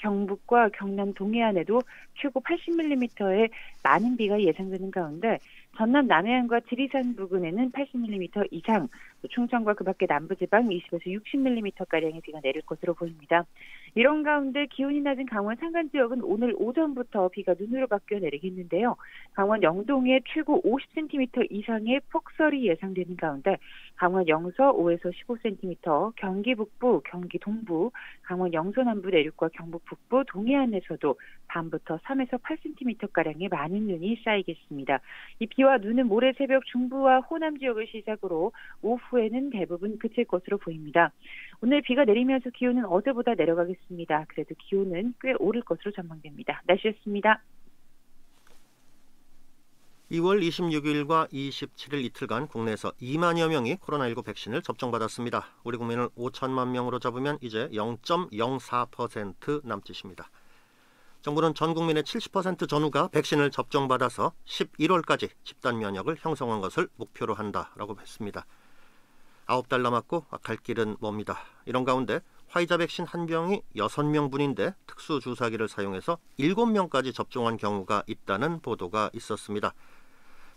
경북과 경남 동해안에도 최고 80mm의 많은 비가 예상되는 가운데 전남 남해안과 지리산 부근에는 80mm 이상, 충청과 그 밖의 남부지방 20에서 60mm가량의 비가 내릴 것으로 보입니다. 이런 가운데 기온이 낮은 강원 산간 지역은 오늘 오전부터 비가 눈으로 바뀌어 내리겠는데요. 강원 영동에 최고 50cm 이상의 폭설이 예상되는 가운데 강원 영서 5에서 15cm, 경기 북부, 경기 동부, 강원 영서 남부 내륙과 경북 북부, 동해안에서도 밤부터 3에서 8cm가량의 많은 눈이 쌓이겠습니다. 이 비와 눈은 모레 새벽 중부와 호남 지역을 시작으로 오후에는 대부분 그칠 것으로 보입니다. 오늘 비가 내리면서 기온은 어제보다 내려가겠습니다. 그래도 기온은 꽤 오를 것으로 전망됩니다. 날씨였습니다. 2월 26일과 27일 이틀간 국내에서 2만여 명이 코로나19 백신을 접종받았습니다. 우리 국민을 5천만 명으로 잡으면 이제 0.04% 남짓입니다. 정부는 전 국민의 70% 전후가 백신을 접종받아서 11월까지 집단 면역을 형성한 것을 목표로 한다라고 했습니다. 9달 남았고 갈 길은 멉니다. 이런 가운데 화이자 백신 한 병이 6명분인데 특수 주사기를 사용해서 7명까지 접종한 경우가 있다는 보도가 있었습니다.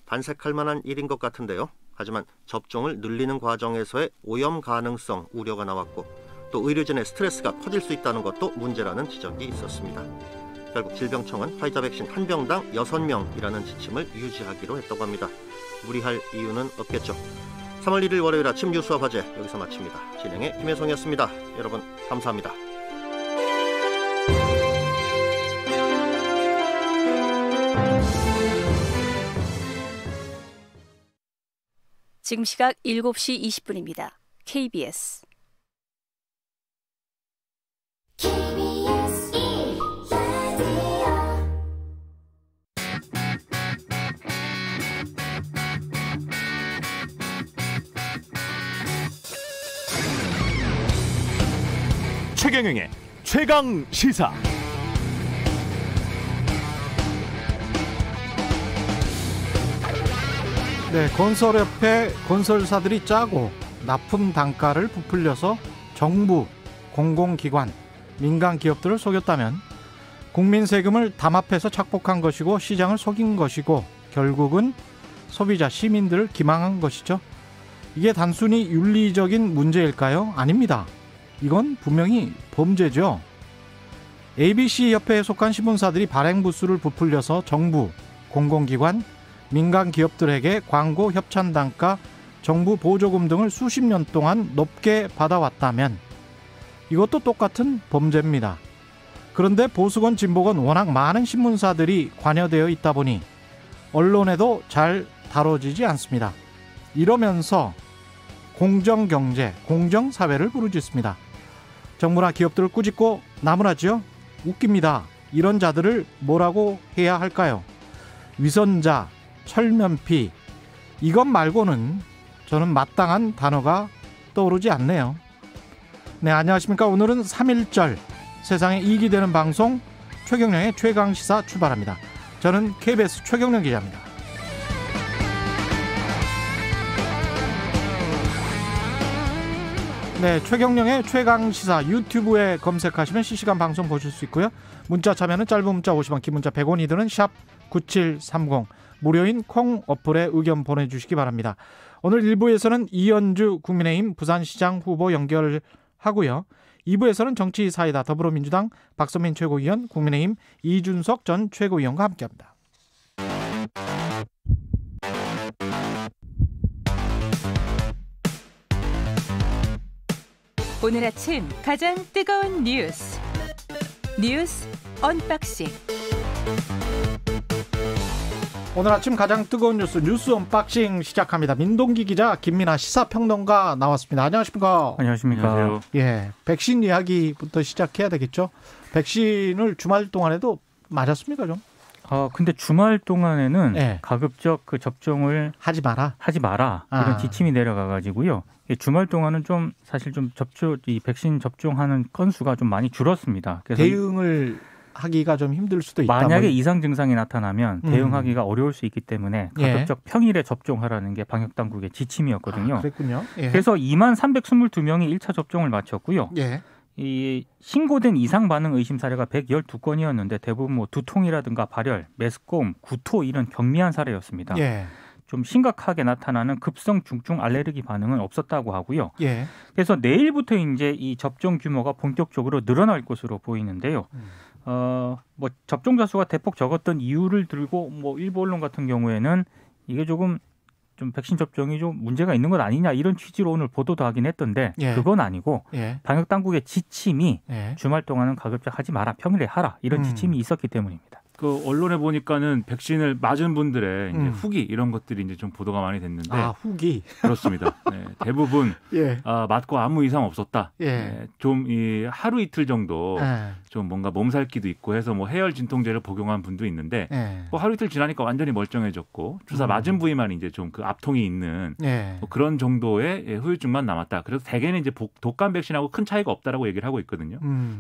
반색할 만한 일인 것 같은데요. 하지만 접종을 늘리는 과정에서의 오염 가능성 우려가 나왔고 또 의료진의 스트레스가 커질 수 있다는 것도 문제라는 지적이 있었습니다. 결국 질병청은 화이자 백신 한 병당 6명이라는 지침을 유지하기로 했다고 합니다. 무리할 이유는 없겠죠. 3월 1일 월요일 아침 뉴스와 화제 여기서 마칩니다. 진행의 김혜성이었습니다. 여러분 감사합니다. 지금 시각 7시 20분입니다. KBS 최경영의 최강 시사. 네, 건설협회 건설사들이 짜고 납품 단가를 부풀려서 정부, 공공기관, 민간 기업들을 속였다면 국민 세금을 담합해서 착복한 것이고 시장을 속인 것이고 결국은 소비자, 시민들을 기망한 것이죠. 이게 단순히 윤리적인 문제일까요? 아닙니다. 이건 분명히 범죄죠. ABC협회에 속한 신문사들이 발행부수를 부풀려서 정부, 공공기관, 민간 기업들에게 광고 협찬 단가, 정부 보조금 등을 수십 년 동안 높게 받아왔다면 이것도 똑같은 범죄입니다. 그런데 보수건 진보건 워낙 많은 신문사들이 관여되어 있다 보니 언론에도 잘 다뤄지지 않습니다. 이러면서 공정경제, 공정사회를 부르짖습니다. 정부나 기업들을 꾸짖고 나무라지요? 웃깁니다. 이런 자들을 뭐라고 해야 할까요? 위선자, 철면피, 이것 말고는 저는 마땅한 단어가 떠오르지 않네요. 네, 안녕하십니까. 오늘은 3.1절 세상에 이익이 되는 방송 최경영의 최강시사 출발합니다. 저는 KBS 최경영 기자입니다. 네, 최경영의 최강시사 유튜브에 검색하시면 실시간 방송 보실 수 있고요. 문자 참여는 짧은 문자 50원, 긴 문자 100원이 드는 샵 9730 무료인 콩 어플에 의견 보내주시기 바랍니다. 오늘 1부에서는 이현주 국민의힘 부산시장 후보 연결하고요. 2부에서는 정치사이다 더불어민주당 박선민 최고위원, 국민의힘 이준석 전 최고위원과 함께합니다. 오늘 아침 가장 뜨거운 뉴스 언박싱. 오늘 아침 가장 뜨거운 뉴스 언박싱 시작합니다. 민동기 기자, 김민아 시사평론가 나왔습니다. 안녕하십니까? 안녕하십니까? 안녕하세요. 예, 백신 이야기부터 시작해야 되겠죠. 백신을 주말 동안에도 맞았습니까 좀? 근데 주말 동안에는 네. 가급적 그 접종을 하지 마라 이런 지침이 내려가가지고요. 주말 동안은 좀 사실 좀 이 백신 접종하는 건수가 좀 많이 줄었습니다. 그래서 대응을 하기가 좀 힘들 수도 있다. 만약에 이상 증상이 나타나면 대응하기가 어려울 수 있기 때문에 가급적 평일에 접종하라는 게 방역 당국의 지침이었거든요. 그랬군요. 예. 그래서 2만 322명이 1차 접종을 마쳤고요. 예. 이 신고된 이상 반응 의심 사례가 112건이었는데 대부분 뭐 두통이라든가 발열, 메스꺼움, 구토 이런 경미한 사례였습니다. 예. 좀 심각하게 나타나는 급성 중증 알레르기 반응은 없었다고 하고요. 예. 그래서 내일부터 이제 이 접종 규모가 본격적으로 늘어날 것으로 보이는데요. 뭐 접종자 수가 대폭 적었던 이유를 들고 뭐 일부 언론 같은 경우에는 이게 좀 백신 접종이 좀 문제가 있는 것 아니냐 이런 취지로 오늘 보도도 하긴 했던데 예. 그건 아니고 예. 방역 당국의 지침이 예. 주말 동안은 가급적 하지 마라, 평일에 하라 이런 지침이 있었기 때문입니다. 그 언론에 보니까는 백신을 맞은 분들의 이제 후기 이런 것들이 이제 좀 보도가 많이 됐는데 후기 그렇습니다. 네, 대부분 예. 맞고 아무 이상 없었다. 예. 네, 좀 이 하루 이틀 정도 예. 좀 뭔가 몸살기도 있고 해서 뭐 해열 진통제를 복용한 분도 있는데 예. 뭐 하루 이틀 지나니까 완전히 멀쩡해졌고 주사 맞은 부위만 이제 좀 그 압통이 있는 예. 뭐 그런 정도의 후유증만 남았다. 그래서 대개는 이제 독감 백신하고 큰 차이가 없다라고 얘기를 하고 있거든요.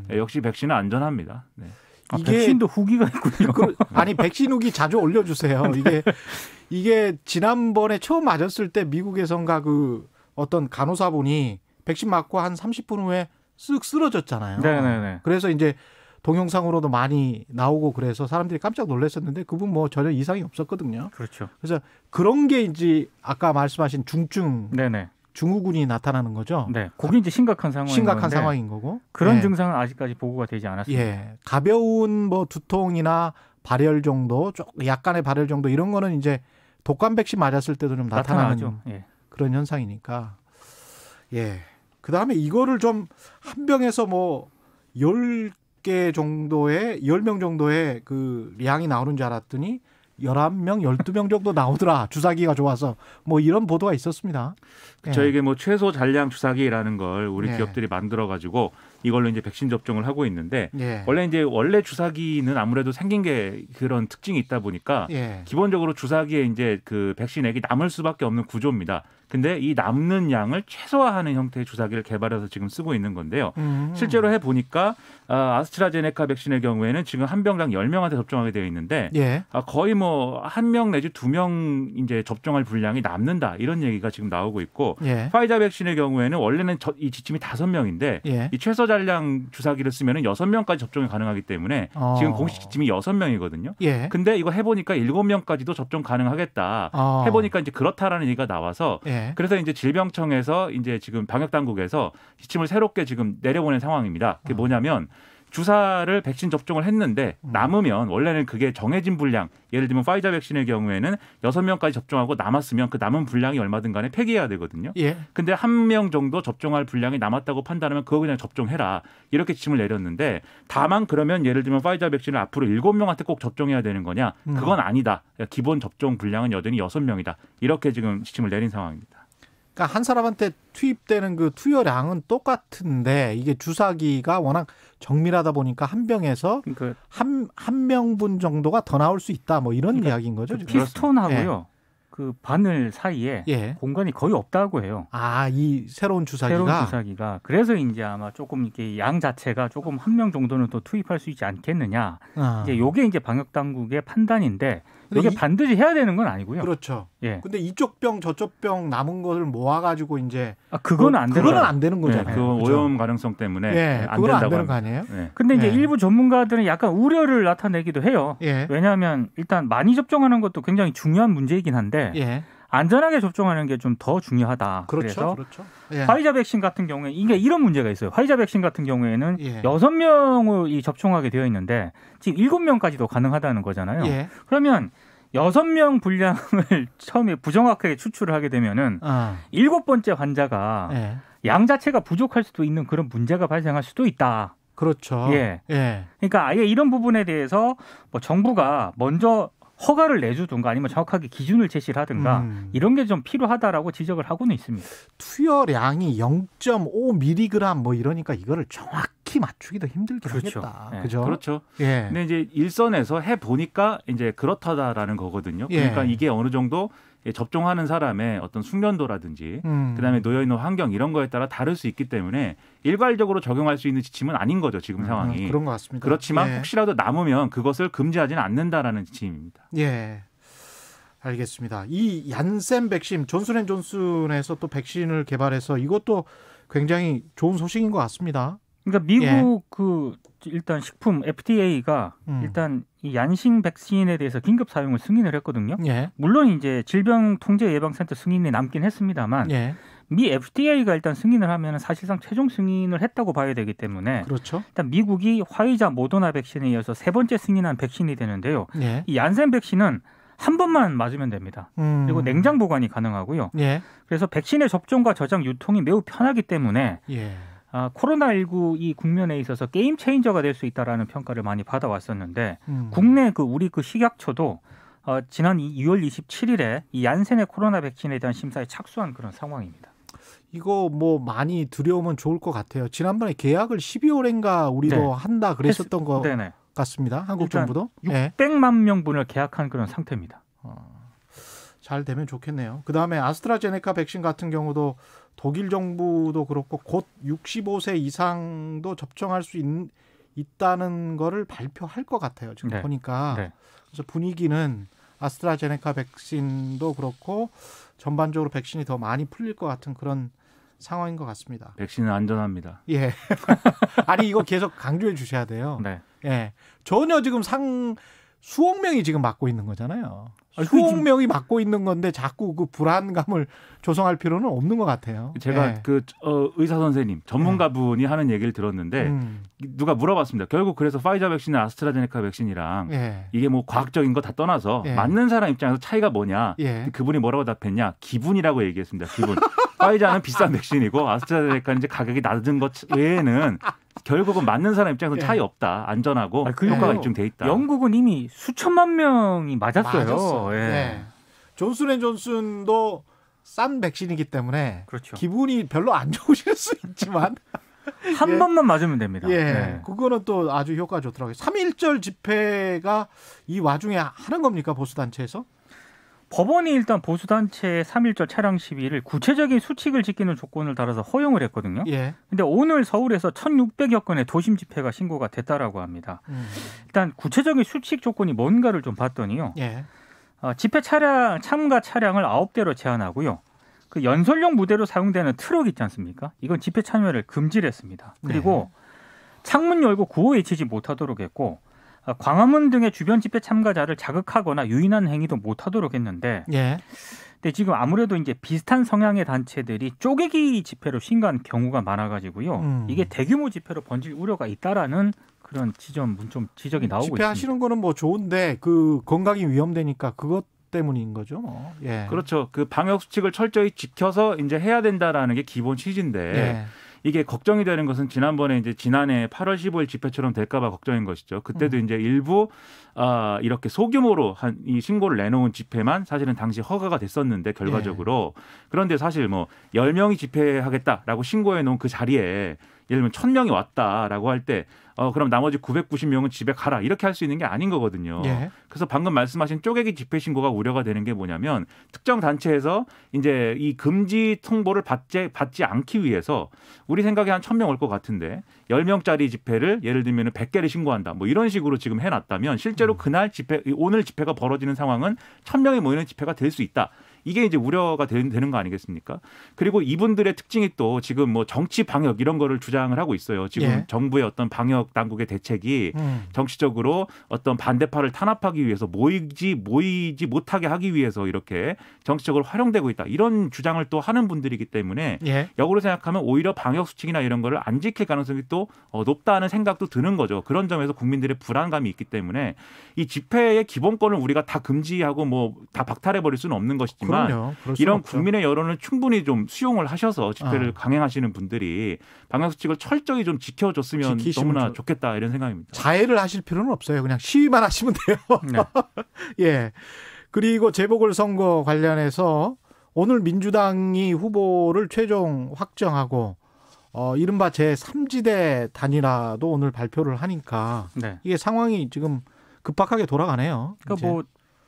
역시 백신은 안전합니다. 네. 백신도 후기가 있군요. 아니 백신 후기 자주 올려주세요. 이게 지난번에 처음 맞았을 때 미국에선가 그 어떤 간호사분이 백신 맞고 한 30분 후에 쓱 쓰러졌잖아요. 네네네. 그래서 이제 동영상으로도 많이 나오고 그래서 사람들이 깜짝 놀랐었는데 그분 뭐 전혀 이상이 없었거든요. 그렇죠. 그래서 그런 게 이제 아까 말씀하신 중증 네네. 증후군이 나타나는 거죠. 네, 그게 이제 심각한 상황인 거고 그런 예. 증상은 아직까지 보고가 되지 않았습니다. 예, 가벼운 뭐 두통이나 발열 정도, 약간의 발열 정도 이런 거는 이제 독감 백신 맞았을 때도 좀 나타나는 예. 그런 현상이니까. 예. 그 다음에 이거를 좀 한 병에서 뭐 10개 정도의 10명 정도의 그 량이 나오는 줄 알았더니 11명, 12명 정도 나오더라. 주사기가 좋아서. 뭐 이런 보도가 있었습니다. 저에게 뭐 최소 잔량 주사기라는 걸 우리 예. 기업들이 만들어 가지고 이걸로 이제 백신 접종을 하고 있는데 예. 원래 주사기는 아무래도 생긴 게 그런 특징이 있다 보니까 예. 기본적으로 주사기에 이제 그 백신액이 남을 수밖에 없는 구조입니다. 근데 이 남는 양을 최소화하는 형태의 주사기를 개발해서 지금 쓰고 있는 건데요. 실제로 해 보니까 아스트라제네카 백신의 경우에는 지금 한 병당 10명한테 접종하게 되어 있는데 예. 거의 뭐 1명 내지 2명 이제 접종할 분량이 남는다 이런 얘기가 지금 나오고 있고 예. 파이자 백신의 경우에는 원래는 이 지침이 5명인데 예. 이 최소 잔량 주사기를 쓰면은 6명까지 접종이 가능하기 때문에 지금 공식 지침이 6명이거든요. 예. 근데 이거 해보니까 7명까지도 접종 가능하겠다. 해보니까 이제 그렇다라는 얘기가 나와서 예. 그래서 이제 질병청에서 이제 지금 방역 당국에서 지침을 새롭게 지금 내려보낸 상황입니다. 그게 뭐냐면 주사를 백신 접종을 했는데 남으면 원래는 그게 정해진 분량, 예를 들면 파이자 백신의 경우에는 6명까지 접종하고 남았으면 그 남은 분량이 얼마든 간에 폐기해야 되거든요. 예. 근데 1명 정도 접종할 분량이 남았다고 판단하면 그거 그냥 접종해라. 이렇게 지침을 내렸는데 다만 그러면 예를 들면 파이자 백신을 앞으로 7명한테 꼭 접종해야 되는 거냐? 그건 아니다. 기본 접종 분량은 여전히 6명이다. 이렇게 지금 지침을 내린 상황입니다. 그러니까 한 사람한테 투입되는 그 투여량은 똑같은데 이게 주사기가 워낙 정밀하다 보니까 한 병에서 그러니까 한 명분 정도가 더 나올 수 있다. 뭐 이런 이야기인 거죠. 그 지금. 피스톤하고요. 그 바늘 사이에 예. 공간이 거의 없다고 해요. 이 새로운 주사기가. 새로운 주사기가. 그래서 이제 아마 조금 이렇게 양 자체가 조금 한 명 정도는 더 투입할 수 있지 않겠느냐. 이제 요게 이제 방역 당국의 판단인데 이게 반드시 해야 되는 건 아니고요. 그렇죠. 예. 근데 이쪽 병 저쪽 병 남은 것을 모아 가지고 이제 그건 안 되는 그거는 안 되는 거잖아요. 네, 그 오염 가능성 때문에 안 된다고 안 되는 거 아니에요? 네. 근데 이제 일부 전문가들은 약간 우려를 나타내기도 해요. 예. 왜냐하면 일단 많이 접종하는 것도 굉장히 중요한 문제이긴 한데 예. 안전하게 접종하는 게 좀 더 중요하다. 그렇죠. 그래서 예. 화이자 백신 같은 경우에 이게 이런 문제가 있어요. 화이자 백신 같은 경우에는 예. 6명을 접종하게 되어 있는데 지금 7명까지도 가능하다는 거잖아요. 예. 그러면 6명 분량을 처음에 부정확하게 추출을 하게 되면은 7번째 환자가 예. 양 자체가 부족할 수도 있는 그런 문제가 발생할 수도 있다. 그렇죠. 예. 예. 그러니까 아예 이런 부분에 대해서 뭐 정부가 먼저 허가를 내주든가 아니면 정확하게 기준을 제시를 하든가 이런 게 좀 필요하다라고 지적을 하고는 있습니다. 투여량이 0.5mg 뭐 이러니까 이거를 정확히 맞추기도 힘들긴 그렇죠. 하겠다. 네. 그죠? 그렇죠. 예. 근데 이제 일선에서 해 보니까 이제 그렇다라는 거거든요. 그러니까 예. 이게 어느 정도 접종하는 사람의 어떤 숙련도라든지 그다음에 놓여있는 환경 이런 거에 따라 다를 수 있기 때문에 일괄적으로 적용할 수 있는 지침은 아닌 거죠. 지금 상황이. 그런 것 같습니다. 그렇지만 예. 혹시라도 남으면 그것을 금지하지는 않는다라는 지침입니다. 예. 알겠습니다. 이 얀센 백신, 존슨앤존슨에서 또 백신을 개발해서 이것도 굉장히 좋은 소식인 것 같습니다. 그러니까 미국 그 일단 식품 FDA가 일단 이 얀신 백신에 대해서 긴급 사용을 승인을 했거든요. 예. 물론 이제 질병통제예방센터 승인이 남긴 했습니다만 예. 미 FDA가 일단 승인을 하면 사실상 최종 승인을 했다고 봐야 되기 때문에 그렇죠. 일단 미국이 화이자 모더나 백신에 이어서 세 번째 승인한 백신이 되는데요. 예. 이 얀센 백신은 한 번만 맞으면 됩니다. 그리고 냉장 보관이 가능하고요. 예. 그래서 백신의 접종과 저장 유통이 매우 편하기 때문에 예. 코로나19 이 국면에 있어서 게임 체인저가 될 수 있다라는 평가를 많이 받아왔었는데 국내 우리 식약처도 지난 2월 27일에 이 얀센의 코로나 백신에 대한 심사에 착수한 그런 상황입니다. 이거 뭐 많이 들여오면 좋을 것 같아요. 지난번에 계약을 12월인가 우리도 네. 한다 그랬었던 것 네네. 같습니다. 한국 정부도. 600만 명분을 계약한 그런 상태입니다. 잘 되면 좋겠네요. 그다음에 아스트라제네카 백신 같은 경우도 독일 정부도 그렇고 곧 65세 이상도 접종할 수 있다는 거를 발표할 것 같아요. 지금 네. 보니까. 네. 그래서 분위기는 아스트라제네카 백신도 그렇고 전반적으로 백신이 더 많이 풀릴 것 같은 그런 상황인 것 같습니다. 백신은 안전합니다. 예. 아니 이거 계속 강조해 주셔야 돼요. 네. 예. 전혀 지금 수억 명이 지금 맞고 있는 거잖아요. 아니, 수억 명이 맞고 있는 건데 자꾸 그 불안감을 조성할 필요는 없는 것 같아요. 제가 예. 의사 선생님 전문가분이 하는 얘기를 들었는데 누가 물어봤습니다. 결국 그래서 파이자 백신이나 아스트라제네카 백신이랑 예. 이게 뭐 과학적인 거 다 떠나서 예. 맞는 사람 입장에서 차이가 뭐냐? 예. 그분이 뭐라고 답했냐? 기분이라고 얘기했습니다. 기분. 파이자는 비싼 백신이고 아스트라제네카는 이제 가격이 낮은 것 외에는 결국은 맞는 사람 입장에서 차이 없다. 안전하고 효과가 입증돼 있다. 영국은 이미 수천만 명이 맞았어요. 예. 네. 존슨앤존슨도 싼 백신이기 때문에 그렇죠. 기분이 별로 안 좋으실 수 있지만 한 번만 맞으면 됩니다. 예, 네. 그거는 또 아주 효과가 좋더라고요. 3.1절 집회가 이 와중에 하는 겁니까 보수단체에서? 법원이 일단 보수단체의 3.1절 차량 시위를 구체적인 수칙을 지키는 조건을 달아서 허용을 했거든요. 예. 근데 오늘 서울에서 1,600여 건의 도심 집회가 신고가 됐다라고 합니다. 일단 구체적인 수칙 조건이 뭔가를 좀 봤더니요. 예. 집회 차량 참가 차량을 9대로 제한하고요. 그 연설용 무대로 사용되는 트럭 있지 않습니까? 이건 집회 참여를 금지를 했습니다. 그리고 창문 열고 구호 외치지 못하도록 했고 광화문 등의 주변 집회 참가자를 자극하거나 유인하는 행위도 못하도록 했는데, 예. 근데 지금 아무래도 이제 비슷한 성향의 단체들이 쪼개기 집회로 신고한 경우가 많아가지고요. 이게 대규모 집회로 번질 우려가 있다라는 그런 좀 지적이 나오고 있습니다. 집회하시는 거는 뭐 좋은데 그 건강이 위험되니까 그것 때문인 거죠. 뭐. 예. 그렇죠. 그 방역 수칙을 철저히 지켜서 이제 해야 된다라는 게 기본 취지인데. 예. 이게 걱정이 되는 것은 지난번에 이제 지난해 8월 15일 집회처럼 될까봐 걱정인 것이죠. 그때도 이제 일부 이렇게 소규모로 이 신고를 내놓은 집회만 사실은 당시 허가가 됐었는데 결과적으로 그런데 사실 뭐 10명이 집회하겠다라고 신고해 놓은 그 자리에 예를 들면 1,000명이 왔다라고 할 때 그럼 나머지 990명은 집에 가라 이렇게 할 수 있는 게 아닌 거거든요. 예. 그래서 방금 말씀하신 쪼개기 집회 신고가 우려가 되는 게 뭐냐면 특정 단체에서 이제 이 금지 통보를 받지 않기 위해서 우리 생각에 한 1,000명 올 것 같은데 10명짜리 집회를 예를 들면 100개를 신고한다. 뭐 이런 식으로 지금 해놨다면 실제로 그날 오늘 집회가 벌어지는 상황은 1,000명이 모이는 집회가 될 수 있다. 이게 이제 우려가 되는 거 아니겠습니까? 그리고 이분들의 특징이 또 지금 뭐 정치 방역 이런 거를 주장을 하고 있어요. 지금 정부의 어떤 방역 당국의 대책이 정치적으로 어떤 반대파를 탄압하기 위해서 모이지 못하게 하기 위해서 이렇게 정치적으로 활용되고 있다. 이런 주장을 또 하는 분들이기 때문에 역으로 생각하면 오히려 방역 수칙이나 이런 거를 안 지킬 가능성이 또 높다는 생각도 드는 거죠. 그런 점에서 국민들의 불안감이 있기 때문에 이 집회의 기본권을 우리가 다 금지하고 뭐 다 박탈해 버릴 수는 없는 것이지만 이런 국민의 여론을 충분히 좀 수용을 하셔서 집회를 강행하시는 분들이 방역수칙을 철저히 좀 지켜줬으면 너무나 좋겠다 이런 생각입니다. 자해를 하실 필요는 없어요. 그냥 시위만 하시면 돼요. 네. 예. 그리고 재보궐선거 관련해서 오늘 민주당이 후보를 최종 확정하고 이른바 제3지대 단일화도 오늘 발표를 하니까 이게 상황이 지금 급박하게 돌아가네요. 그러니까 이제. 뭐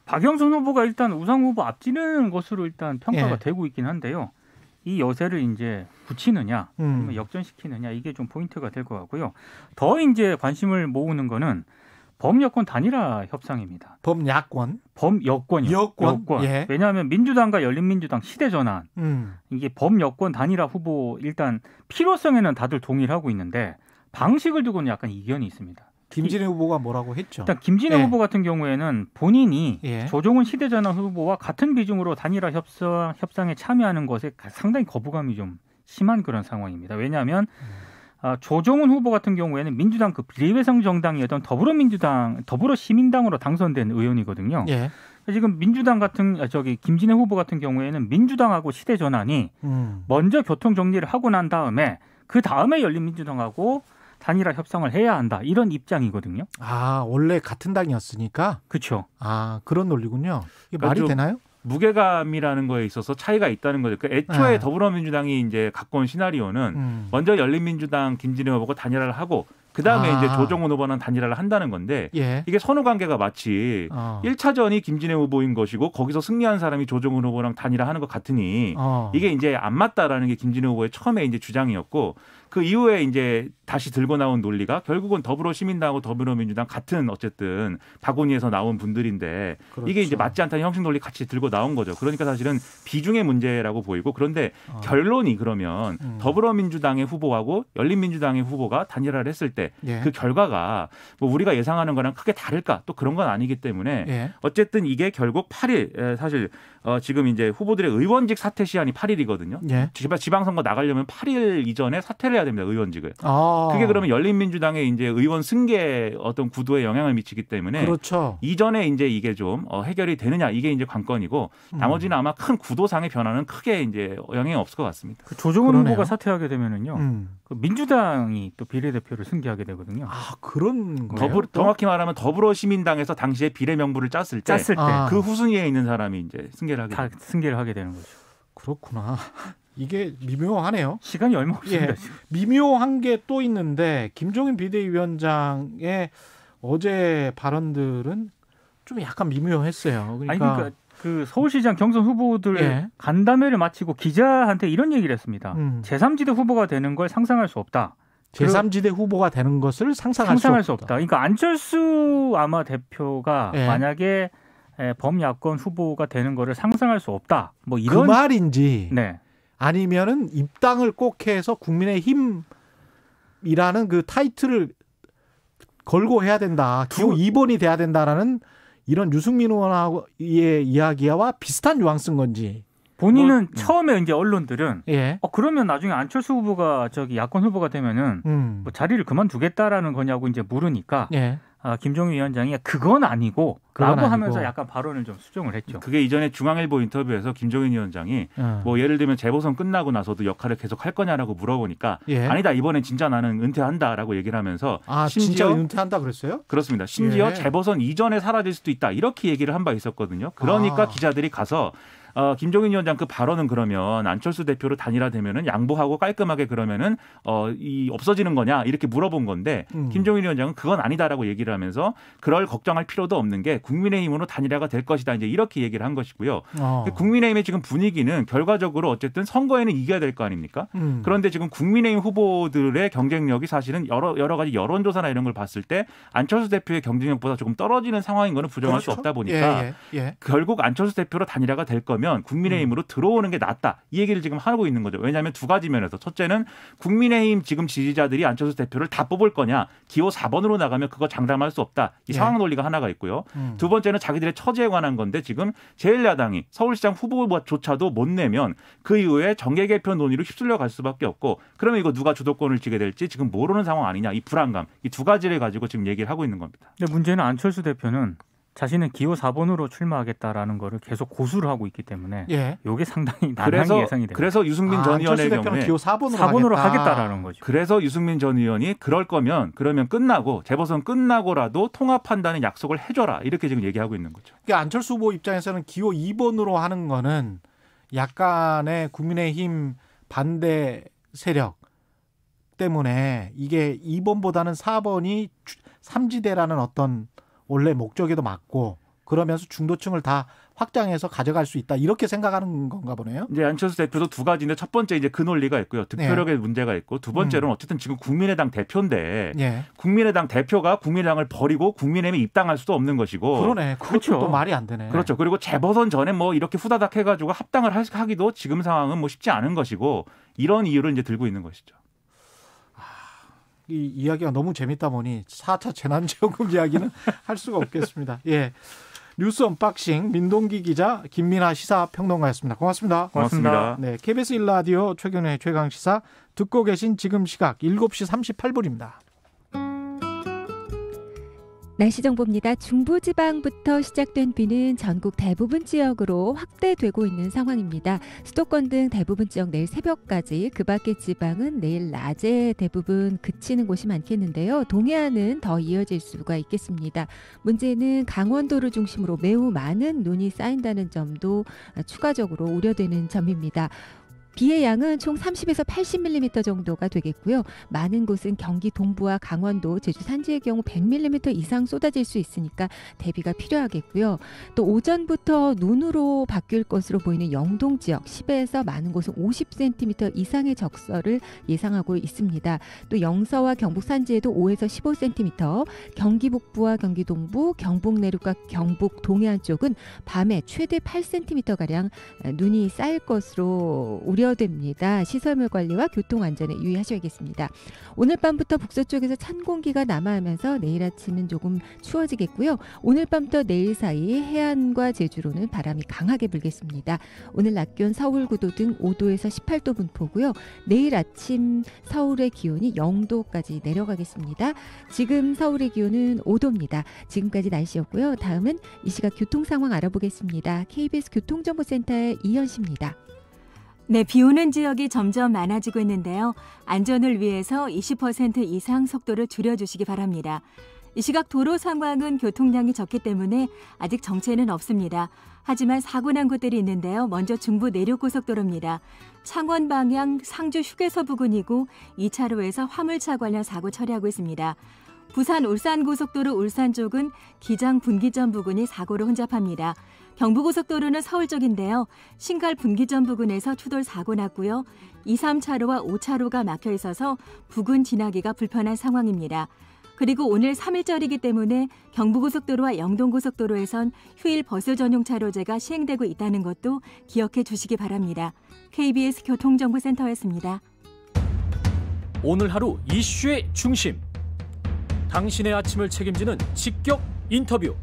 박영선 후보가 일단 우상 후보 앞지르는 것으로 일단 평가가 되고 있긴 한데요. 이 여세를 이제 붙이느냐, 아니면 역전시키느냐 이게 좀 포인트가 될 것 같고요. 더 이제 관심을 모으는 거는 범여권 단일화 협상입니다. 범야권? 범여권이요. 여권. 예. 왜냐하면 민주당과 열린민주당 시대전환 이게 범여권 단일화 후보 일단 필요성에는 다들 동의를 하고 있는데 방식을 두고는 약간 이견이 있습니다. 김진애 후보가 뭐라고 했죠? 일단 김진애 예. 후보 같은 경우에는 본인이 예. 조정훈 시대전환 후보와 같은 비중으로 단일화 협상에 참여하는 것에 상당히 거부감이 좀 심한 그런 상황입니다. 왜냐하면 조정훈 후보 같은 경우에는 민주당 그 비례외성 정당이었던 더불어시민당으로 당선된 의원이거든요. 예. 지금 민주당 같은 김진애 후보 같은 경우에는 민주당하고 시대전환이 먼저 교통 정리를 하고 난 다음에 그 다음에 열린민주당하고 단일화 협상을 해야 한다 이런 입장이거든요. 아 원래 같은 당이었으니까. 그렇죠. 아 그런 논리군요. 이게 그러니까 말이 되나요? 무게감이라는 거에 있어서 차이가 있다는 거죠. 그러니까 애초에 네. 더불어민주당이 이제 갖고 온 시나리오는 먼저 열린민주당 김진애 후보가 단일화를 하고 그 다음에 이제 조정훈 후보는 단일화를 한다는 건데 예. 이게 선후 관계가 마치 1차전이 김진애 후보인 것이고 거기서 승리한 사람이 조정훈 후보랑 단일화하는 것 같으니 이게 이제 안 맞다라는 게 김진애 후보의 처음에 이제 주장이었고 그 이후에 이제 다시 들고 나온 논리가 결국은 더불어시민당하고 더불어민주당 같은 어쨌든 바구니에서 나온 분들인데 그렇죠. 이게 이제 맞지 않다는 형식 논리 같이 들고 나온 거죠. 그러니까 사실은 비중의 문제라고 보이고 그런데 결론이 그러면 더불어민주당의 후보하고 열린민주당의 후보가 단일화를 했을 때 그 결과가 뭐 우리가 예상하는 거랑 크게 다를까 또 그런 건 아니기 때문에 어쨌든 이게 결국 8일 사실 지금 이제 후보들의 의원직 사퇴 시한이 8일이거든요. 지방선거 나가려면 8일 이전에 사퇴를 해야 됩니다. 의원직을. 그게 그러면 열린민주당의 이제 의원 승계 어떤 구도에 영향을 미치기 때문에 그렇죠. 이전에 이제 이게 좀 해결이 되느냐 이게 이제 관건이고 나머지는 아마 큰 구도상의 변화는 크게 이제 영향이 없을 것 같습니다. 그 조정훈 후보가 사퇴하게 되면은요. 그 민주당이 또 비례대표를 승계하게 되거든요. 아 그런 거예요? 정확히 말하면 더불어시민당에서 당시에 비례 명부를 짰을 때 그 후순위에 있는 사람이 이제 승계를 하게 되는 거죠. 그렇구나. 이게 미묘하네요. 시간이 얼마 없습니다. 예, 미묘한 게 또 있는데 김종인 비대위원장의 어제 발언들은 좀 약간 미묘했어요. 그러니까 그 서울시장 경선 후보들 간담회를 마치고 기자한테 이런 얘기를 했습니다. 제3지대 후보가 되는 걸 상상할 수 없다. 제3지대 후보가 되는 것을 상상할 수 없다. 그러니까 안철수 아마 대표가 만약에 범야권 후보가 되는 거를 상상할 수 없다. 뭐 이런 그 말인지 네. 아니면은 입당을 꼭 해서 국민의힘이라는 그 타이틀을 걸고 해야 된다. 기호 2번이 돼야 된다라는 이런 유승민 의원의 이야기와 비슷한 뉘앙스인 건지. 본인은 처음에 이제 언론들은 그러면 나중에 안철수 후보가 야권 후보가 되면은 뭐 자리를 그만두겠다라는 거냐고 이제 물으니까 김종인 위원장이 그건 아니고 라고 하면서 약간 발언을 좀 수정을 했죠. 그게 이전에 중앙일보 인터뷰에서 김종인 위원장이 뭐 예를 들면 재보선 끝나고 나서도 역할을 계속 할 거냐라고 물어보니까 아니다 이번엔 진짜 나는 은퇴한다라고 얘기를 하면서 심지어 진짜 은퇴한다 그랬어요? 그렇습니다. 심지어 재보선 이전에 사라질 수도 있다 이렇게 얘기를 한 바 있었거든요. 그러니까 기자들이 가서 김종인 위원장 그 발언은 그러면 안철수 대표로 단일화되면은 양보하고 깔끔하게 그러면은 없어지는 거냐 이렇게 물어본 건데 김종인 위원장은 그건 아니다라고 얘기를 하면서 그럴 걱정할 필요도 없는 게 국민의힘으로 단일화가 될 것이다 이제 이렇게 얘기를 한 것이고요. 국민의힘의 지금 분위기는 결과적으로 어쨌든 선거에는 이겨야 될 거 아닙니까? 그런데 지금 국민의힘 후보들의 경쟁력이 사실은 여러 가지 여론조사나 이런 걸 봤을 때 안철수 대표의 경쟁력보다 조금 떨어지는 상황인 거는 부정할 수 없다 보니까 결국 안철수 대표로 단일화가 될 거면 국민의힘으로 들어오는 게 낫다. 이 얘기를 지금 하고 있는 거죠. 왜냐하면 두 가지 면에서 첫째는 국민의힘 지금 지지자들이 안철수 대표를 다 뽑을 거냐. 기호 4번으로 나가면 그거 장담할 수 없다. 이 상황 논리가 하나가 있고요. 두 번째는 자기들의 처지에 관한 건데 지금 제1야당이 서울시장 후보조차도 못 내면 그 이후에 정계 개편 논의로 휩쓸려 갈 수밖에 없고 그러면 이거 누가 주도권을 쥐게 될지 지금 모르는 상황 아니냐. 이 불안감. 이 두 가지를 가지고 지금 얘기를 하고 있는 겁니다. 근데 문제는 안철수 대표는 자신은 기호 4번으로 출마하겠다라는 거를 계속 고수를 하고 있기 때문에 이게 상당히 난항이 예상이 됩니다. 그래서 유승민 전 의원의 경우에 기호 4번으로 하겠다라는 거죠. 그래서 유승민 전 의원이 그럴 거면 그러면 끝나고 재보선 끝나고라도 통합한다는 약속을 해줘라 이렇게 지금 얘기하고 있는 거죠. 그러니까 안철수 후보 입장에서는 기호 2번으로 하는 거는 약간의 국민의힘 반대 세력 때문에 이게 2번보다는 4번이 3지대라는 어떤 원래 목적에도 맞고 그러면서 중도층을 다 확장해서 가져갈 수 있다 이렇게 생각하는 건가 보네요. 이제 안철수 대표도 두 가지인데 첫 번째 이제 그 논리가 있고요. 득표력의 문제가 있고 두 번째로는 어쨌든 지금 국민의당 대표인데 국민의당 대표가 국민의당을 버리고 국민의힘에 입당할 수도 없는 것이고. 그러네. 그것도 또 말이 안 되네. 그렇죠. 그리고 재보선 전에 뭐 이렇게 후다닥 해가지고 합당을 하기도 지금 상황은 뭐 쉽지 않은 것이고 이런 이유를 이제 들고 있는 것이죠. 이 이야기가 너무 재밌다 보니 4차 재난지원금 이야기는 할 수가 없겠습니다. 예. 뉴스 언박싱 민동기 기자 김민아 시사평론가였습니다. 고맙습니다. 고맙습니다. 네, KBS 1라디오 최경영의 최강시사 듣고 계신 지금 시각 7시 38분입니다. 날씨 정보입니다. 중부지방부터 시작된 비는 전국 대부분 지역으로 확대되고 있는 상황입니다. 수도권 등 대부분 지역 내일 새벽까지, 그 밖의 지방은 내일 낮에 대부분 그치는 곳이 많겠는데요. 동해안은 더 이어질 수가 있겠습니다. 문제는 강원도를 중심으로 매우 많은 눈이 쌓인다는 점도 추가적으로 우려되는 점입니다. 비의 양은 총 30에서 80mm 정도가 되겠고요. 많은 곳은 경기 동부와 강원도, 제주 산지의 경우 100mm 이상 쏟아질 수 있으니까 대비가 필요하겠고요. 또 오전부터 눈으로 바뀔 것으로 보이는 영동 지역 10에서 많은 곳은 50cm 이상의 적설을 예상하고 있습니다. 또 영서와 경북 산지에도 5에서 15cm, 경기 북부와 경기 동부, 경북 내륙과 경북 동해안 쪽은 밤에 최대 8cm가량 눈이 쌓일 것으로 우려됩니다. 시설물 관리와 교통 안전에 유의하셔야겠습니다. 오늘 밤부터 북서쪽에서 찬 공기가 남하하면서 내일 아침은 조금 추워지겠고요. 오늘 밤부터 내일 사이 해안과 제주로는 바람이 강하게 불겠습니다. 오늘 낮 기온 서울 9도 등 5도에서 18도 분포고요. 내일 아침 서울의 기온이 0도까지 내려가겠습니다. 지금 서울의 기온은 5도입니다. 지금까지 날씨였고요. 다음은 이 시각 교통 상황 알아보겠습니다. KBS 교통정보센터의 이현 씨입니다. 네, 비 오는 지역이 점점 많아지고 있는데요. 안전을 위해서 20% 이상 속도를 줄여주시기 바랍니다. 이 시각 도로 상황은 교통량이 적기 때문에 아직 정체는 없습니다. 하지만 사고 난 곳들이 있는데요. 먼저 중부 내륙고속도로입니다. 창원 방향 상주 휴게소 부근이고 2차로에서 화물차 관련 사고 처리하고 있습니다. 부산 울산고속도로 울산 쪽은 기장 분기점 부근이 사고로 혼잡합니다. 경부고속도로는 서울 쪽인데요. 신갈 분기점 부근에서 추돌 사고 났고요. 2, 3차로와 5차로가 막혀 있어서 부근 지나기가 불편한 상황입니다. 그리고 오늘 3일절이기 때문에 경부고속도로와 영동고속도로에선 휴일 버스 전용 차로제가 시행되고 있다는 것도 기억해 주시기 바랍니다. KBS 교통정보센터였습니다. 오늘 하루 이슈의 중심. 당신의 아침을 책임지는 직격 인터뷰.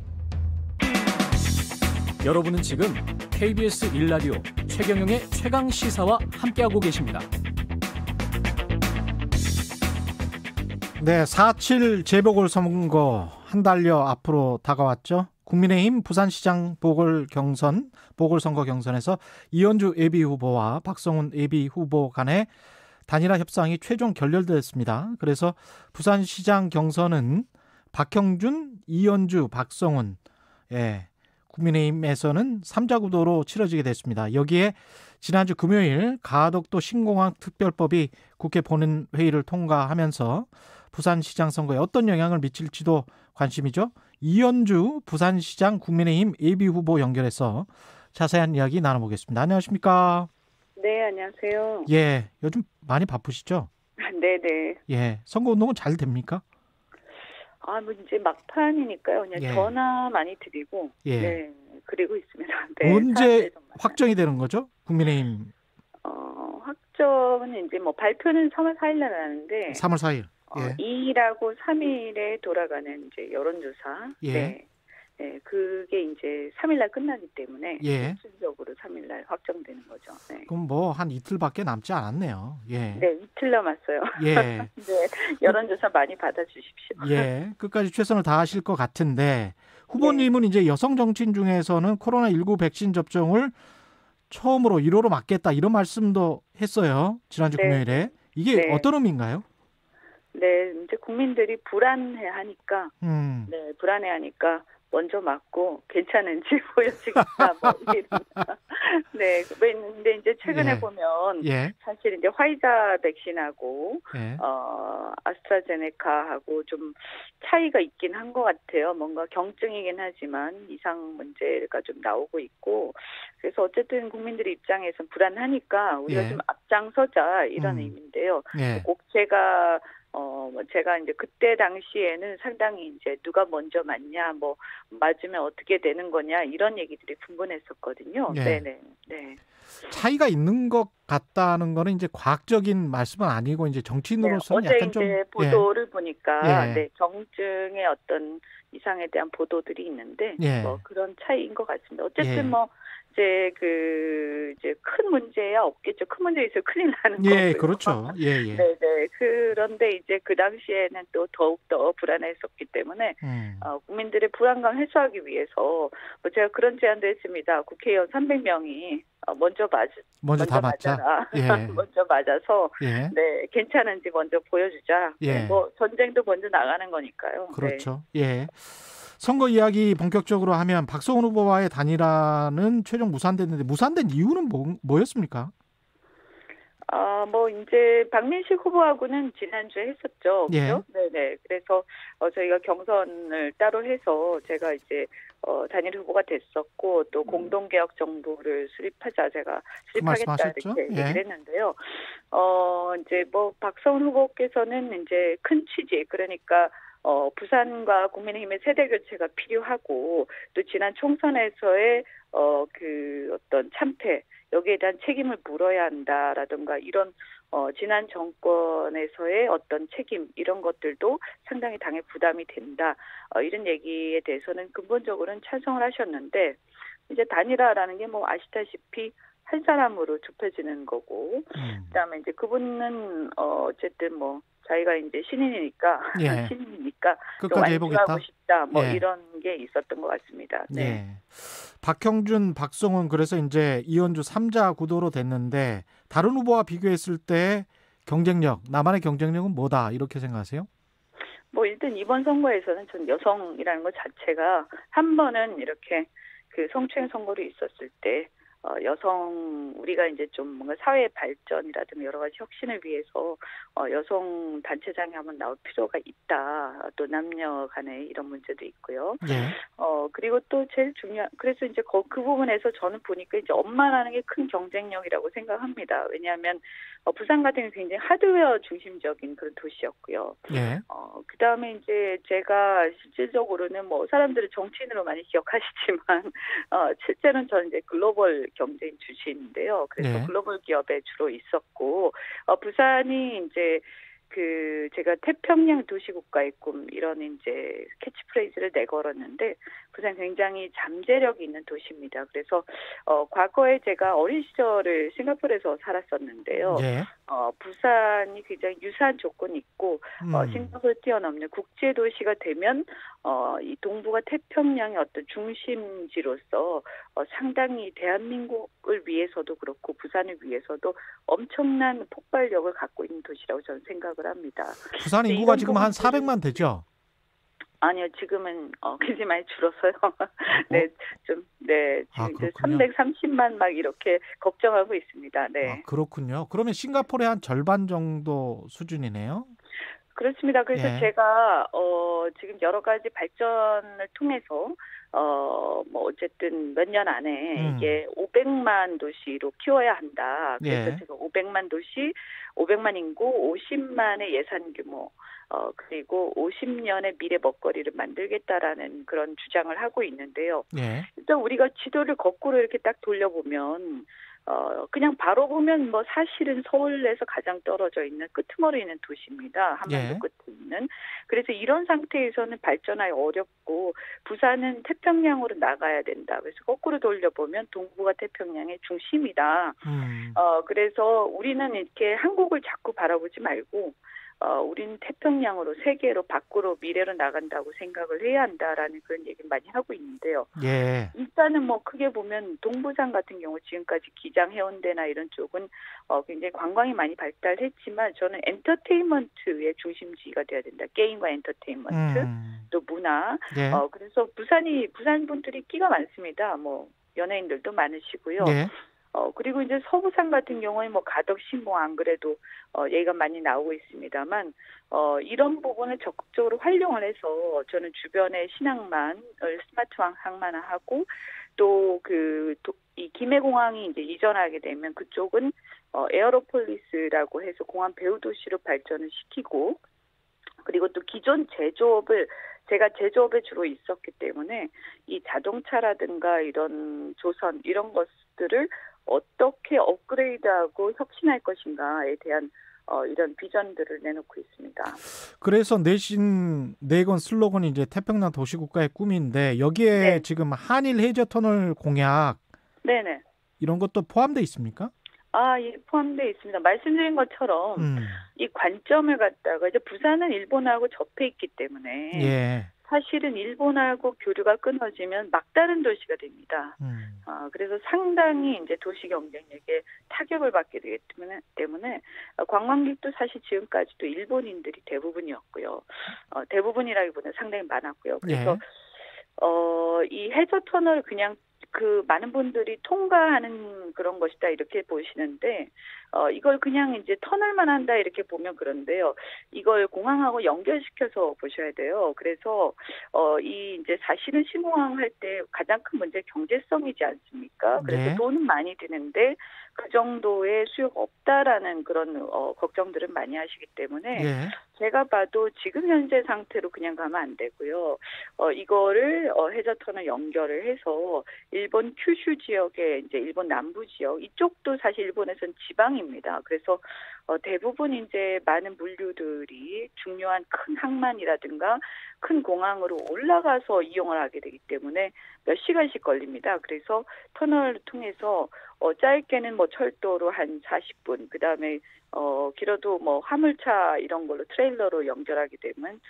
여러분은 지금 KBS 1라디오 최경영의 최강시사와 함께하고 계십니다. 네, 4.7 재보궐선거 한 달여 앞으로 다가왔죠. 국민의힘 부산시장 보궐선거 경선에서 이현주 예비후보와 박성훈 예비후보 간의 단일화 협상이 최종 결렬됐습니다. 그래서 부산시장 경선은 박형준, 이현주, 박성훈, 국민의힘에서는 3자 구도로 치러지게 됐습니다. 여기에 지난주 금요일 가덕도 신공항 특별법이 국회 본회의를 통과하면서 부산시장 선거에 어떤 영향을 미칠지도 관심이죠. 이현주 부산시장 국민의힘 예비후보 연결해서 자세한 이야기 나눠보겠습니다. 안녕하십니까? 네, 안녕하세요. 예, 요즘 많이 바쁘시죠? 네네. 예, 선거운동은 잘 됩니까? 뭐 이제 막판이니까요. 그냥 전화 많이 드리고, 네, 그리고 있습니다. 네, 언제 확정이 되는 거죠? 국민의힘? 확정은 이제 뭐 발표는 3월 4일 날 하는데. 3월 4일. 2일하고 3일에 돌아가는 이제 여론조사. 네. 네, 그게 이제 3일날 끝나기 때문에 실질적으로 3일날 확정되는 거죠. 네. 그럼 뭐 한 이틀밖에 남지 않았네요. 예. 네, 이틀 남았어요. 예. 네, 여론조사 많이 받아주십시오. 예, 끝까지 최선을 다하실 것 같은데 후보님은 이제 여성 정치인 중에서는 코로나19 백신 접종을 처음으로 1호로 맞겠다 이런 말씀도 했어요. 지난주 금요일에. 이게 어떤 의미인가요? 네, 이제 국민들이 불안해하니까, 불안해하니까 먼저 맞고 괜찮은지 보여주겠다. 뭐 이런. 네, 근데 이제 최근에 보면 사실 이제 화이자 백신하고 아스트라제네카하고 좀 차이가 있긴 한 것 같아요. 뭔가 경증이긴 하지만 이상 문제가 좀 나오고 있고, 그래서 어쨌든 국민들의 입장에선 불안하니까 우리가 좀 앞장서자 이런 의미인데요. 꼭 제가 제가 이제 그때 당시에는 상당히 이제 누가 먼저 맞냐, 뭐 맞으면 어떻게 되는 거냐 이런 얘기들이 분분했었거든요. 예. 네네. 네. 차이가 있는 것 같다는 거는 이제 과학적인 말씀은 아니고 이제 정치인으로서는 어제 약간 좀 이제 보도를 보니까 예. 네, 정증의 어떤 이상에 대한 보도들이 있는데 예. 뭐 그런 차이인 것 같습니다. 어쨌든 예. 뭐 이제 큰 문제야 없겠죠. 큰 문제 있으면 큰일 나는 예, 거고요. 그렇죠. 예, 예. 네네. 그런데 이제 그 당시에는 또 더욱더 불안했었기 때문에 국민들의 불안감 해소하기 위해서 제가 그런 제안도 했습니다. 국회의원 300명이 먼저 다 맞자. 맞아라. 예. 먼저 맞아서 예. 네 괜찮은지 먼저 보여주자. 예. 네, 뭐 전쟁도 먼저 나가는 거니까요. 그렇죠. 네. 예. 선거 이야기 본격적으로 하면 박성훈 후보와의 단일화는 최종 무산됐는데 무산된 이유는 뭐였습니까? 뭐 이제 박민식 후보하고는 지난주에 했었죠. 예. 그죠? 네네. 그래서 저희가 경선을 따로 해서 제가 이제 단일 후보가 됐었고 또 공동개혁 정부를 제가 수립하겠다 이렇게 얘기를 했는데요. 이제 뭐 박성훈 후보께서는 이제 큰 취지 그러니까 부산과 국민의힘의 세대 교체가 필요하고 또 지난 총선에서의 그 어떤 참패 여기에 대한 책임을 물어야 한다라든가 이런 지난 정권에서의 어떤 책임 이런 것들도 상당히 당에 부담이 된다. 이런 얘기에 대해서는 근본적으로는 찬성을 하셨는데 이제 단일화라는 게 뭐 아시다시피 한 사람으로 좁혀지는 거고 그다음에 이제 그분은 어쨌든 뭐 자기가 이제 신인이니까 예. 신인이니까 끝까지 해보겠다. 하고 싶다. 뭐 예. 이런 게 있었던 것 같습니다. 네. 예. 박형준, 박성훈 그래서 이제 이현주 3자 구도로 됐는데 다른 후보와 비교했을 때 경쟁력, 나만의 경쟁력은 뭐다 이렇게 생각하세요? 뭐 일단 이번 선거에서는 전 여성이라는 것 자체가 한 번은 이렇게 그 성추행 선거로 있었을 때 여성 우리가 이제 좀 뭔가 사회 발전이라든가 여러 가지 혁신을 위해서 여성 단체장이 한번 나올 필요가 있다. 또 남녀 간의 이런 문제도 있고요. 네. 그리고 또 제일 중요한 그래서 이제 그 부분에서 저는 보니까 이제 엄마라는 게 큰 경쟁력이라고 생각합니다. 왜냐하면 부산 같은 경우 굉장히 하드웨어 중심적인 그런 도시였고요. 네. 그다음에 이제 제가 실질적으로는 뭐 사람들을 정치인으로 많이 기억하시지만 실제로는 저는 이제 글로벌 경제인 출신인데요. 그래서 네. 글로벌 기업에 주로 있었고 부산이 이제 그 제가 태평양 도시국가의 꿈 이런 이제 캐치프레이즈를 내걸었는데 부산 굉장히 잠재력이 있는 도시입니다. 그래서 과거에 제가 어린 시절을 싱가포르에서 살았었는데요. 네. 부산이 굉장히 유사한 조건이 있고 싱가포르를 뛰어넘는 국제 도시가 되면 이 동북아 태평양의 어떤 중심지로서 상당히 대한민국을 위해서도 그렇고 부산을 위해서도 엄청난 폭발력을 갖고 있는 도시라고 저는 생각을 합니다. 부산 인구가 지금 한 400만 되죠? 아니요, 지금은 굉장히 많이 줄었어요. 네, 지금 이제 330만 막 이렇게 걱정하고 있습니다. 네. 그렇군요. 그러면 싱가포르의 한 절반 정도 수준이네요. 그렇습니다. 그래서 제가 지금 여러 가지 발전을 통해서 뭐 어쨌든 몇 년 안에 이게 500만 도시로 키워야 한다. 그래서 제가 500만 도시, 500만 인구, 50만의 예산 규모, 그리고 50년의 미래 먹거리를 만들겠다라는 그런 주장을 하고 있는데요. 일단 우리가 지도를 거꾸로 이렇게 딱 돌려보면 그냥 바로 보면 뭐 사실은 서울에서 가장 떨어져 있는 끄트머리 있는 도시입니다. 한반도 끝에 있는. 그래서 이런 상태에서는 발전하기 어렵고 부산은 태평양으로 나가야 된다. 그래서 거꾸로 돌려보면 동북아 태평양의 중심이다. 그래서 우리는 이렇게 한국을 자꾸 바라보지 말고 우리는 태평양으로 세계로 밖으로 미래로 나간다고 생각을 해야 한다라는 그런 얘기를 많이 하고 있는데요. 일단은 뭐 크게 보면 동부산 같은 경우 지금까지 기장 해운대나 이런 쪽은 굉장히 관광이 많이 발달했지만 저는 엔터테인먼트의 중심지가 돼야 된다. 게임과 엔터테인먼트 또 문화. 그래서 부산 분들이 끼가 많습니다. 뭐 연예인들도 많으시고요. 그리고 이제 서부산 같은 경우에 뭐 가덕신봉 안 그래도 얘기가 많이 나오고 있습니다만 이런 부분을 적극적으로 활용을 해서 저는 주변의 신항만을 스마트 항만화하고 또 이 김해공항이 이제 이전하게 되면 그쪽은 에어로폴리스라고 해서 공항 배후 도시로 발전을 시키고 그리고 또 기존 제조업을 제가 제조업에 주로 있었기 때문에 이 자동차라든가 이런 조선 이런 것들을 어떻게 업그레이드하고 혁신할 것인가에 대한 이런 비전들을 내놓고 있습니다. 그래서 내건 슬로건이 이제 태평양 도시국가의 꿈인데 여기에 네. 지금 한일 해저 터널 공약 네네. 이런 것도 포함되어 있습니까? 예, 포함되어 있습니다. 말씀드린 것처럼 이 관점을 갖다가 이제 부산은 일본하고 접해 있기 때문에 예. 사실은 일본하고 교류가 끊어지면 막다른 도시가 됩니다. 그래서 상당히 이제 도시 경쟁력에 타격을 받게 되기 때문에 관광객도 사실 지금까지도 일본인들이 대부분이었고요. 대부분이라기보다는 상당히 많았고요. 그래서 이 해저 터널 그냥 그 많은 분들이 통과하는 그런 것이다 이렇게 보시는데 이걸 그냥 이제 터널만 한다 이렇게 보면 그런데요. 이걸 공항하고 연결시켜서 보셔야 돼요. 그래서 이 이제 사실은 신공항 할 때 가장 큰 문제 경제성이지 않습니까? 그래서 네. 돈은 많이 드는데 그 정도의 수요가 없다라는 그런 걱정들은 많이 하시기 때문에 예. 제가 봐도 지금 현재 상태로 그냥 가면 안 되고요. 이거를 해저 터널 연결을 해서 일본 큐슈 지역에 이제 일본 남부 지역 이쪽도 사실 일본에서는 지방입니다. 그래서 대부분 이제 많은 물류들이 중요한 큰 항만이라든가 큰 공항으로 올라가서 이용을 하게 되기 때문에 몇 시간씩 걸립니다. 그래서 터널을 통해서 짧게는 뭐 철도로 한 40분, 그다음에 길어도 뭐 화물차 이런 걸로 트레일러로 연결하게 되면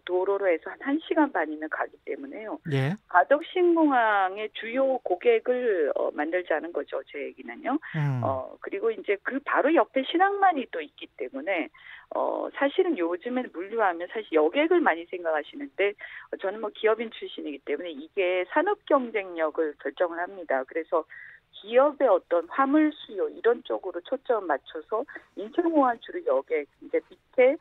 도로로 해서 한 1시간 반이면 가기 때문에요. 예. 가덕 신공항의 주요 고객을 만들자는 거죠. 제 얘기는요. 그리고 이제 그 바로 옆에 신항만이 또 있기 때문에 사실은 요즘에는 물류하면 사실 여객을 많이 생각하시는데 저는 뭐 기업인 출신이기 때문에 이게 산업 경쟁력을 결정을 합니다. 그래서 기업의 어떤 화물 수요 이런 쪽으로 초점을 맞춰서 인천공항 주로 여객, 이제 밑에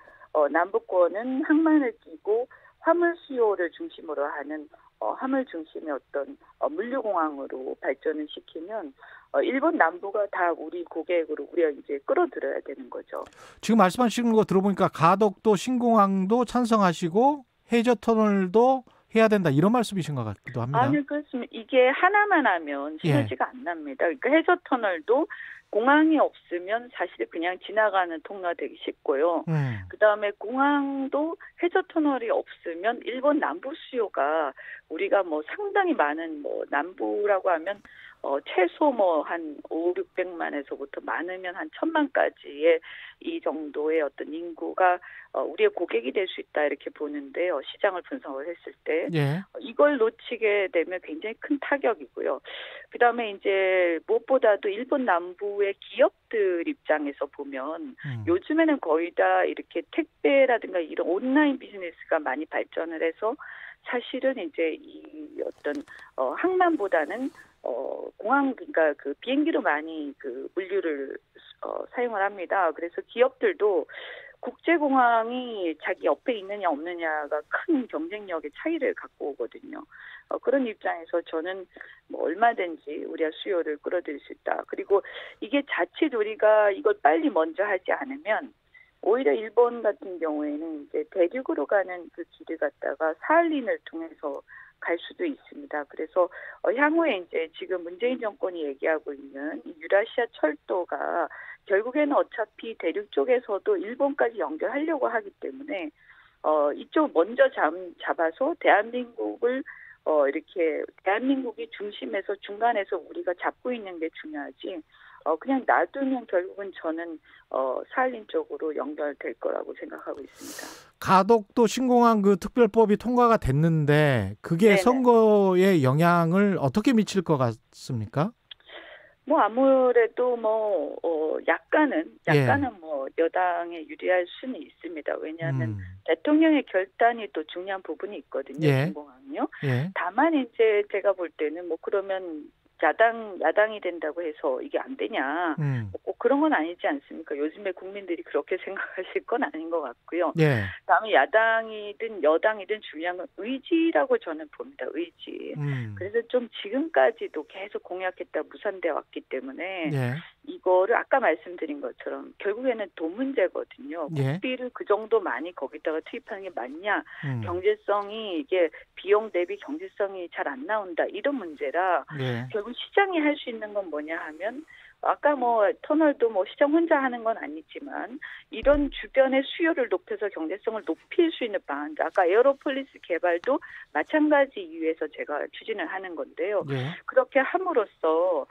남부권은 항만을 끼고 화물 수요를 중심으로 하는 화물 중심의 어떤 물류공항으로 발전을 시키면 일본 남부가 다 우리 고객으로 우리가 이제 끌어들여야 되는 거죠. 지금 말씀하시는 거 들어보니까 가덕도 신공항도 찬성하시고 해저 터널도 해야 된다 이런 말씀이신 것 같기도 합니다. 아니 그렇습니다. 이게 하나만 하면 시너지가 안 납니다. 그러니까 해저 터널도 공항이 없으면 사실 그냥 지나가는 통로가 되기 쉽고요. 그다음에 공항도 해저 터널이 없으면 일본 남부 수요가 우리가 뭐 상당히 많은 뭐 남부라고 하면 최소 뭐 한 500~600만에서부터 많으면 한 1000만까지의 이 정도의 어떤 인구가 우리의 고객이 될 수 있다 이렇게 보는데요. 시장을 분석을 했을 때 이걸 놓치게 되면 굉장히 큰 타격이고요. 그다음에 이제 무엇보다도 일본 남부의 기업들 입장에서 보면 요즘에는 거의 다 이렇게 택배라든가 이런 온라인 비즈니스가 많이 발전을 해서 사실은 이제 이 어떤 항만보다는 공항 그러니까 그 비행기로 많이 그 물류를 사용을 합니다. 그래서 기업들도 국제공항이 자기 옆에 있느냐 없느냐가 큰 경쟁력의 차이를 갖고 오거든요. 그런 입장에서 저는 뭐 얼마든지 우리가 수요를 끌어들일 수 있다. 그리고 이게 자칫 우리가 이걸 빨리 먼저 하지 않으면 오히려 일본 같은 경우에는 이제 대륙으로 가는 그 길을 갖다가 사할린을 통해서 갈 수도 있습니다. 그래서 향후에 이제 지금 문재인 정권이 얘기하고 있는 유라시아 철도가 결국에는 어차피 대륙 쪽에서도 일본까지 연결하려고 하기 때문에 이쪽 먼저 잡아서 대한민국을 이렇게 대한민국이 중심에서 중간에서 우리가 잡고 있는 게 중요하지. 그냥 놔두면 결국은 저는 사할린 쪽으로 연결될 거라고 생각하고 있습니다. 가덕도 신공항 그 특별법이 통과가 됐는데 그게 네네. 선거에 영향을 어떻게 미칠 것 같습니까? 뭐 아무래도 뭐 약간은 뭐 여당에 유리할 수는 있습니다. 왜냐하면 대통령의 결단이 또 중요한 부분이 있거든요. 신공항요. 다만 이제 제가 볼 때는 뭐 그러면 야당이 된다고 해서 이게 안 되냐. 꼭 그런 건 아니지 않습니까? 요즘에 국민들이 그렇게 생각하실 건 아닌 것 같고요. 예. 다음에 야당이든 여당이든 중요한 건 의지라고 저는 봅니다. 의지. 그래서 좀 지금까지도 계속 공약했다 무산돼 왔기 때문에 예. 이거를 아까 말씀드린 것처럼 결국에는 돈 문제거든요. 예. 국비를 그 정도 많이 거기다가 투입하는 게 맞냐. 경제성이 이게 비용 대비 경제성이 잘 안 나온다. 이런 문제라 예. 결국 시장이 할 수 있는 건 뭐냐 하면 아까 터널도 시장 혼자 하는 건 아니지만 이런 주변의 수요를 높여서 경제성을 높일 수 있는 방안들. 아까 에어로폴리스 개발도 마찬가지 이유에서 제가 추진을 하는 건데요. 예. 그렇게 함으로써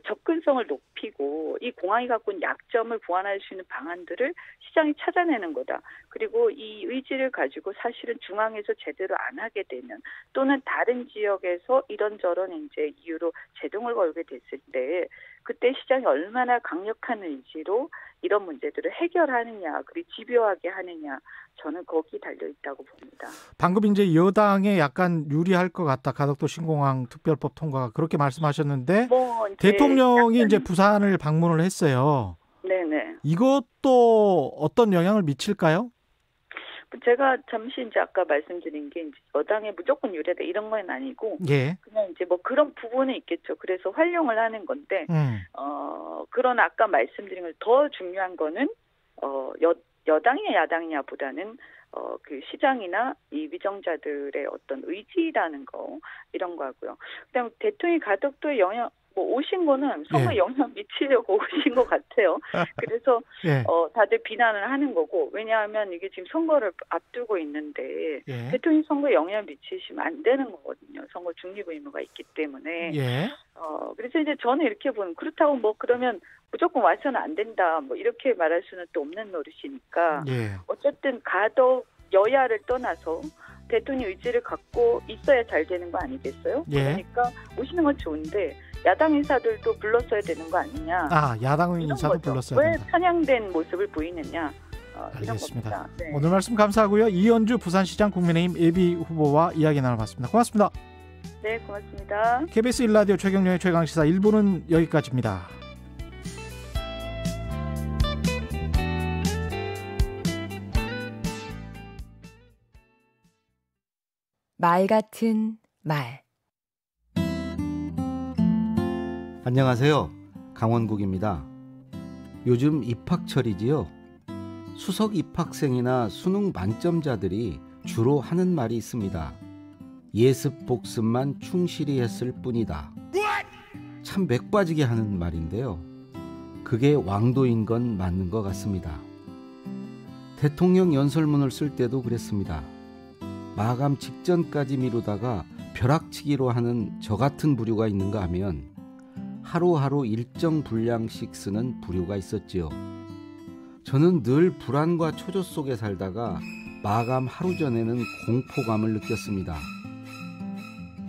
접근성을 높이고 이 공항이 갖고 있는 약점을 보완할 수 있는 방안들을 시장이 찾아내는 거다. 그리고 이 의지를 가지고 사실은 중앙에서 제대로 안 하게 되면 또는 다른 지역에서 이런저런 이제 이유로 제동을 걸게 됐을 때 그때 시장이 얼마나 강력한 의지로 이런 문제들을 해결하느냐, 그리고 집요하게 하느냐, 저는 거기 달려 있다고 봅니다. 방금 이제 여당에 약간 유리할 것 같다. 가덕도 신공항 특별법 통과가 그렇게 말씀하셨는데 대통령이 이제 부산을 방문을 했어요. 네네. 이것도 어떤 영향을 미칠까요? 제가 잠시 이제 아까 말씀드린 게 이제 여당에 무조건 유리하다 이런 건 아니고 예. 그냥 이제 그런 부분은 있겠죠. 그래서 활용을 하는 건데 그런 아까 말씀드린 걸 더 중요한 거는 여당이냐 야당이냐보다는 그 시장이나 이 위정자들의 어떤 의지라는 거 이런 거고요. 그다음 대통령이 가덕도에 오신 거는 선거에 영향 미치려고 오신 것 같아요. 그래서 다들 비난을 하는 거고 왜냐하면 이게 지금 선거를 앞두고 있는데 대통령 선거에 영향 미치시면 안 되는 거거든요. 선거 중립 의무가 있기 때문에. 그래서 이제 저는 이렇게 보면 그렇다고 그러면 무조건 와서는 안 된다. 이렇게 말할 수는 또 없는 노릇이니까 어쨌든 가덕 여야를 떠나서 대통령 의지를 갖고 있어야 잘 되는 거 아니겠어요? 그러니까 오시는 건 좋은데 야당 인사들도 불렀어야 되는 거 아니냐. 야당 인사도 불렀어야 왜 된다. 편향된 모습을 보이느냐. 알겠습니다. 네. 오늘 말씀 감사하고요. 이현주 부산시장 국민의힘 예비 후보와 이야기 나눠봤습니다. 고맙습니다. 네, 고맙습니다. KBS 1라디오 최경영의 최강시사 1부는 여기까지입니다. 말 같은 말. 안녕하세요. 강원국입니다. 요즘 입학철이지요. 수석 입학생이나 수능 만점자들이 주로 하는 말이 있습니다. 예습 복습만 충실히 했을 뿐이다. 참 맥빠지게 하는 말인데요. 그게 왕도인 건 맞는 것 같습니다. 대통령 연설문을 쓸 때도 그랬습니다. 마감 직전까지 미루다가 벼락치기로 하는 저 같은 부류가 있는가 하면 하루하루 일정 분량씩 쓰는 부류가 있었지요. 저는 늘 불안과 초조 속에 살다가 마감 하루 전에는 공포감을 느꼈습니다.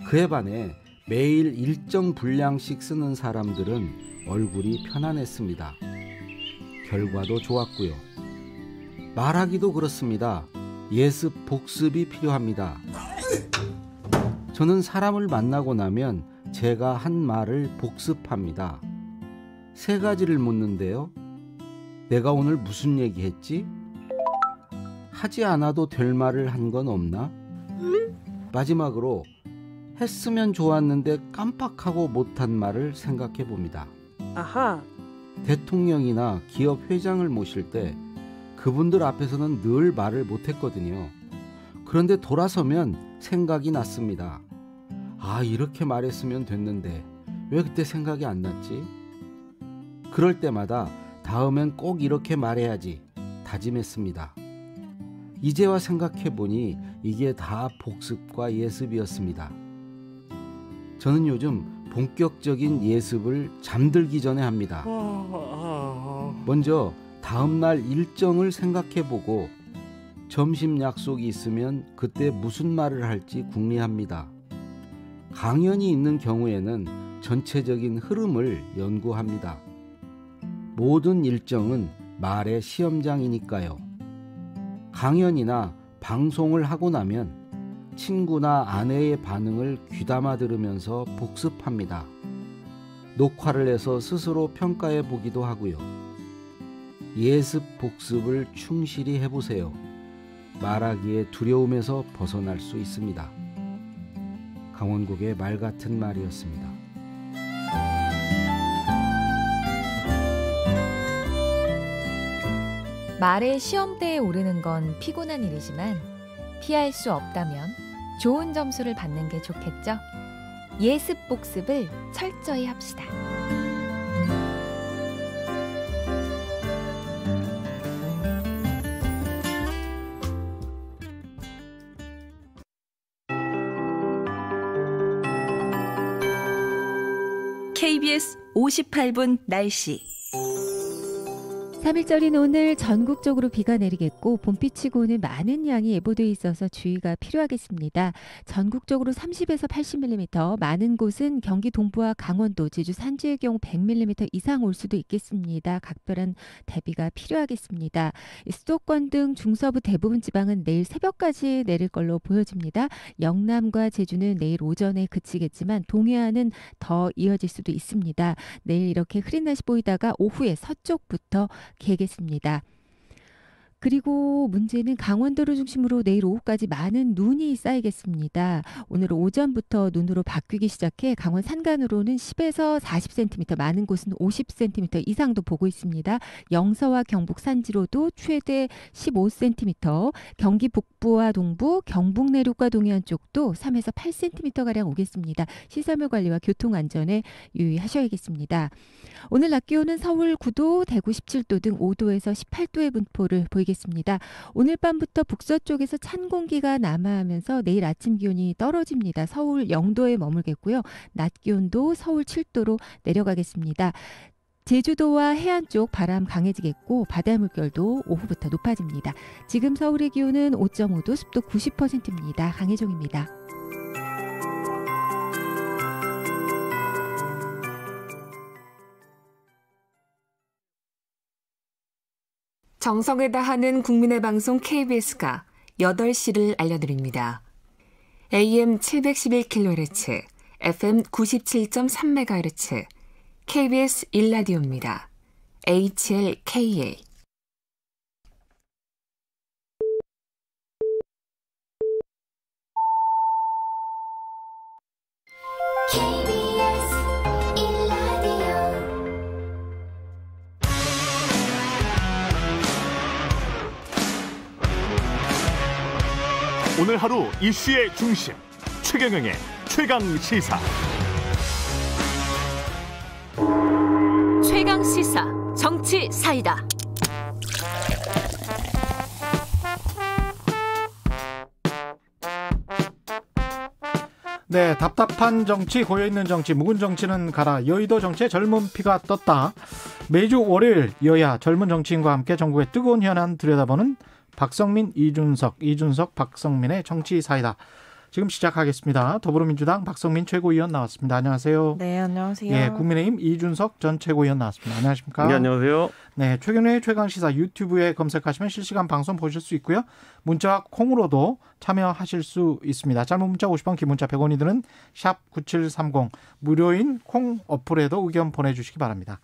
그에 반해 매일 일정 분량씩 쓰는 사람들은 얼굴이 편안했습니다. 결과도 좋았고요. 말하기도 그렇습니다. 예습 복습이 필요합니다. 저는 사람을 만나고 나면 제가 한 말을 복습합니다. 3가지를 묻는데요. 내가 오늘 무슨 얘기했지? 하지 않아도 될 말을 한 건 없나? 마지막으로 했으면 좋았는데 깜빡하고 못한 말을 생각해 봅니다. 아하. 대통령이나 기업 회장을 모실 때 그분들 앞에서는 늘 말을 못했거든요. 그런데 돌아서면 생각이 났습니다. 이렇게 말했으면 됐는데 왜 그때 생각이 안 났지? 그럴 때마다 다음엔 꼭 이렇게 말해야지 다짐했습니다. 이제와 생각해보니 이게 다 복습과 예습이었습니다. 저는 요즘 본격적인 예습을 잠들기 전에 합니다. 먼저 다음날 일정을 생각해보고 점심 약속이 있으면 그때 무슨 말을 할지 궁리합니다. 강연이 있는 경우에는 전체적인 흐름을 연구합니다. 모든 일정은 말의 시험장이니까요. 강연이나 방송을 하고 나면 친구나 아내의 반응을 귀담아 들으면서 복습합니다. 녹화를 해서 스스로 평가해 보기도 하고요. 예습 복습을 충실히 해보세요. 말하기에 두려움에서 벗어날 수 있습니다. 강원국의 말 같은 말이었습니다. 말의 시험대에 오르는 건 피곤한 일이지만 피할 수 없다면 좋은 점수를 받는 게 좋겠죠? 예습 복습을 철저히 합시다. KBS 58분 날씨. 3일절인 오늘 전국적으로 비가 내리겠고 봄비치고는 많은 양이 예보돼 있어서 주의가 필요하겠습니다. 전국적으로 30에서 80mm, 많은 곳은 경기 동부와 강원도, 제주 산지의 경우 100mm 이상 올 수도 있겠습니다. 각별한 대비가 필요하겠습니다. 수도권 등 중서부 대부분 지방은 내일 새벽까지 내릴 걸로 보여집니다. 영남과 제주는 내일 오전에 그치겠지만 동해안은 더 이어질 수도 있습니다. 내일 이렇게 흐린 날씨 보이다가 오후에 서쪽부터 개겠습니다. 그리고 문제는 강원도를 중심으로 내일 오후까지 많은 눈이 쌓이겠습니다. 오늘 오전부터 눈으로 바뀌기 시작해 강원 산간으로는 10에서 40cm, 많은 곳은 50cm 이상도 보고 있습니다. 영서와 경북 산지로도 최대 15cm, 경기 북부와 동부, 경북 내륙과 동해안 쪽도 3에서 8cm가량 오겠습니다. 시설물 관리와 교통안전에 유의하셔야겠습니다. 오늘 낮 기온은 서울 9도, 대구 17도 등 5도에서 18도의 분포를 보이겠습니다. 오늘 밤부터 북서쪽에서 찬 공기가 남하하면서 내일 아침 기온이 떨어집니다. 서울 0도에 머물겠고요. 낮 기온도 서울 7도로 내려가겠습니다. 제주도와 해안 쪽 바람 강해지겠고 바다 물결도 오후부터 높아집니다. 지금 서울의 기온은 5.5도, 습도 90%입니다. 강혜종입니다. 정성을 다하는 국민의 방송 KBS가 8시를 알려드립니다. AM 711kHz, FM 97.3MHz, KBS 1라디오입니다. HLKA. 오늘 하루 이슈의 중심, 최경영의 최강시사. 최강시사 정치 사이다. 네, 답답한 정치, 고여있는 정치, 묵은 정치는 가라. 여의도 정치에 젊은 피가 떴다. 매주 월요일 여야 젊은 정치인과 함께 전국의 뜨거운 현안 들여다보는 박성민, 이준석, 박성민의 정치 사이다. 지금 시작하겠습니다. 더불어민주당 박성민 최고위원 나왔습니다. 안녕하세요. 네, 안녕하세요. 예, 국민의힘 이준석 전 최고위원 나왔습니다. 안녕하십니까? 네, 안녕하세요. 네, 최경영의 최강시사 유튜브에 검색하시면 실시간 방송 보실 수 있고요. 문자와 콩으로도 참여하실 수 있습니다. 짧은 문자 50원, 긴 문자 100원이 드는 샵 9730 무료인 콩 어플에도 의견 보내주시기 바랍니다.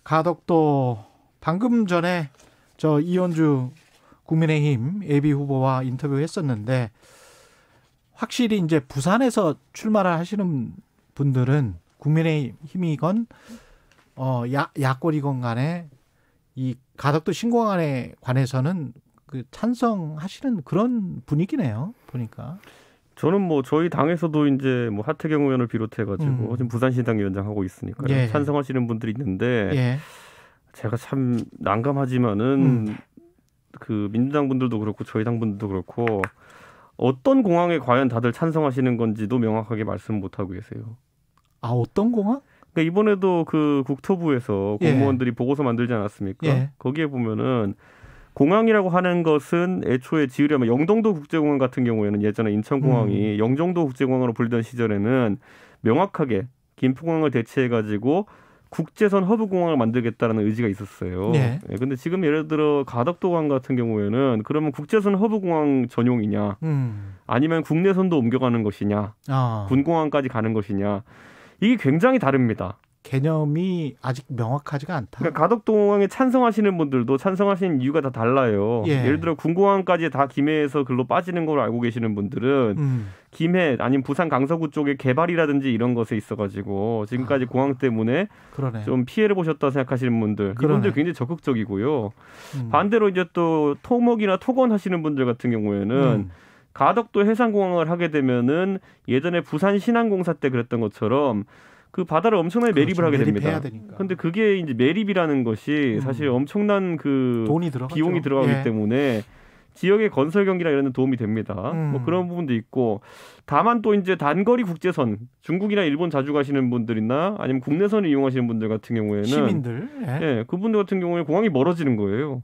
가덕도 방금 전에 저 이현주 국민의힘 예비 후보와 인터뷰했었는데 확실히 이제 부산에서 출마를 하시는 분들은 국민의힘이건 야권이건 간에 이 가덕도 신공항에 관해서는 그 찬성하시는 그런 분위기네요. 보니까. 저는 뭐 저희 당에서도 이제 뭐 하태경 의원을 비롯해가지고 지금 부산시당 위원장 하고 있으니까요. 예. 찬성하시는 분들이 있는데 예. 제가 참 난감하지만은 그 민주당 분들도 그렇고 저희 당 분들도 그렇고 어떤 공항에 과연 다들 찬성하시는 건지도 명확하게 말씀 못 하고 계세요. 아, 어떤 공항? 그러니까 이번에도 그 국토부에서 공무원들이 보고서 만들지 않았습니까? 예. 거기에 보면은 공항이라고 하는 것은 애초에 지으려면 영종도 국제공항 같은 경우에는 예전에 인천공항이 영종도 국제공항으로 불리던 시절에는 명확하게 김포공항을 대체해가지고 국제선 허브공항을 만들겠다라는 의지가 있었어요. 네. 근데 지금 예를 들어 가덕도공항 같은 경우에는 그러면 국제선 허브공항 전용이냐 아니면 국내선도 옮겨가는 것이냐 군공항까지 가는 것이냐 이게 굉장히 다릅니다. 개념이 아직 명확하지가 않다. 그러니까 가덕공항에 찬성하시는 분들도 찬성하시는 이유가 다 달라요. 예를 들어 군공항까지 다 김해에서 글로 빠지는 걸로 알고 계시는 분들은 김해 아니면 부산 강서구 쪽의 개발이라든지 이런 것에 있어가지고 지금까지 공항 때문에 그러네. 좀 피해를 보셨다 생각하시는 분들, 이분들 굉장히 적극적이고요. 반대로 이제 또 토목이나 토건 하시는 분들 같은 경우에는 가덕도 해상공항을 하게 되면은 예전에 부산 신항공사 때 그랬던 것처럼 그 바다를 엄청나게 매립을 하게 됩니다. 그런데 그게 이제 매립이라는 것이 사실 엄청난 그 비용이 들어가기 때문에 지역의 건설 경기나 이런 데 도움이 됩니다. 뭐 그런 부분도 있고, 다만 또 이제 단거리 국제선, 중국이나 일본 자주 가시는 분들이나 아니면 국내선을 이용하시는 분들 같은 경우에는 시민들, 예, 그분들 같은 경우에 공항이 멀어지는 거예요.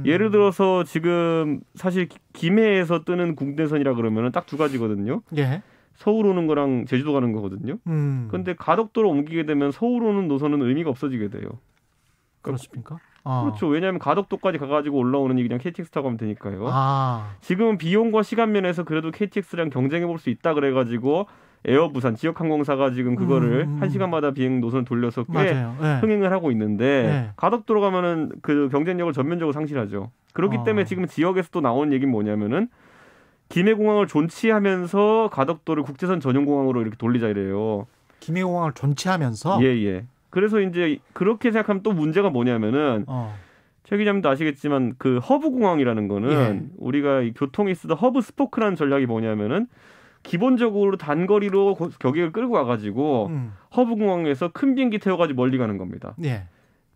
예를 들어서 지금 사실 김해에서 뜨는 국내선이라 그러면은 딱 두 가지거든요. 예. 서울 오는 거랑 제주도 가는 거거든요. 그런데 가덕도로 옮기게 되면 서울 오는 노선은 의미가 없어지게 돼요. 그렇습니까? 그렇죠. 왜냐하면 가덕도까지 가가지고 올라오는 이 그냥 KTX 타고 가면 되니까요. 지금은 비용과 시간 면에서 그래도 KTX랑 경쟁해 볼 수 있다 그래가지고 에어부산 지역항공사가 지금 그거를 1시간마다 비행 노선을 돌려서 꽤 흥행을 하고 있는데 가덕도로 가면은 그 경쟁력을 전면적으로 상실하죠. 그렇기 때문에 지금 지역에서 또 나오는 얘기는 뭐냐면은 김해공항을 존치하면서 가덕도를 국제선 전용공항으로 이렇게 돌리자 이래요. 김해공항을 존치하면서? 예. 그래서 이제 그렇게 생각하면 또 문제가 뭐냐면은 최 기자님도 아시겠지만 그 허브공항이라는 거는 우리가 이 교통에 있어서 허브 스포크라는 전략이 뭐냐면은 기본적으로 단거리로 격객을 끌고 와가지고 허브공항에서 큰 비행기 태워가지고 멀리 가는 겁니다.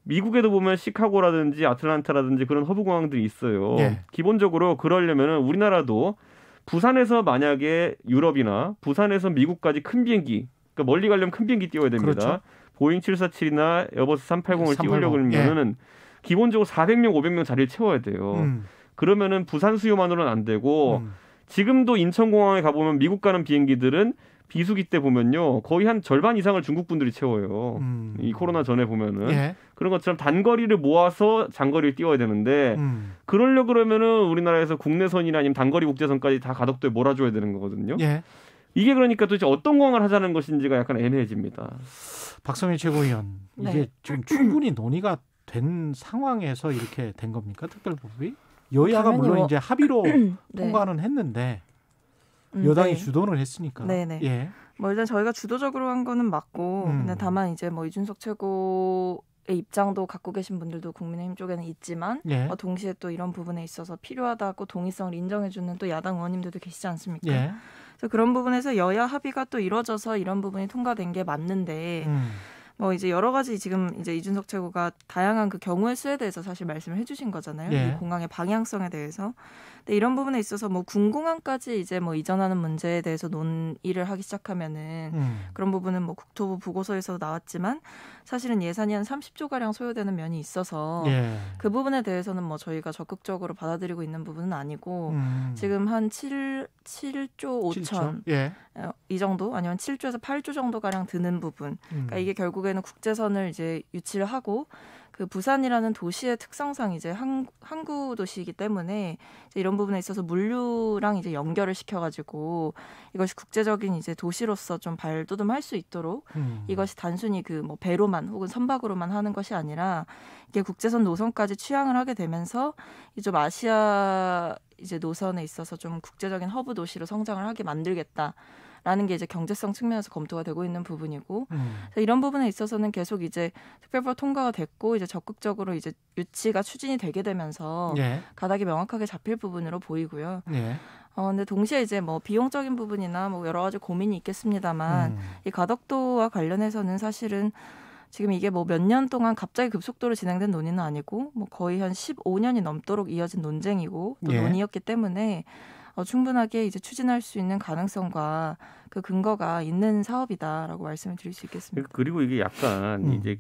미국에도 보면 시카고라든지 아틀란타라든지 그런 허브공항들이 있어요. 기본적으로 그러려면은 우리나라도 부산에서 만약에 유럽이나 부산에서 미국까지 큰 비행기, 그러니까 멀리 가려면 큰 비행기 띄워야 됩니다. 그렇죠. 보잉 747이나 에어버스 380을 띄우려고 하면은 기본적으로 400명, 500명 자리를 채워야 돼요. 그러면은 부산 수요만으로는 안 되고 지금도 인천공항에 가보면 미국 가는 비행기들은 비수기 때 보면요 거의 한 절반 이상을 중국 분들이 채워요. 이 코로나 전에 보면은 그런 것처럼 단거리를 모아서 장거리를 띄워야 되는데 그러려고 그러면은 우리나라에서 국내선이나 아니면 단거리 국제선까지 다 가덕도에 몰아줘야 되는 거거든요. 이게 그러니까 도대체 어떤 공항을 하자는 것인지가 약간 애매해집니다. 박성일 최고위원, 이게 지금 충분히 논의가 된 상황에서 이렇게 된 겁니까? 특별법이? 여야가 물론 이제 합의로 통과는 했는데 여당이 주도를 했으니까. 네네. 뭐 일단 저희가 주도적으로 한 거는 맞고, 근데 다만 이제 뭐 이준석 최고의 입장도 갖고 계신 분들도 국민의힘 쪽에는 있지만 동시에 또 이런 부분에 있어서 필요하다고 동의성을 인정해주는 또 야당 의원님들도 계시지 않습니까? 그래서 그런 부분에서 여야 합의가 또 이루어져서 이런 부분이 통과된 게 맞는데. 뭐 이제 여러 가지 지금 이제 이준석 최고가 다양한 그 경우의 수에 대해서 사실 말씀을 해주신 거잖아요. 이 공항의 방향성에 대해서. 근데 이런 부분에 있어서 뭐 군공항까지 이제 뭐 이전하는 문제에 대해서 논의를 하기 시작하면은 그런 부분은 뭐 국토부 보고서에서 나왔지만 사실은 예산이 한 30조 가량 소요되는 면이 있어서 그 부분에 대해서는 뭐 저희가 적극적으로 받아들이고 있는 부분은 아니고 지금 한 7조 5천 이 정도 아니면 7조에서 8조 정도 가량 드는 부분. 그러니까 이게 결국에는 국제선을 이제 유치를 하고 그 부산이라는 도시의 특성상 이제 항구 도시이기 때문에 이제 이런 부분에 있어서 물류랑 이제 연결을 시켜가지고 이것이 국제적인 이제 도시로서 좀 발돋움할 수 있도록 이것이 단순히 그 뭐 배로만 혹은 선박으로만 하는 것이 아니라 이게 국제선 노선까지 취항을 하게 되면서 이 좀 아시아 이제 노선에 있어서 좀 국제적인 허브 도시로 성장을 하게 만들겠다. 라는 게 이제 경제성 측면에서 검토가 되고 있는 부분이고 이런 부분에 있어서는 계속 이제 특별법 통과가 됐고 이제 적극적으로 이제 유치가 추진이 되게 되면서 가닥이 명확하게 잡힐 부분으로 보이고요. 근데 동시에 이제 뭐 비용적인 부분이나 뭐 여러 가지 고민이 있겠습니다만 이 가덕도와 관련해서는 사실은 지금 이게 뭐 몇 년 동안 갑자기 급속도로 진행된 논의는 아니고 뭐 거의 한 15년이 넘도록 이어진 논쟁이고 또 논의였기 때문에 충분하게 이제 추진할 수 있는 가능성과 그 근거가 있는 사업이다라고 말씀을 드릴 수 있겠습니다. 그리고 이게 약간 이제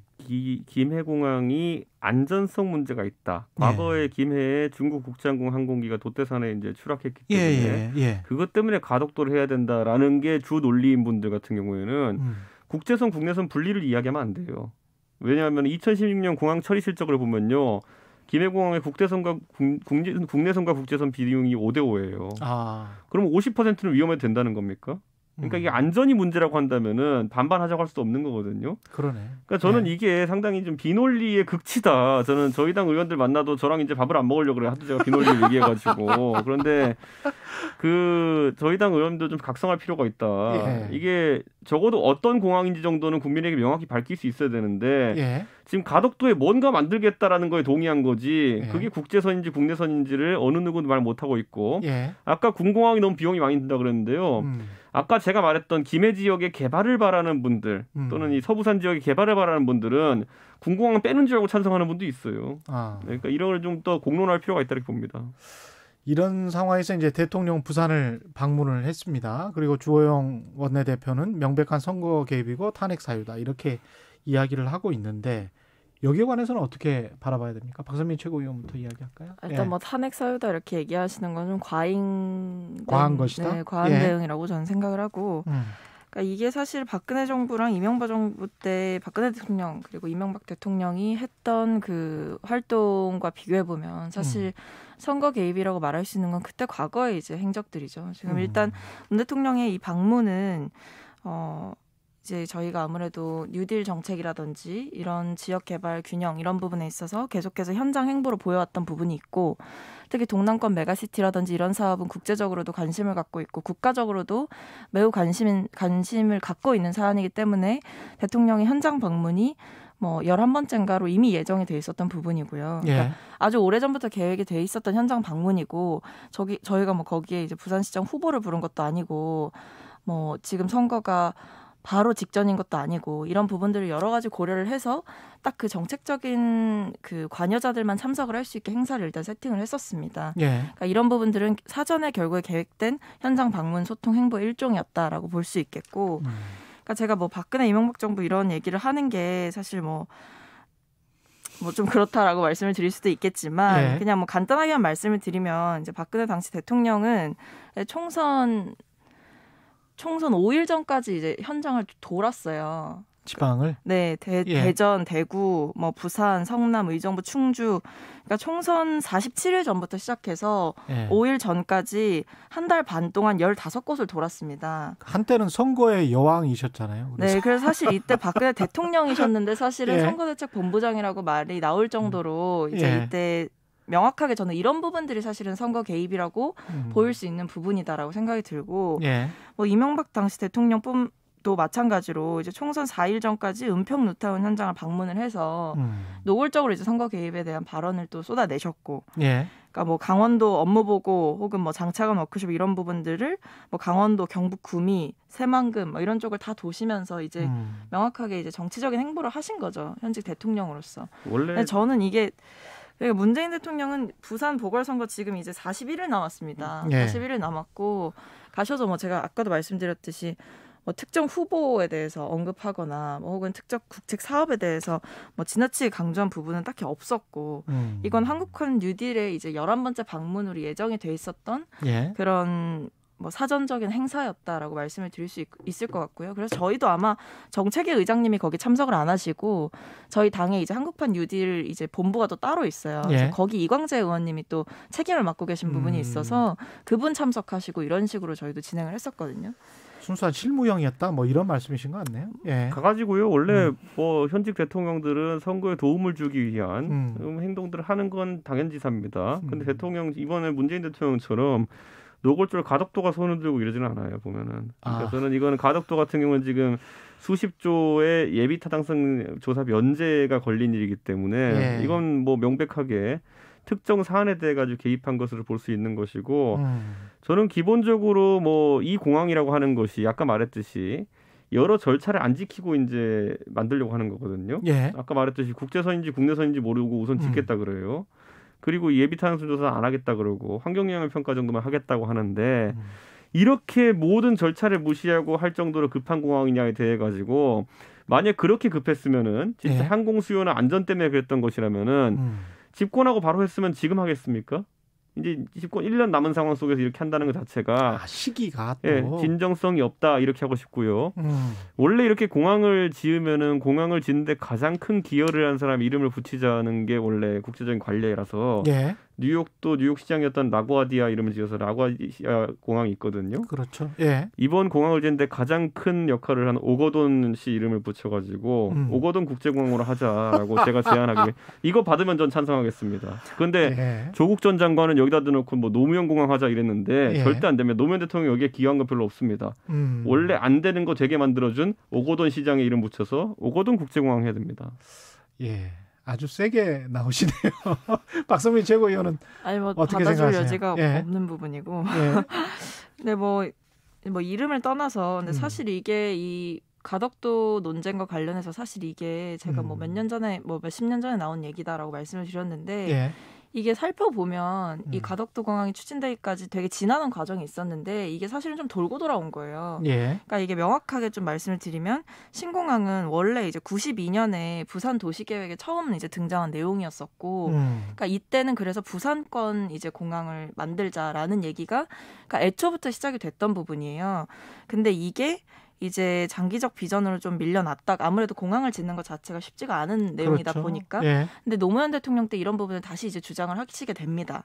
김해공항이 안전성 문제가 있다. 과거에 김해에 중국 국제항공 항공기가 돛대산에 이제 추락했기 때문에 그것 때문에 가덕도를 해야 된다라는 게 주 논리인 분들 같은 경우에는 국제선, 국내선 분리를 이야기하면 안 돼요. 왜냐하면 2016년 공항 처리 실적을 보면요. 김해공항의 국내선과 국내선과 국제선 비용이 5대 5예요. 그럼 50%는 위험해도 된다는 겁니까? 그러니까 이게 안전이 문제라고 한다면은 반반하자고 할 수도 없는 거거든요. 그러네. 그러니까 저는 이게 상당히 좀 비논리의 극치다. 저는 저희 당 의원들 만나도 저랑 이제 밥을 안 먹으려고 그래요. 하도 제가 비논리 얘기해가지고. 그런데 저희 당 의원도 좀 각성할 필요가 있다. 이게 적어도 어떤 공항인지 정도는 국민에게 명확히 밝힐 수 있어야 되는데 지금 가덕도에 뭔가 만들겠다라는 거에 동의한 거지. 그게 국제선인지 국내선인지를 어느 누구도 말 못하고 있고. 아까 군공항이 너무 비용이 많이 든다 그랬는데요. 아까 제가 말했던 김해 지역의 개발을 바라는 분들 또는 이 서부산 지역의 개발을 바라는 분들은 군공항 빼는 줄 알고 찬성하는 분도 있어요. 그러니까 이런 걸 좀 더 공론화할 필요가 있다 이렇게 봅니다. 이런 상황에서 이제 대통령 부산을 방문을 했습니다. 그리고 주호영 원내대표는 명백한 선거 개입이고 탄핵 사유다 이렇게 이야기를 하고 있는데 여기에 관해서는 어떻게 바라봐야 됩니까? 박선민 최고위원부터 이야기할까요? 일단 뭐 탄핵 사유다 이렇게 얘기하시는 건 좀 과한 것이다. 네, 과한 대응이라고 저는 생각을 하고. 그러니까 이게 사실 박근혜 정부랑 이명박 정부 때 박근혜 대통령 그리고 이명박 대통령이 했던 그 활동과 비교해 보면 사실 선거 개입이라고 말할 수 있는 건 그때 과거의 이제 행적들이죠. 지금 일단 문 대통령의 이 방문은 이제 저희가 아무래도 뉴딜 정책이라든지 이런 지역 개발 균형 이런 부분에 있어서 계속해서 현장 행보로 보여왔던 부분이 있고 특히 동남권 메가시티라든지 이런 사업은 국제적으로도 관심을 갖고 있고 국가적으로도 매우 관심을 갖고 있는 사안이기 때문에 대통령의 현장 방문이 뭐 11번째인가로 이미 예정이 돼 있었던 부분이고요. 그러니까 아주 오래전부터 계획이 돼 있었던 현장 방문이고 저희가 뭐 거기에 이제 부산시장 후보를 부른 것도 아니고 뭐 지금 선거가 바로 직전인 것도 아니고 이런 부분들을 여러 가지 고려를 해서 딱 그 정책적인 그 관여자들만 참석을 할 수 있게 행사를 일단 세팅을 했었습니다. 그러니까 이런 부분들은 사전에 결국에 계획된 현장 방문 소통 행보의 일종이었다라고 볼 수 있겠고 그러니까 제가 뭐 박근혜 이명박 정부 이런 얘기를 하는 게 사실 뭐 좀 그렇다라고 말씀을 드릴 수도 있겠지만 그냥 뭐 간단하게만 말씀을 드리면 이제 박근혜 당시 대통령은 총선 5일 전까지 이제 현장을 돌았어요. 지방을? 네, 대전, 대구, 뭐 부산, 성남, 의정부, 충주. 그러니까 총선 47일 전부터 시작해서 5일 전까지 한 달 반 동안 15곳을 돌았습니다. 한때는 선거의 여왕이셨잖아요. 그래서. 네, 그래서 사실 이때 박근혜 대통령이셨는데 사실은 선거대책본부장이라고 말이 나올 정도로 이제 이때 명확하게 저는 이런 부분들이 사실은 선거 개입이라고 보일 수 있는 부분이다라고 생각이 들고 뭐 이명박 당시 대통령도 마찬가지로 이제 총선 4일 전까지 은평 뉴타운 현장을 방문을 해서 노골적으로 이제 선거 개입에 대한 발언을 또 쏟아내셨고 그러니까 뭐 강원도 업무 보고 혹은 뭐 장차관 워크숍 이런 부분들을 뭐 강원도 경북 구미 새만금 뭐 이런 쪽을 다 도시면서 이제 명확하게 이제 정치적인 행보를 하신 거죠. 현직 대통령으로서. 원래 저는 이게 그러니까 문재인 대통령은 부산 보궐선거 지금 이제 41일 남았습니다. 41일 남았고 가셔서 뭐 제가 아까도 말씀드렸듯이 뭐 특정 후보에 대해서 언급하거나 뭐 혹은 특정 국책 사업에 대해서 뭐 지나치게 강조한 부분은 딱히 없었고 이건 한국판 뉴딜의 이제 11번째 방문으로 예정이 돼 있었던 그런 뭐 사전적인 행사였다라고 말씀을 드릴 수 있을 것 같고요. 그래서 저희도 아마 정책위 의장님이 거기 참석을 안 하시고 저희 당에 이제 한국판 뉴딜 이제 본부가 또 따로 있어요. 그래서 거기 이광재 의원님이 또 책임을 맡고 계신 부분이 있어서 그분 참석하시고 이런 식으로 저희도 진행을 했었거든요. 순수한 실무형이었다 뭐 이런 말씀이신 것 같네요. 가가지고요. 원래 뭐 현직 대통령들은 선거에 도움을 주기 위한 행동들을 하는 건 당연지사입니다. 근데 대통령 이번에 문재인 대통령처럼 노골적으로 가덕도가 손을 들고 이러지는 않아요. 보면은. 그러니까 저는 이거는 가덕도 같은 경우는 지금 수십 조의 예비 타당성 조사 면제가 걸린 일이기 때문에 이건 뭐 명백하게 특정 사안에 대해 가지고 개입한 것으로 볼 수 있는 것이고 저는 기본적으로 뭐 이 공항이라고 하는 것이 아까 말했듯이 여러 절차를 안 지키고 이제 만들려고 하는 거거든요. 아까 말했듯이 국제선인지 국내선인지 모르고 우선 짓겠다 그래요. 그리고 예비 타당성 조사 안 하겠다 그러고 환경영향 평가 정도만 하겠다고 하는데 이렇게 모든 절차를 무시하고 할 정도로 급한 공항이냐에 대해 가지고 만약 그렇게 급했으면은 진짜 항공 수요나 안전 때문에 그랬던 것이라면은 집권하고 바로 했으면 지금 하겠습니까? 이제 집권 1년 남은 상황 속에서 이렇게 한다는 것 자체가 시기가 또 진정성이 없다 이렇게 하고 싶고요. 원래 이렇게 공항을 지으면은 공항을 짓는데 가장 큰 기여를 한 사람 이름을 붙이자는 게 원래 국제적인 관례라서 뉴욕도 뉴욕 시장이었던 라구아디아 이름을 지어서 라구아디아 공항이 있거든요. 그렇죠. 예. 이번 공항을 짓는데 가장 큰 역할을 한 오거돈 씨 이름을 붙여가지고 오거돈 국제공항으로 하자라고 제가 제안하기에 이거 받으면 전 찬성하겠습니다. 그런데 조국 전 장관은 여기다 넣어놓고 뭐 노무현 공항 하자 이랬는데 절대 안 됩니다. 노무현 대통령 여기에 기여한 거 별로 없습니다. 원래 안 되는 거 되게 만들어준 오거돈 시장의 이름 붙여서 오거돈 국제공항 해야 됩니다. 예. 아주 세게 나오시네요. 박성민 최고위원은 아니 뭐 어떻게 받아줄 생각하세요? 여지가 예. 없는 부분이고. 예. 근데 뭐 이름을 떠나서 근데 사실 이게 이 가덕도 논쟁과 관련해서 사실 이게 제가 뭐 몇 년 전에 뭐 몇십 년 전에 나온 얘기다라고 말씀을 드렸는데 예. 이게 살펴보면 이 가덕도 공항이 추진되기까지 되게 지난한 과정이 있었는데 이게 사실은 좀 돌고 돌아온 거예요. 예. 그러니까 이게 명확하게 좀 말씀을 드리면 신공항은 원래 이제 92년에 부산 도시계획에 처음 이제 등장한 내용이었었고, 그러니까 이때는 그래서 부산권 이제 공항을 만들자라는 얘기가 그러니까 애초부터 시작이 됐던 부분이에요. 근데 이게 이제 장기적 비전으로 좀 밀려났다가 아무래도 공항을 짓는 것 자체가 쉽지가 않은 내용이다 그렇죠. 보니까 예. 근데 노무현 대통령 때 이런 부분을 다시 이제 주장을 하시게 됩니다.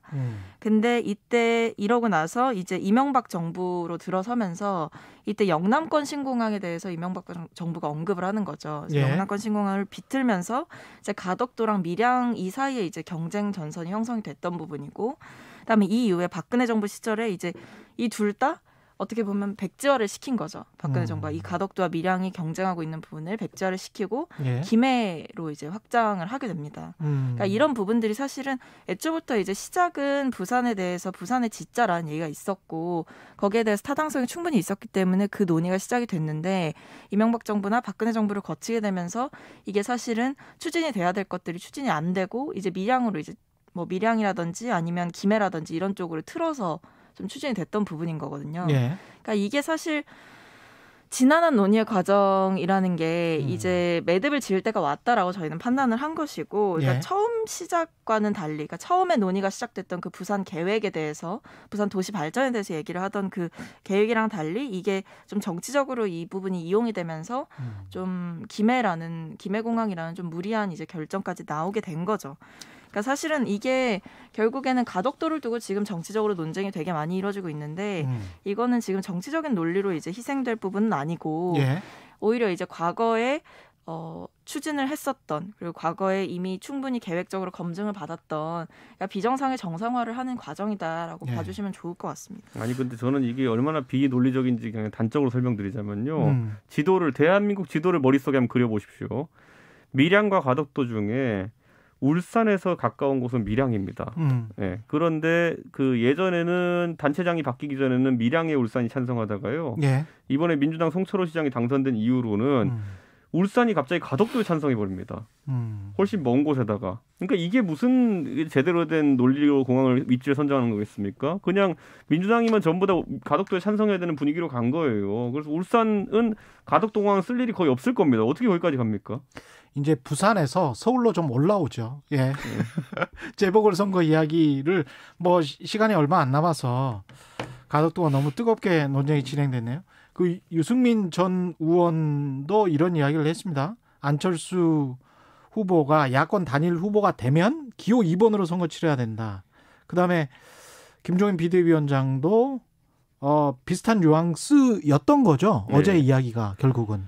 근데 이때 이러고 나서 이제 이명박 정부로 들어서면서 이때 영남권 신공항에 대해서 이명박 정부가 언급을 하는 거죠. 예. 영남권 신공항을 비틀면서 이제 가덕도랑 밀양 이 사이에 이제 경쟁 전선이 형성이 됐던 부분이고, 그다음에 이 이후에 박근혜 정부 시절에 이제 이 둘 다 어떻게 보면 백지화를 시킨 거죠. 박근혜 정부가 이 가덕도와 밀양이 경쟁하고 있는 부분을 백지화를 시키고 예. 김해로 이제 확장을 하게 됩니다. 그러니까 이런 부분들이 사실은 애초부터 이제 시작은 부산에 대해서 부산에 짓자라는 얘기가 있었고 거기에 대해서 타당성이 충분히 있었기 때문에 그 논의가 시작이 됐는데 이명박 정부나 박근혜 정부를 거치게 되면서 이게 사실은 추진이 돼야 될 것들이 추진이 안 되고 이제 밀양으로 이제 뭐 밀양이라든지 아니면 김해라든지 이런 쪽으로 틀어서 좀 추진이 됐던 부분인 거거든요. 예. 그러니까 이게 사실 지난한 논의의 과정이라는 게 이제 매듭을 지을 때가 왔다라고 저희는 판단을 한 것이고, 그러니까 예. 처음 시작과는 달리, 그러니까 처음에 논의가 시작됐던 그 부산 계획에 대해서, 부산 도시 발전에 대해서 얘기를 하던 그 계획이랑 달리 이게 좀 정치적으로 이 부분이 이용이 되면서 좀 김해공항이라는 좀 무리한 이제 결정까지 나오게 된 거죠. 그러니까 사실은 이게 결국에는 가덕도를 두고 지금 정치적으로 논쟁이 되게 많이 이루어지고 있는데 이거는 지금 정치적인 논리로 이제 희생될 부분은 아니고 예. 오히려 이제 과거에 추진을 했었던, 그리고 과거에 이미 충분히 계획적으로 검증을 받았던, 그러니까 비정상의 정상화를 하는 과정이다라고 예. 봐주시면 좋을 것 같습니다. 아니 근데 저는 이게 얼마나 비논리적인지 그냥 단적으로 설명드리자면요. 대한민국 지도를 머릿속에 한번 그려보십시오. 밀양과 가덕도 중에 울산에서 가까운 곳은 밀양입니다. 예. 그런데 그 예전에는 단체장이 바뀌기 전에는 밀양에 울산이 찬성하다가요. 예. 이번에 민주당 송철호 시장이 당선된 이후로는 울산이 갑자기 가덕도에 찬성해 버립니다. 훨씬 먼 곳에다가. 그러니까 이게 무슨 제대로 된 논리로 공항을 위치를 선정하는 거겠습니까? 그냥 민주당이면 전부 다 가덕도에 찬성해야 되는 분위기로 간 거예요. 그래서 울산은 가덕도 공항 쓸 일이 거의 없을 겁니다. 어떻게 거기까지 갑니까? 이제 부산에서 서울로 좀 올라오죠. 예. 재보궐선거 이야기를 뭐 시간이 얼마 안 남아서 가덕도가 너무 뜨겁게 논쟁이 진행됐네요. 그 유승민 전 의원도 이런 이야기를 했습니다. 안철수 후보가 야권 단일 후보가 되면 기호 2번으로 선거 치러야 된다. 그다음에 김종인 비대위원장도 비슷한 뉘앙스였던 거죠. 네. 어제 이야기가 결국은.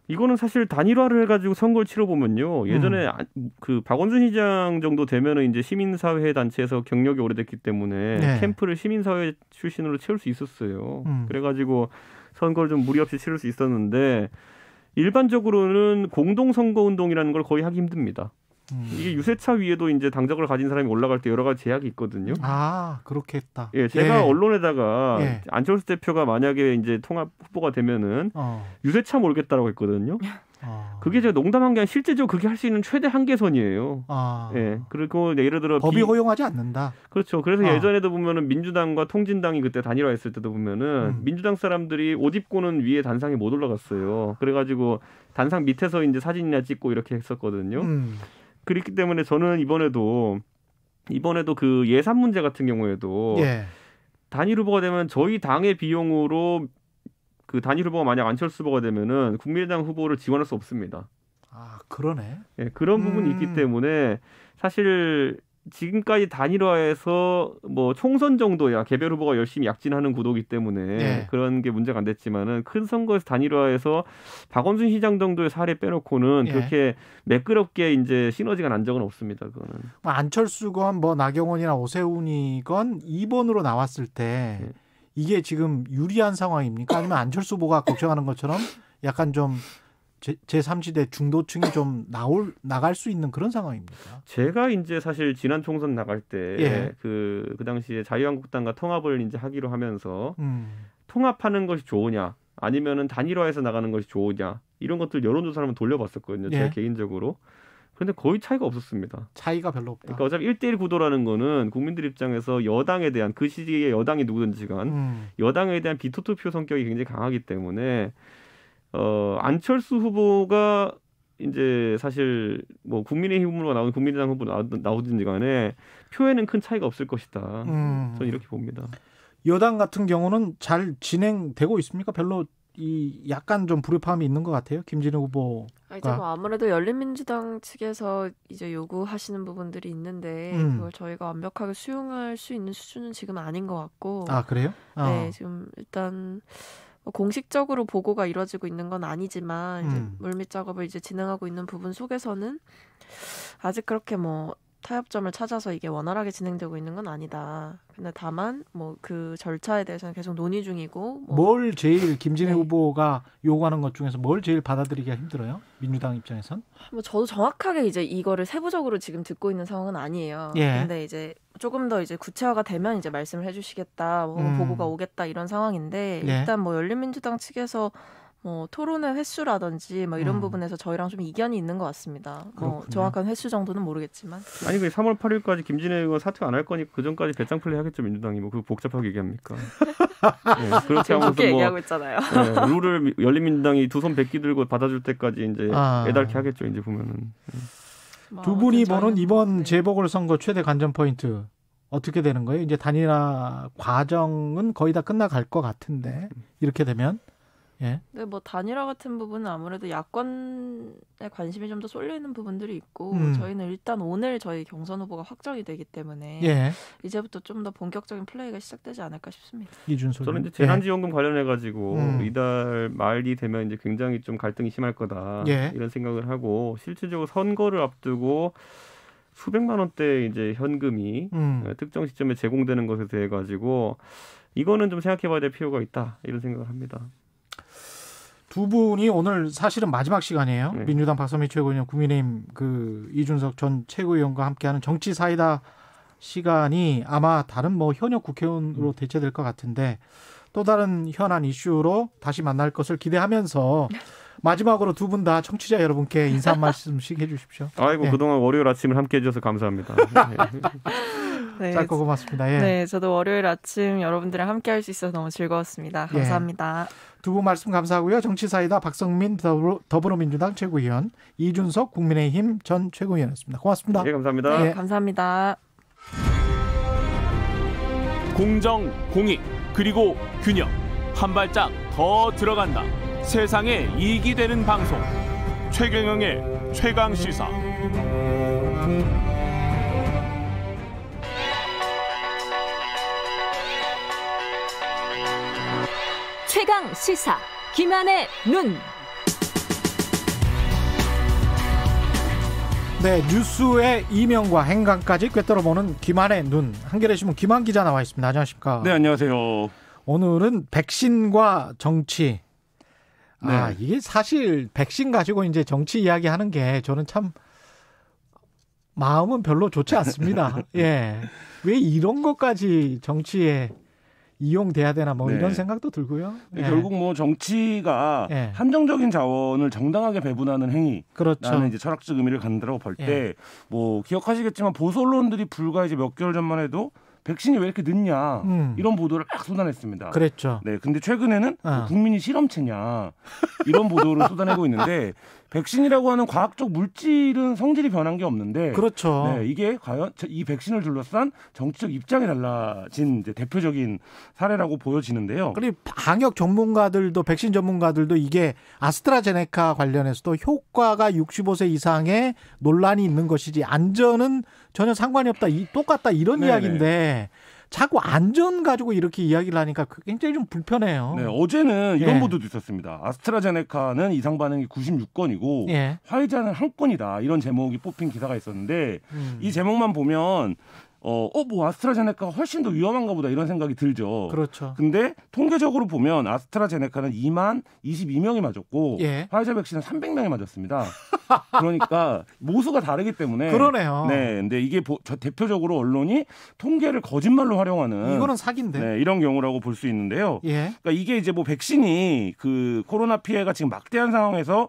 이거는 사실 단일화를 해가지고 선거를 치러보면요. 예전에 그 박원순 시장 정도 되면은 이제 시민사회 단체에서 경력이 오래됐기 때문에 네. 캠프를 시민사회 출신으로 채울 수 있었어요. 그래가지고 선거를 좀 무리 없이 치를 수 있었는데 일반적으로는 공동선거운동이라는 걸 거의 하기 힘듭니다. 이게 유세차 위에도 이제 당적을 가진 사람이 올라갈 때 여러 가지 제약이 있거든요. 아, 그렇겠다. 예, 제가 예. 언론에다가 예. 안철수 대표가 만약에 이제 통합 후보가 되면은 유세차 몰겠다라고 했거든요. 그게 제가 농담한 게 아니라 실제적으로 그게 할 수 있는 최대 한계선이에요. 예. 그리고 예를 들어 법이 허용하지 않는다. 그렇죠. 그래서 예전에도 보면은 민주당과 통진당이 그때 단일화했을 때도 보면은 민주당 사람들이 옷 입고는 위에 단상에 못 올라갔어요. 그래가지고 단상 밑에서 이제 사진이나 찍고 이렇게 했었거든요. 그렇기 때문에 저는 이번에도 그 예산 문제 같은 경우에도 예. 단일 후보가 되면 저희 당의 비용으로 그 단일 후보가 만약 안철수 후보가 되면은 국민의당 후보를 지원할 수 없습니다. 아, 그러네. 예, 그런 부분이 있기 때문에 사실 지금까지 단일화해서 뭐 총선 정도야 개별 후보가 열심히 약진하는 구도이기 때문에 그런 게 문제가 안 됐지만은 큰 선거에서 단일화해서 박원순 시장 정도의 사례 빼놓고는 그렇게 매끄럽게 이제 시너지가 난 적은 없습니다. 그거는 안철수건 뭐 나경원이나 오세훈이건 2번으로 나왔을 때 이게 지금 유리한 상황입니까? 아니면 안철수 후보가 걱정하는 것처럼 약간 좀 제3지대 중도층이 좀 나갈 수 있는 그런 상황입니까? 제가 이제 사실 지난 총선 나갈 때 그 당시에 자유한국당과 통합을 이제 하기로 하면서 통합하는 것이 좋으냐 아니면은 단일화해서 나가는 것이 좋으냐 이런 것들 여론조사를 한번 돌려봤었거든요. 제가 개인적으로. 그런데 거의 차이가 없었습니다. 차이가 별로 없다. 그러니까 어차피 1대1 구도라는 거는 국민들 입장에서 여당에 대한 그 시기에 여당이 누구든지 간 여당에 대한 비토 투표 성격이 굉장히 강하기 때문에 안철수 후보가 이제 사실 뭐 국민의힘으로 나오는 국민의당 후보 나오든지 간에 표에는 큰 차이가 없을 것이다. 저는 이렇게 봅니다. 여당 같은 경우는 잘 진행되고 있습니까? 별로 약간 좀 불협화음이 있는 것 같아요. 김진애 후보가. 이제 뭐 아무래도 열린민주당 측에서 이제 요구하시는 부분들이 있는데 그걸 저희가 완벽하게 수용할 수 있는 수준은 지금 아닌 것 같고. 아 그래요? 네, 지금 일단. 공식적으로 보고가 이루어지고 있는 건 아니지만 이제 물밑 작업을 이제 진행하고 있는 부분 속에서는 아직 그렇게 뭐 타협점을 찾아서 이게 원활하게 진행되고 있는 건 아니다. 근데 다만 뭐 그 절차에 대해서는 계속 논의 중이고. 뭘 제일 김진애 후보가 요구하는 것 중에서 뭘 제일 받아들이기가 힘들어요? 민주당 입장에선? 뭐 저도 정확하게 이제 이거를 세부적으로 지금 듣고 있는 상황은 아니에요. 근데 이제 조금 더 이제 구체화가 되면 이제 말씀을 해주시겠다, 뭐 보고가 오겠다 이런 상황인데 일단 뭐 열린민주당 측에서 뭐 토론의 횟수라든지 뭐 이런 부분에서 저희랑 좀 이견이 있는 것 같습니다. 뭐 정확한 횟수 정도는 모르겠지만. 아니 그 3월 8일까지 김진애 의원 사퇴 안 할 거니까 그 전까지 배짱 플레이 하겠죠 민주당이. 뭐 그거 복잡하게 얘기합니까? 그렇게 하면서 뭐 얘기하고 있잖아요. 룰을 열린민주당이 두 손 백기 들고 받아줄 때까지 이제 애달게 하겠죠. 이제 보면은. 두 분이 보는 이번 재보궐선거 최대 관전 포인트 어떻게 되는 거예요? 이제 단일화 과정은 거의 다 끝나갈 것 같은데 이렇게 되면. 네, 뭐 단일화 같은 부분은 아무래도 야권에 관심이 좀 더 쏠려 있는 부분들이 있고 저희는 일단 오늘 저희 경선 후보가 확정이 되기 때문에 이제부터 좀 더 본격적인 플레이가 시작되지 않을까 싶습니다. 이준석 저는 이제 재난지원금 관련해 가지고 이달 말이 되면 이제 굉장히 좀 갈등이 심할 거다 이런 생각을 하고 실질적으로 선거를 앞두고 수백만 원대 이제 현금이 특정 시점에 제공되는 것에 대해 가지고 이거는 좀 생각해봐야 될 필요가 있다 이런 생각을 합니다. 두 분이 오늘 사실은 마지막 시간이에요. 민주당 박선미 최고위원, 국민의힘 그 이준석 전 최고위원과 함께하는 정치 사이다 시간이 아마 다른 뭐 현역 국회의원으로 대체될 것 같은데 또 다른 현안 이슈로 다시 만날 것을 기대하면서 마지막으로 두 분 다 청취자 여러분께 인사 한 말씀씩 해주십시오. 아이고 그동안 월요일 아침을 함께해 주셔서 감사합니다. 네, 짧고 고맙습니다. 네, 저도 월요일 아침 여러분들이랑 함께할 수 있어서 너무 즐거웠습니다. 감사합니다. 두 분 말씀 감사하고요. 정치사이다 박성민 더불어민주당 최고위원, 이준석 국민의힘 전 최고위원이었습니다. 고맙습니다. 네, 감사합니다. 네, 감사합니다. 공정, 공익, 그리고 균형. 한 발짝 더 들어간다. 세상에 이익이 되는 방송. 최경영의 최강시사. 최강 시사 김한의 눈. 네, 뉴스의 이면과 행간까지 꿰뚫어보는 김한의 눈. 한겨레 신문 김한 기자 나와 있습니다. 안녕하십니까? 네, 안녕하세요. 오늘은 백신과 정치. 이게 사실 백신 가지고 이제 정치 이야기하는 게 저는 참 마음은 별로 좋지 않습니다. 왜 이런 것까지 정치에 이용돼야 되나 뭐 이런 생각도 들고요. 결국 뭐 정치가 한정적인 자원을 정당하게 배분하는 행위. 라는 이제 철학적 의미를 갖는다고 볼 때 뭐 기억하시겠지만 보수 언론들이 불과 이제 몇 개월 전만 해도 백신이 왜 이렇게 늦냐 이런 보도를 막 쏟아냈습니다. 그랬죠. 네, 근데 최근에는 국민이 실험체냐 이런 보도를 쏟아내고 있는데 백신이라고 하는 과학적 물질은 성질이 변한 게 없는데 그렇죠. 네, 이게 과연 이 백신을 둘러싼 정치적 입장이 달라진 이제 대표적인 사례라고 보여지는데요. 그리고 방역 전문가들도 백신 전문가들도 이게 아스트라제네카 관련해서도 효과가 65세 이상의 논란이 있는 것이지 안전은 전혀 상관이 없다. 똑같다 이런 네네. 이야기인데 자꾸 안전 가지고 이렇게 이야기를 하니까 굉장히 좀 불편해요. 네, 어제는 이런 보도도 있었습니다. 아스트라제네카는 이상 반응이 96건이고 화이자는 1건이다. 이런 제목이 뽑힌 기사가 있었는데 이 제목만 보면 뭐 아스트라제네카가 훨씬 더 위험한가 보다 이런 생각이 들죠. 그렇죠. 근데 통계적으로 보면 아스트라제네카는 2만 22명이 맞았고 화이자 백신은 300명이 맞았습니다. 그러니까 모수가 다르기 때문에 그러네요. 네, 근데 이게 대표적으로 언론이 통계를 거짓말로 활용하는 이거는 사기인데. 네, 이런 경우라고 볼 수 있는데요. 그러니까 이게 이제 뭐 백신이 그 코로나 피해가 지금 막대한 상황에서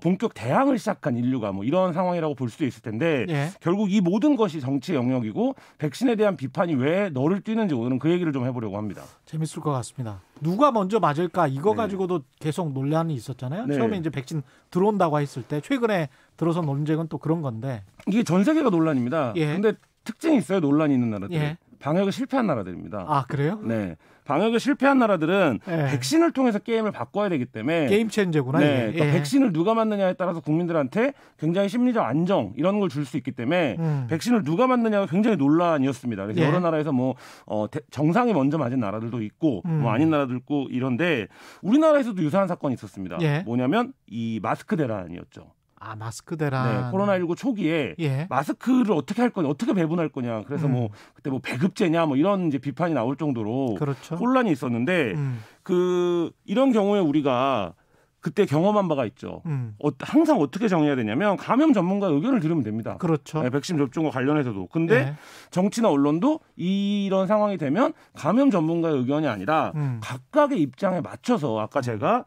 본격 대항을 시작한 인류가 뭐 이런 상황이라고 볼 수도 있을 텐데 결국 이 모든 것이 정치의 영역이고 백신에 대한 비판이 왜 너를 뛰는지 오늘은 그 얘기를 좀 해보려고 합니다. 재밌을 것 같습니다. 누가 먼저 맞을까 이거 가지고도 계속 논란이 있었잖아요. 처음에 이제 백신 들어온다고 했을 때 최근에 들어서 논쟁은 또 그런 건데 이게 전 세계가 논란입니다. 근데 특징이 있어요. 논란이 있는 나라들. 방역에 실패한 나라들입니다. 아 그래요? 네. 방역에 실패한 나라들은 백신을 통해서 게임을 바꿔야 되기 때문에 게임 체인저구나. 네, 그러니까 백신을 누가 맞느냐에 따라서 국민들한테 굉장히 심리적 안정 이런 걸 줄 수 있기 때문에 백신을 누가 맞느냐가 굉장히 논란이었습니다. 그래서 여러 나라에서 뭐 정상이 먼저 맞은 나라들도 있고 뭐 아닌 나라들도 있고 이런데 우리나라에서도 유사한 사건이 있었습니다. 뭐냐면 이 마스크 대란이었죠. 아, 마스크 대란. 네, 코로나19 초기에 마스크를 어떻게 할 거냐, 어떻게 배분할 거냐. 그래서 뭐 그때 뭐 배급제냐, 뭐 이런 이제 비판이 나올 정도로 혼란이 있었는데 이런 경우에 우리가 그때 경험한 바가 있죠. 항상 어떻게 정해야 되냐면 감염 전문가 의견을 들으면 됩니다. 그렇죠. 네, 백신 접종과 관련해서도. 근데 정치나 언론도 이런 상황이 되면 감염 전문가의 의견이 아니라 각각의 입장에 맞춰서 아까 제가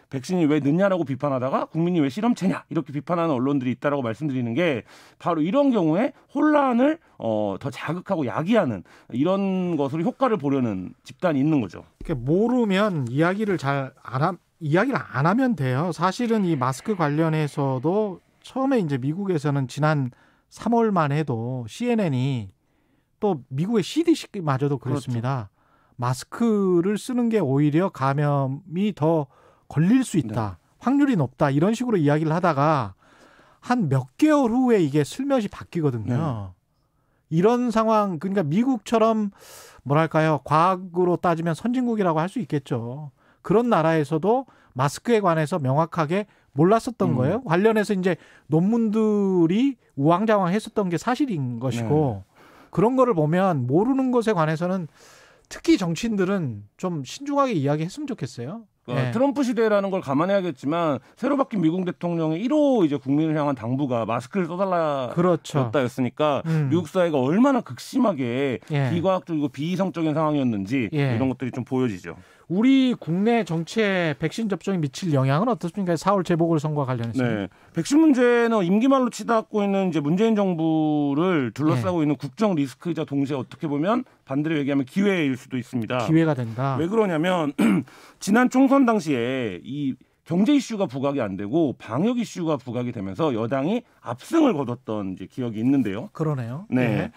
백신이 왜 늦냐라고 비판하다가 국민이 왜 실험체냐 이렇게 비판하는 언론들이 있다라고 말씀드리는 게 바로 이런 경우에 혼란을 더 자극하고 야기하는 이런 것으로 효과를 보려는 집단이 있는 거죠. 모르면 이야기를 안 하면 돼요. 사실은 이 마스크 관련해서도 처음에 이제 미국에서는 지난 3월만 해도 CNN이 또 미국의 CDC마저도 그렇습니다. 마스크를 쓰는 게 오히려 감염이 더 걸릴 수 있다. 확률이 높다. 이런 식으로 이야기를 하다가 한 몇 개월 후에 이게 슬며시 바뀌거든요. 이런 상황, 그러니까 미국처럼 뭐랄까요. 과학으로 따지면 선진국이라고 할 수 있겠죠. 그런 나라에서도 마스크에 관해서 명확하게 몰랐었던 거예요. 관련해서 이제 논문들이 우왕좌왕했었던 게 사실인 것이고 그런 거를 보면 모르는 것에 관해서는 특히 정치인들은 좀 신중하게 이야기했으면 좋겠어요. 트럼프 시대라는 걸 감안해야겠지만 새로 바뀐 미국 대통령의 1호 이제 국민을 향한 당부가 마스크를 써달라였으니까 미국 사회가 얼마나 극심하게 비과학적이고 비이성적인 상황이었는지 이런 것들이 좀 보여지죠. 우리 국내 정치에 백신 접종이 미칠 영향은 어떻습니까? 4월 재보궐선거와 관련해서. 네, 백신 문제는 임기 말로 치닫고 있는 이제 문재인 정부를 둘러싸고 있는 국정 리스크이자 동시에 어떻게 보면 반대로 얘기하면 기회일 수도 있습니다. 기회가 된다. 왜 그러냐면 지난 총선 당시에 이 경제 이슈가 부각이 안 되고 방역 이슈가 부각이 되면서 여당이 압승을 거뒀던 이제 기억이 있는데요. 그러네요. 네.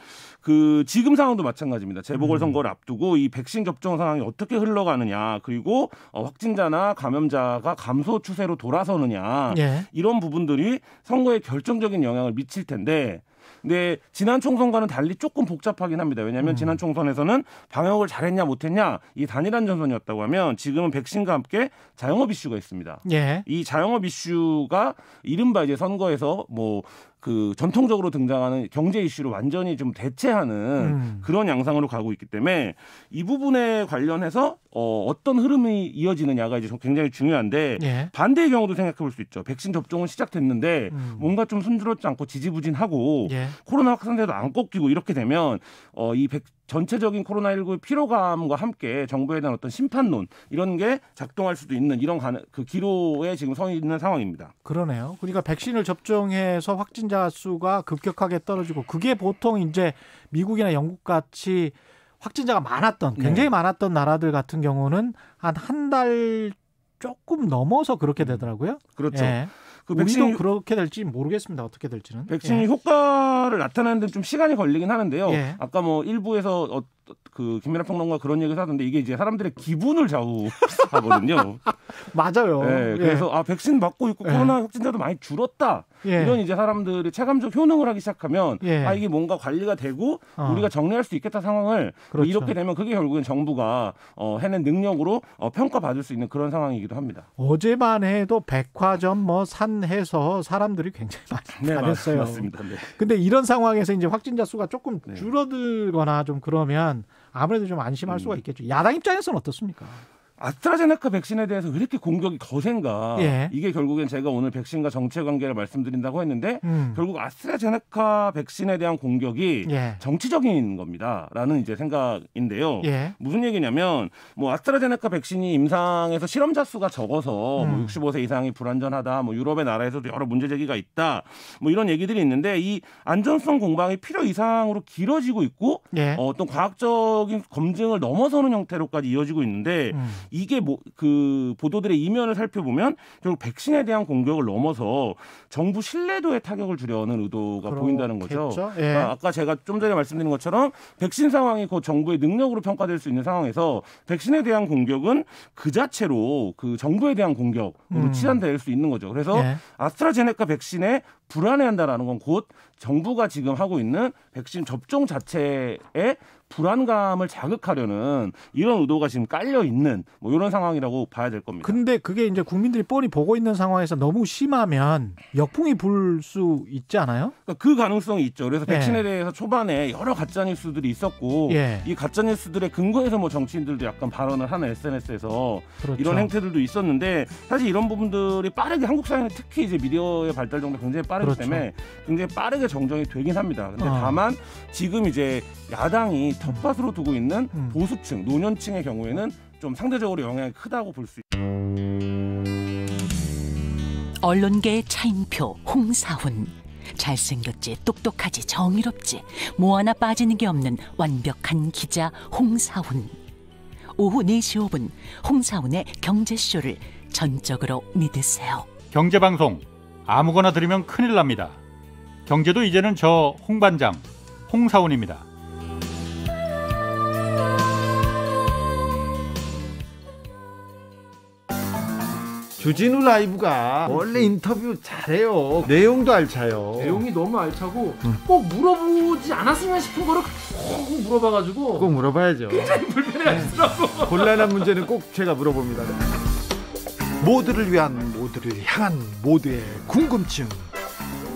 지금 상황도 마찬가지입니다. 재보궐선거를 앞두고 이 백신 접종 상황이 어떻게 흘러가느냐, 그리고 확진자나 감염자가 감소 추세로 돌아서느냐, 이런 부분들이 선거에 결정적인 영향을 미칠 텐데, 근데 지난 총선과는 달리 조금 복잡하긴 합니다. 왜냐하면 지난 총선에서는 방역을 잘했냐 못했냐 이 단일한 전선이었다고 하면 지금은 백신과 함께 자영업 이슈가 있습니다. 이 자영업 이슈가 이른바 이제 선거에서 전통적으로 등장하는 경제 이슈를 완전히 좀 대체하는 그런 양상으로 가고 있기 때문에 이 부분에 관련해서 어떤 흐름이 이어지느냐가 이제 굉장히 중요한데 반대의 경우도 생각해 볼 수 있죠. 백신 접종은 시작됐는데 뭔가 좀 순조롭지 않고 지지부진하고 코로나 확산세도 안 꺾이고 이렇게 되면 전체적인 코로나19 피로감과 함께 정부에 대한 어떤 심판론 이런 게 작동할 수도 있는 이런 그 기로에 지금 서 있는 상황입니다. 그러네요. 그러니까 백신을 접종해서 확진자 수가 급격하게 떨어지고 그게 보통 이제 미국이나 영국 같이 확진자가 많았던 굉장히 많았던 나라들 같은 경우는 한 달 조금 넘어서 그렇게 되더라고요. 그렇죠. 그 백신이 그렇게 될지 모르겠습니다. 어떻게 될지는. 백신이 효과를 나타내는 데 좀 시간이 걸리긴 하는데요. 아까 뭐 일부에서 그 김민하 평론가 그런 얘기를 하던데 이게 이제 사람들의 기분을 좌우하거든요. 맞아요. 네, 그래서 백신 맞고 있고 코로나 확진자도 많이 줄었다. 이런 이제 사람들이 체감적 효능을 하기 시작하면 이게 뭔가 관리가 되고 우리가 정리할 수 있겠다 상황을 그렇죠. 이렇게 되면 그게 결국엔 정부가 해낸 능력으로 평가받을 수 있는 그런 상황이기도 합니다. 어제만 해도 백화점 뭐 산해서 사람들이 굉장히 많이 다녔어요. 맞습니다. 네. 근데 이런 상황에서 이제 확진자 수가 조금 줄어들거나 좀 그러면 아무래도 좀 안심할 수가 있겠죠. 야당 입장에서는 어떻습니까? 아스트라제네카 백신에 대해서 왜 이렇게 공격이 거센가? 이게 결국엔 제가 오늘 백신과 정치의 관계를 말씀드린다고 했는데 결국 아스트라제네카 백신에 대한 공격이 정치적인 겁니다라는 이제 생각인데요. 무슨 얘기냐면 뭐 아스트라제네카 백신이 임상에서 실험자 수가 적어서 뭐 65세 이상이 불안전하다, 뭐 유럽의 나라에서도 여러 문제 제기가 있다, 뭐 이런 얘기들이 있는데 이 안전성 공방이 필요 이상으로 길어지고 있고 어떤 과학적인 검증을 넘어서는 형태로까지 이어지고 있는데. 이게 뭐 그 보도들의 이면을 살펴보면 결국 백신에 대한 공격을 넘어서 정부 신뢰도에 타격을 주려는 의도가 보인다는 거죠. 그러니까 아까 제가 좀 전에 말씀드린 것처럼 백신 상황이 곧 정부의 능력으로 평가될 수 있는 상황에서 백신에 대한 공격은 그 자체로 그 정부에 대한 공격으로 치환될 수 있는 거죠. 그래서 아스트라제네카 백신에 불안해한다라는 건 곧 정부가 지금 하고 있는 백신 접종 자체에 불안감을 자극하려는 이런 의도가 지금 깔려 있는 뭐 이런 상황이라고 봐야 될 겁니다. 근데 그게 이제 국민들이 뻔히 보고 있는 상황에서 너무 심하면 역풍이 불 수 있지 않아요? 그러니까 그 가능성이 있죠. 그래서 백신에 대해서 초반에 여러 가짜 뉴스들이 있었고 이 가짜 뉴스들의 근거에서 뭐 정치인들도 약간 발언을 하는 SNS에서 이런 행태들도 있었는데 사실 이런 부분들이 빠르게 한국 사회는 특히 이제 미디어의 발달 정도가 굉장히 빠르기 때문에 굉장히 빠르게 정정이 되긴 합니다. 근데 다만 지금 이제 야당이 텃밭으로 두고 있는 보수층, 노년층의 경우에는 좀 상대적으로 영향이 크다고 볼 수 있습니다. 언론계의 차인표 홍사훈. 잘생겼지, 똑똑하지, 정의롭지, 뭐 하나 빠지는 게 없는 완벽한 기자 홍사훈. 오후 4시 5분 홍사훈의 경제쇼를 전적으로 믿으세요. 경제방송 아무거나 들으면 큰일 납니다. 경제도 이제는 저 홍반장 홍사훈입니다. 주진우 라이브가 원래 인터뷰 잘해요. 내용도 알차요. 내용이 너무 알차고 꼭 물어보지 않았으면 싶은 거를 꼭 물어봐가지고 꼭 물어봐야죠. 굉장히 불편해하시더라고. 곤란한 문제는 꼭 제가 물어봅니다. 모두를 위한, 모두를 향한 모두의 궁금증.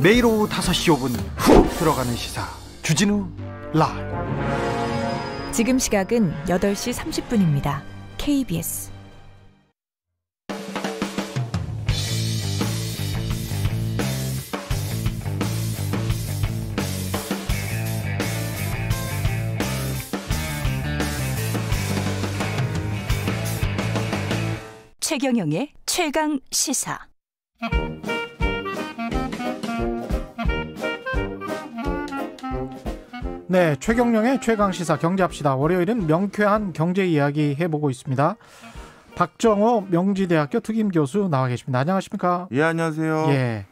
매일 오후 5시 5분 훅 들어가는 시사 주진우 라이브. 지금 시각은 8시 30분입니다. KBS 최경영의 최강 시사. 네, 최경영의 최강 시사 경제합시다. 월요일은 명쾌한 경제 이야기 해보고 있습니다. 박정호 명지대학교 특임 교수 나와 계십니다. 안녕하십니까? 예, 안녕하세요. 예,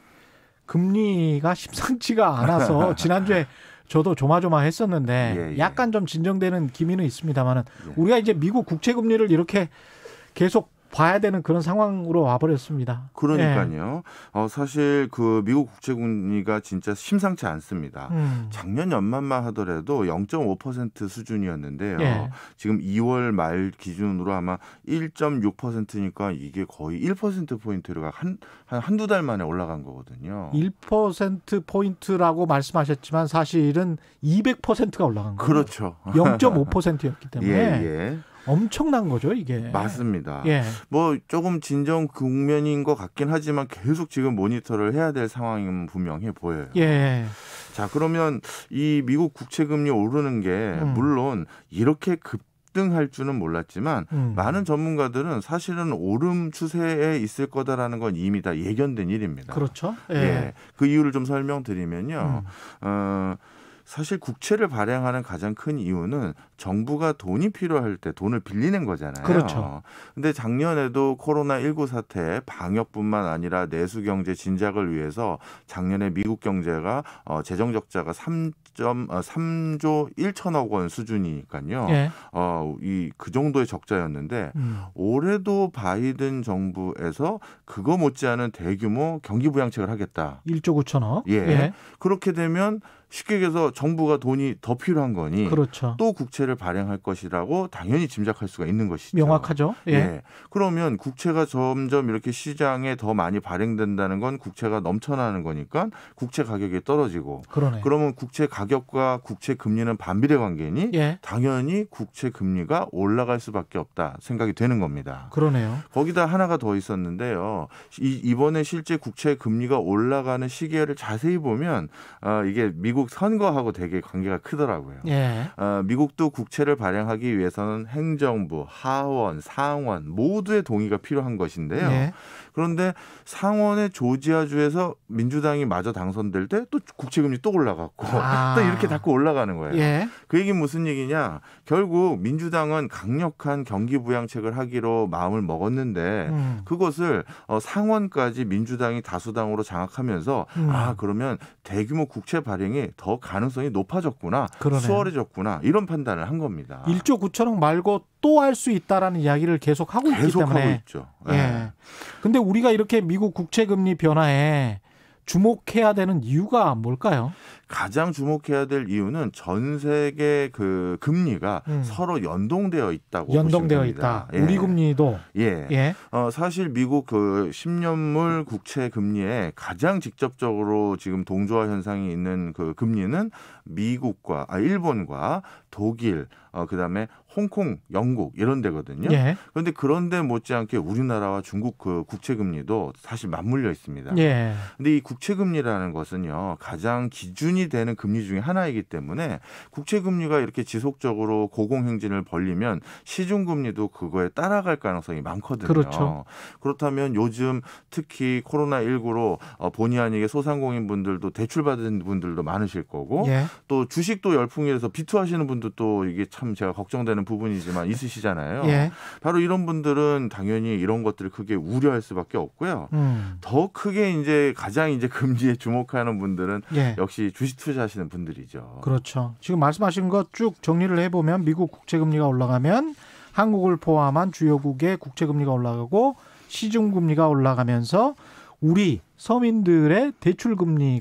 금리가 심상치가 않아서 지난주에 저도 조마조마했었는데 약간 좀 진정되는 기미는 있습니다만은 우리가 이제 미국 국채 금리를 이렇게 계속 봐야 되는 그런 상황으로 와버렸습니다. 그러니까요. 사실 그 미국 국채 금리가 진짜 심상치 않습니다. 작년 연말만 하더라도 0.5% 수준이었는데요. 지금 2월 말 기준으로 아마 1.6%니까 이게 거의 1%포인트가 한두 달 만에 올라간 거거든요. 1%포인트라고 말씀하셨지만 사실은 200%가 올라간 거예요. 그렇죠. 0.5%였기 때문에. 예. 엄청난 거죠, 이게. 맞습니다. 뭐 조금 진정 국면인 것 같긴 하지만 계속 지금 모니터를 해야 될 상황은 분명해 보여요. 자, 그러면 이 미국 국채 금리 오르는 게 물론 이렇게 급등할 줄은 몰랐지만 많은 전문가들은 사실은 오름 추세에 있을 거다라는 건 이미 다 예견된 일입니다. 그렇죠. 그 이유를 좀 설명드리면요. 사실 국채를 발행하는 가장 큰 이유는 정부가 돈이 필요할 때 돈을 빌리는 거잖아요. 그렇죠. 근데 작년에도 코로나19 사태 방역뿐만 아니라 내수 경제 진작을 위해서 작년에 미국 경제가 재정 적자가 3조 1천억 원 수준이니까요. 예. 그 정도의 적자였는데 올해도 바이든 정부에서 그거 못지않은 대규모 경기 부양책을 하겠다. 1조 9천억. 예. 예. 그렇게 되면 쉽게 얘기해서 정부가 돈이 더 필요한 거니 그렇죠. 또 국채를 발행할 것이라고 당연히 짐작할 수가 있는 것이죠. 명확하죠. 예. 예. 그러면 국채가 점점 이렇게 시장에 더 많이 발행된다는 건 국채가 넘쳐나는 거니까 국채 가격이 떨어지고 그러네. 그러면 국채 가격과 국채 금리는 반비례 관계니 예. 당연히 국채 금리가 올라갈 수밖에 없다 생각이 되는 겁니다. 그러네요. 거기다 하나가 더 있었는데요. 이번에 실제 국채 금리가 올라가는 시기를 자세히 보면 이게 미국 선거하고 되게 관계가 크더라고요. 예. 미국도 국채를 발행하기 위해서는 행정부, 하원, 상원 모두의 동의가 필요한 것인데요. 예. 그런데 상원의 조지아주에서 민주당이 마저 당선될 때 또 국채금리 또 올라갔고 또 이렇게 자꾸 올라가는 거예요. 예. 그 얘기는 무슨 얘기냐. 결국 민주당은 강력한 경기 부양책을 하기로 마음을 먹었는데 그것을 상원까지 민주당이 다수당으로 장악하면서 그러면 대규모 국채 발행이 더 가능성이 높아졌구나. 그러네요. 수월해졌구나. 이런 판단을 한 겁니다. 1조 9천억 말고 또 할 수 있다라는 이야기를 계속 하고 있기 때문에. 하고 있죠. 예. 근데 우리가 이렇게 미국 국채 금리 변화에 주목해야 되는 이유가 뭘까요? 가장 주목해야 될 이유는 전 세계 그 금리가 서로 연동되어 있다고 연동되어 보시면 있다. 됩니다. 우리 금리도. 예. 예. 사실 미국 그 10년물 국채 금리에 가장 직접적으로 지금 동조화 현상이 있는 그 금리는 미국과 일본과 독일, 그다음에 홍콩, 영국 이런 데거든요. 예. 그런데 그런데 못지않게 우리나라와 중국 그 국채 금리도 사실 맞물려 있습니다. 예. 근데 이 국채 금리라는 것은요. 가장 기준이 되는 금리 중에 하나이기 때문에 국채 금리가 이렇게 지속적으로 고공행진을 벌리면 시중 금리도 그거에 따라갈 가능성이 많거든요. 그렇죠. 그렇다면 요즘 특히 코로나19로 본의 아니게 소상공인 분들도 대출받은 분들도 많으실 거고 예. 또 주식도 열풍이라서 비투하시는 분도 또 이게 참 제가 걱정되는 부분이지만 있으시잖아요. 예. 바로 이런 분들은 당연히 이런 것들을 크게 우려할 수밖에 없고요. 더 크게 이제 가장 이제 금리에 주목하는 분들은 예. 역시 주식 투자하시는 분들이죠. 그렇죠. 지금 말씀하신 것 쭉 정리를 해보면 미국 국채 금리가 올라가면 한국을 포함한 주요국의 국채 금리가 올라가고 시중 금리가 올라가면서 우리 서민들의 대출 금리는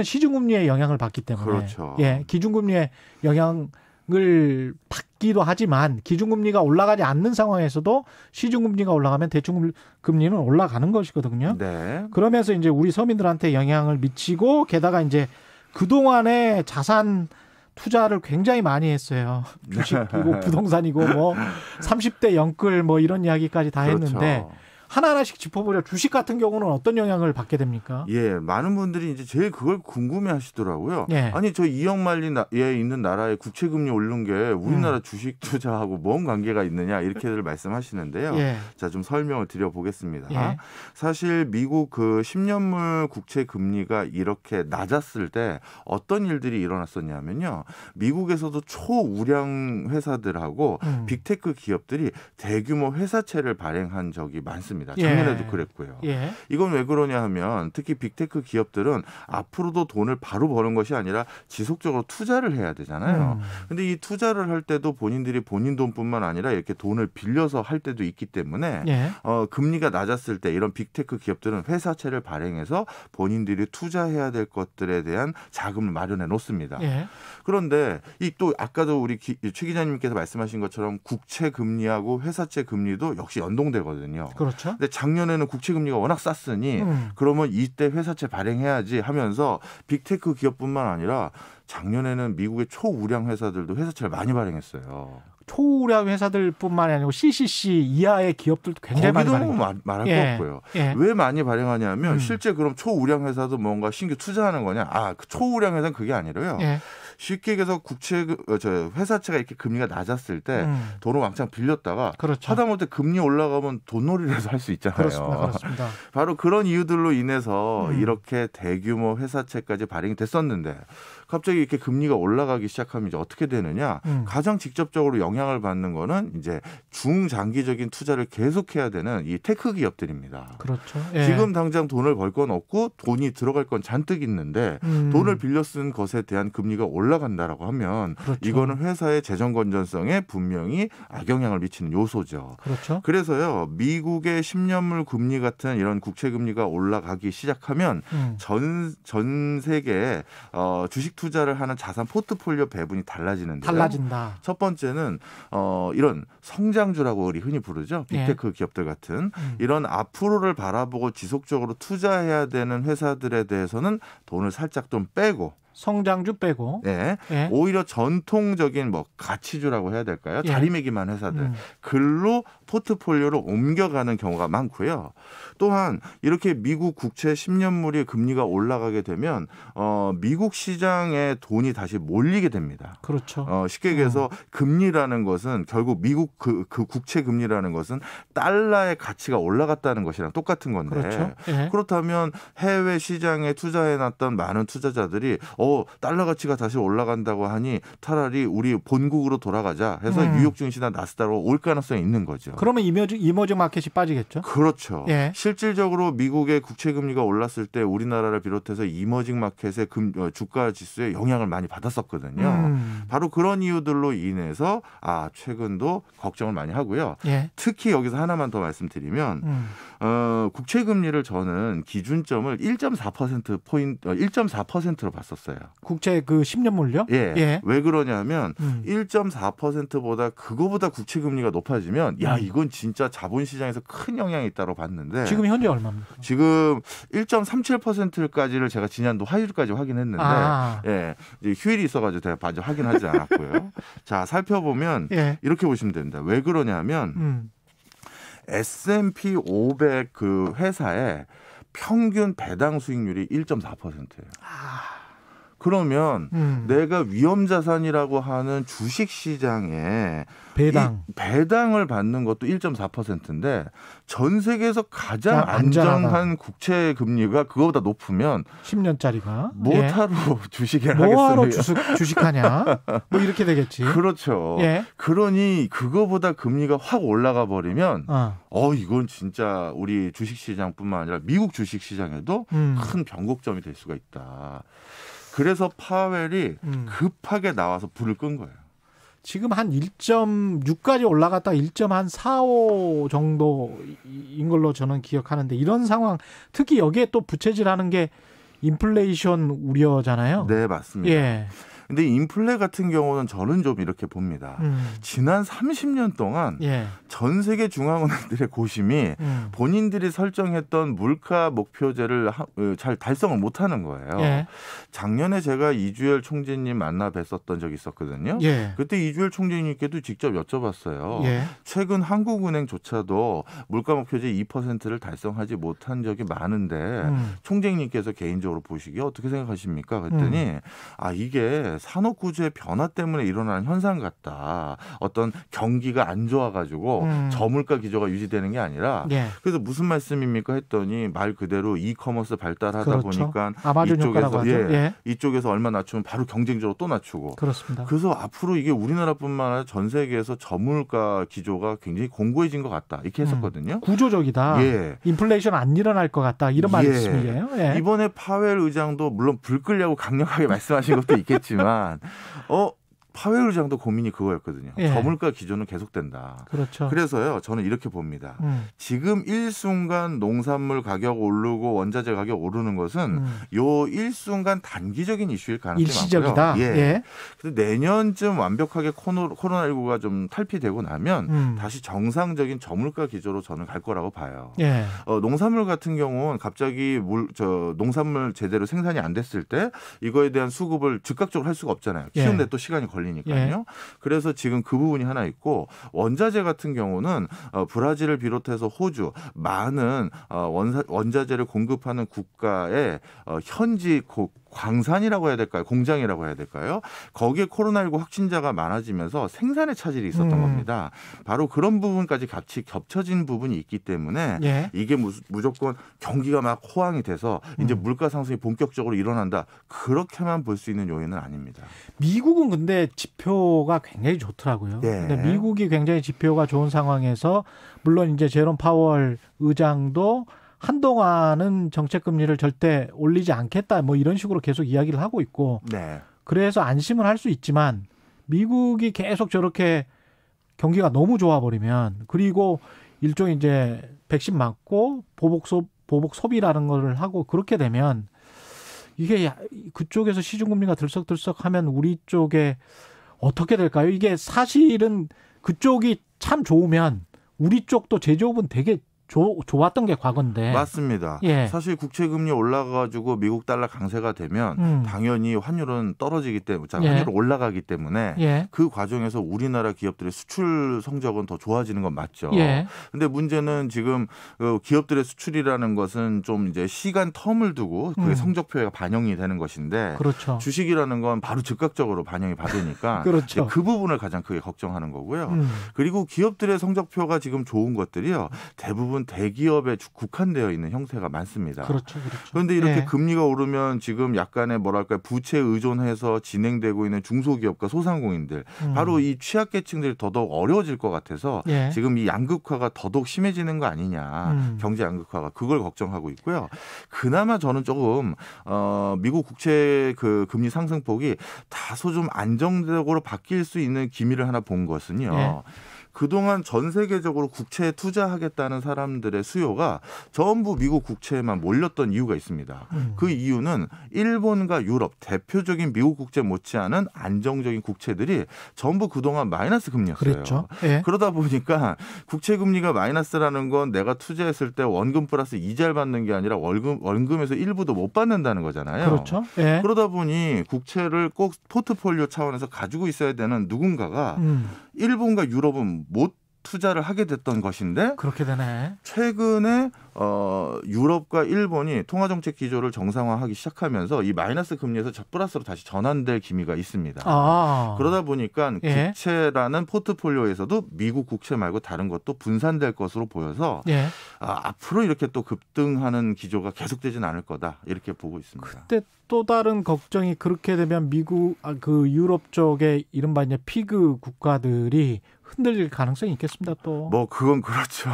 시중 금리의 영향을 받기 때문에 그렇죠. 예, 기준 금리의 영향을 받기도 하지만 기준 금리가 올라가지 않는 상황에서도 시중 금리가 올라가면 대출 금리는 올라가는 것이거든요. 네. 그러면서 이제 우리 서민들한테 영향을 미치고 게다가 이제 그동안에 자산 투자를 굉장히 많이 했어요. 주식이고 부동산이고 뭐 30대 영끌 뭐 이런 이야기까지 다 했는데 그렇죠. 하나하나씩 짚어보려. 주식 같은 경우는 어떤 영향을 받게 됩니까? 예, 많은 분들이 이제 제일 그걸 궁금해하시더라고요. 예. 아니 저 이억만리에 있는 나라에 국채 금리 오른 게 우리나라 주식 투자하고 뭔 관계가 있느냐 이렇게들 말씀하시는데요. 예. 자, 좀 설명을 드려보겠습니다. 예. 사실 미국 그 10년물 국채 금리가 이렇게 낮았을 때 어떤 일들이 일어났었냐면요. 미국에서도 초우량 회사들하고 빅테크 기업들이 대규모 회사채를 발행한 적이 많습니다. 작년에도 그랬고요. 예. 이건 왜 그러냐 하면 특히 빅테크 기업들은 앞으로도 돈을 바로 버는 것이 아니라 지속적으로 투자를 해야 되잖아요. 근데 이 투자를 할 때도 본인들이 본인 돈뿐만 아니라 이렇게 돈을 빌려서 할 때도 있기 때문에 예. 금리가 낮았을 때 이런 빅테크 기업들은 회사채를 발행해서 본인들이 투자해야 될 것들에 대한 자금을 마련해 놓습니다. 예. 그런데 이 또 아까도 우리 최 기자님께서 말씀하신 것처럼 국채 금리하고 회사채 금리도 역시 연동되거든요. 그렇죠. 근데 작년에는 국채 금리가 워낙 쌌으니 그러면 이때 회사채 발행해야지 하면서 빅테크 기업뿐만 아니라 작년에는 미국의 초우량 회사들도 회사채를 많이 발행했어요. 초우량 회사들뿐만 아니고 CCC 이하의 기업들도 굉장히 많이 발행해요. 말할 거 없고요. 예. 왜 많이 발행하냐면 실제 그럼 초우량 회사도 뭔가 신규 투자하는 거냐? 그 초우량 회사는 그게 아니라요. 예. 쉽게 얘기해서 회사채가 이렇게 금리가 낮았을 때 돈을 왕창 빌렸다가 그렇죠. 하다못해 금리 올라가면 돈놀이라도 할 수 있잖아요. 그렇습니다. 바로 그런 이유들로 인해서 이렇게 대규모 회사채까지 발행이 됐었는데 갑자기 이렇게 금리가 올라가기 시작하면 이제 어떻게 되느냐? 가장 직접적으로 영향을 받는 거는 이제 중장기적인 투자를 계속해야 되는 이 테크 기업들입니다. 그렇죠. 예. 지금 당장 돈을 벌 건 없고 돈이 들어갈 건 잔뜩 있는데 돈을 빌려 쓴 것에 대한 금리가 올라간다라고 하면 그렇죠. 이거는 회사의 재정 건전성에 분명히 악영향을 미치는 요소죠. 그렇죠. 그래서요. 미국의 10년물 금리 같은 이런 국채 금리가 올라가기 시작하면 전 세계에 주식 투자를 하는 자산 포트폴리오 배분이 달라지는데요. 달라진다. 첫 번째는 이런 성장주라고 우리 흔히 부르죠. 빅테크 기업들 같은 이런 앞으로를 바라보고 지속적으로 투자해야 되는 회사들에 대해서는 돈을 살짝 좀 빼고 성장주 빼고 네. 오히려 전통적인 뭐 가치주라고 해야 될까요? 자리매김한 회사들 글로 포트폴리오로 옮겨가는 경우가 많고요. 또한 이렇게 미국 국채 10년물이 금리가 올라가게 되면 미국 시장에 돈이 다시 몰리게 됩니다. 그렇죠. 쉽게 얘기해서 금리라는 것은 결국 미국 그 국채 금리라는 것은 달러의 가치가 올라갔다는 것이랑 똑같은 건데 그렇죠. 그렇다면 해외 시장에 투자해놨던 많은 투자자들이 달러 가치가 다시 올라간다고 하니 차라리 우리 본국으로 돌아가자 해서 뉴욕 증시나 나스닥으로 올 가능성이 있는 거죠. 그러면 이머징 마켓이 빠지겠죠? 그렇죠. 실질적으로 미국의 국채 금리가 올랐을 때 우리나라를 비롯해서 이머징 마켓의 주가 지수에 영향을 많이 받았었거든요. 바로 그런 이유들로 인해서 최근도 걱정을 많이 하고요. 특히 여기서 하나만 더 말씀드리면 국채 금리를 저는 기준점을 1.4%로 봤었어요. 국채 그 10년물요? 왜 그러냐면 1.4%보다 그거보다 국채 금리가 높아지면 이건 진짜 자본시장에서 큰 영향이 있다고 봤는데 지금 현재 얼마입니까? 지금 1.37%까지를 제가 지난도 화요일까지 확인했는데 이제 휴일이 있어가지고 제가 아직 확인하지 않았고요. 자 살펴보면 이렇게 보시면 됩니다. 왜 그러냐면 S&P 500 그 회사의 평균 배당 수익률이 1.4%예요. 그러면 내가 위험자산이라고 하는 주식시장에 배당을 받는 것도 1.4%인데 전 세계에서 가장 안전한 국채 금리가 그거보다 높으면 10년짜리가 뭐하러 주식을 뭐하러 하겠습니까? 주식하냐? 뭐 이렇게 되겠지. 그렇죠. 그러니 그거보다 금리가 확 올라가 버리면 이건 진짜 우리 주식시장뿐만 아니라 미국 주식시장에도 큰 변곡점이 될 수가 있다. 그래서 파웰이 급하게 나와서 불을 끈 거예요. 지금 한 1.6까지 올라갔다 1.45 정도인 걸로 저는 기억하는데 이런 상황 특히 여기에 또 부채질하는 게 인플레이션 우려잖아요. 네, 맞습니다. 근데 인플레 같은 경우는 저는 좀 이렇게 봅니다. 지난 30년 동안 전 세계 중앙은행들의 고심이 본인들이 설정했던 물가 목표제를 잘 달성을 못하는 거예요. 작년에 제가 이주열 총재님 만나 뵀었던 적이 있었거든요. 그때 이주열 총재님께도 직접 여쭤봤어요. 최근 한국은행조차도 물가 목표제 2%를 달성하지 못한 적이 많은데 총재님께서 개인적으로 보시기에 어떻게 생각하십니까? 그랬더니 이게 산업구조의 변화 때문에 일어나는 현상 같다. 어떤 경기가 안 좋아가지고 저물가 기조가 유지되는 게 아니라 그래서 무슨 말씀입니까 했더니 말 그대로 이커머스 발달하다 보니까 이쪽에서 얼마 낮추면 바로 경쟁적으로 또 낮추고 그렇습니다. 그래서 앞으로 이게 우리나라뿐만 아니라 전 세계에서 저물가 기조가 굉장히 공고해진 것 같다. 이렇게 했었거든요. 구조적이다. 인플레이션 안 일어날 것 같다. 이런 말씀이에요. 이번에 파웰 의장도 물론 불 끄려고 강력하게 말씀하신 것도 있겠지만 파웰 의장도 고민이 그거였거든요. 저물가 기조는 계속된다. 그렇죠. 그래서요, 저는 이렇게 봅니다. 지금 일순간 농산물 가격 오르고 원자재 가격 오르는 것은 요 일순간 단기적인 이슈일 가능성이 일시적이다. 많고요. 근데 내년쯤 완벽하게 코로나19가 좀 탈피되고 나면 다시 정상적인 저물가 기조로 저는 갈 거라고 봐요. 농산물 같은 경우는 갑자기 농산물 제대로 생산이 안 됐을 때 이거에 대한 수급을 즉각적으로 할 수가 없잖아요. 키우는데 또 시간이 걸리니까요. 그래서 지금 그 부분이 하나 있고 원자재 같은 경우는 브라질을 비롯해서 호주 많은 원자재를 공급하는 국가의 현지 광산이라고 해야 될까요? 공장이라고 해야 될까요? 거기에 코로나19 확진자가 많아지면서 생산에 차질이 있었던 겁니다. 바로 그런 부분까지 같이 겹쳐진 부분이 있기 때문에 예. 이게 무조건 경기가 막 호황이 돼서 이제 물가 상승이 본격적으로 일어난다. 그렇게만 볼 수 있는 요인은 아닙니다. 미국은 근데 지표가 굉장히 좋더라고요. 예. 근데 미국이 굉장히 지표가 좋은 상황에서 물론 이제 제롬 파월 의장도 한동안은 정책금리를 절대 올리지 않겠다 뭐 이런 식으로 계속 이야기를 하고 있고 네. 그래서 안심을 할 수 있지만 미국이 계속 저렇게 경기가 너무 좋아버리면 그리고 일종의 이제 백신 맞고 보복 소비라는 걸 하고 그렇게 되면 이게 그쪽에서 시중금리가 들썩들썩하면 우리 쪽에 어떻게 될까요? 이게 사실은 그쪽이 참 좋으면 우리 쪽도 제조업은 되게 좋았던 게 과거인데. 맞습니다. 예. 사실 국채금리 올라가지고 미국 달러 강세가 되면 당연히 환율은 떨어지기 때문에 환율은 올라가기 때문에 예. 그 과정에서 우리나라 기업들의 수출 성적은 더 좋아지는 건 맞죠. 예. 근데 문제는 지금 기업들의 수출이라는 것은 좀 이제 시간 텀을 두고 그게 성적표에 반영이 되는 것인데 그렇죠. 주식이라는 건 바로 즉각적으로 반영이 받으니까 그렇죠. 그 부분을 가장 크게 걱정하는 거고요. 그리고 기업들의 성적표가 지금 좋은 것들이요. 대부분 대기업에 국한되어 있는 형태가 많습니다. 그렇죠, 그렇죠. 그런데 이렇게 네. 금리가 오르면 지금 약간의 뭐랄까 부채 의존해서 진행되고 있는 중소기업과 소상공인들 바로 이 취약계층들이 더더욱 어려워질 것 같아서 네. 지금 이 양극화가 더더욱 심해지는 거 아니냐. 경제 양극화가 그걸 걱정하고 있고요. 그나마 저는 조금 미국 국채 그 금리 상승폭이 다소 좀 안정적으로 바뀔 수 있는 기미를 하나 본 것은요. 네. 그동안 전 세계적으로 국채에 투자하겠다는 사람들의 수요가 전부 미국 국채에만 몰렸던 이유가 있습니다. 그 이유는 일본과 유럽, 대표적인 미국 국채 못지않은 안정적인 국채들이 전부 그동안 마이너스 금리였어요. 그렇죠. 예. 그러다 보니까 국채 금리가 마이너스라는 건 내가 투자했을 때 원금 플러스 이자를 받는 게 아니라 원금에서 일부도 못 받는다는 거잖아요. 그렇죠. 예. 그러다 보니 국채를 꼭 포트폴리오 차원에서 가지고 있어야 되는 누군가가 일본과 유럽은 못 투자를 하게 됐던 것인데 그렇게 되네. 최근에 유럽과 일본이 통화정책 기조를 정상화하기 시작하면서 이 마이너스 금리에서 플러스로 다시 전환될 기미가 있습니다. 그러다 보니까 예. 국채라는 포트폴리오에서도 미국 국채 말고 다른 것도 분산될 것으로 보여서 예. 앞으로 이렇게 또 급등하는 기조가 계속되지는 않을 거다 이렇게 보고 있습니다. 그때 또 다른 걱정이 그렇게 되면 미국 그 유럽 쪽에 이른바 이제 피그 국가들이 흔들릴 가능성이 있겠습니다. 또. 뭐 그건 그렇죠.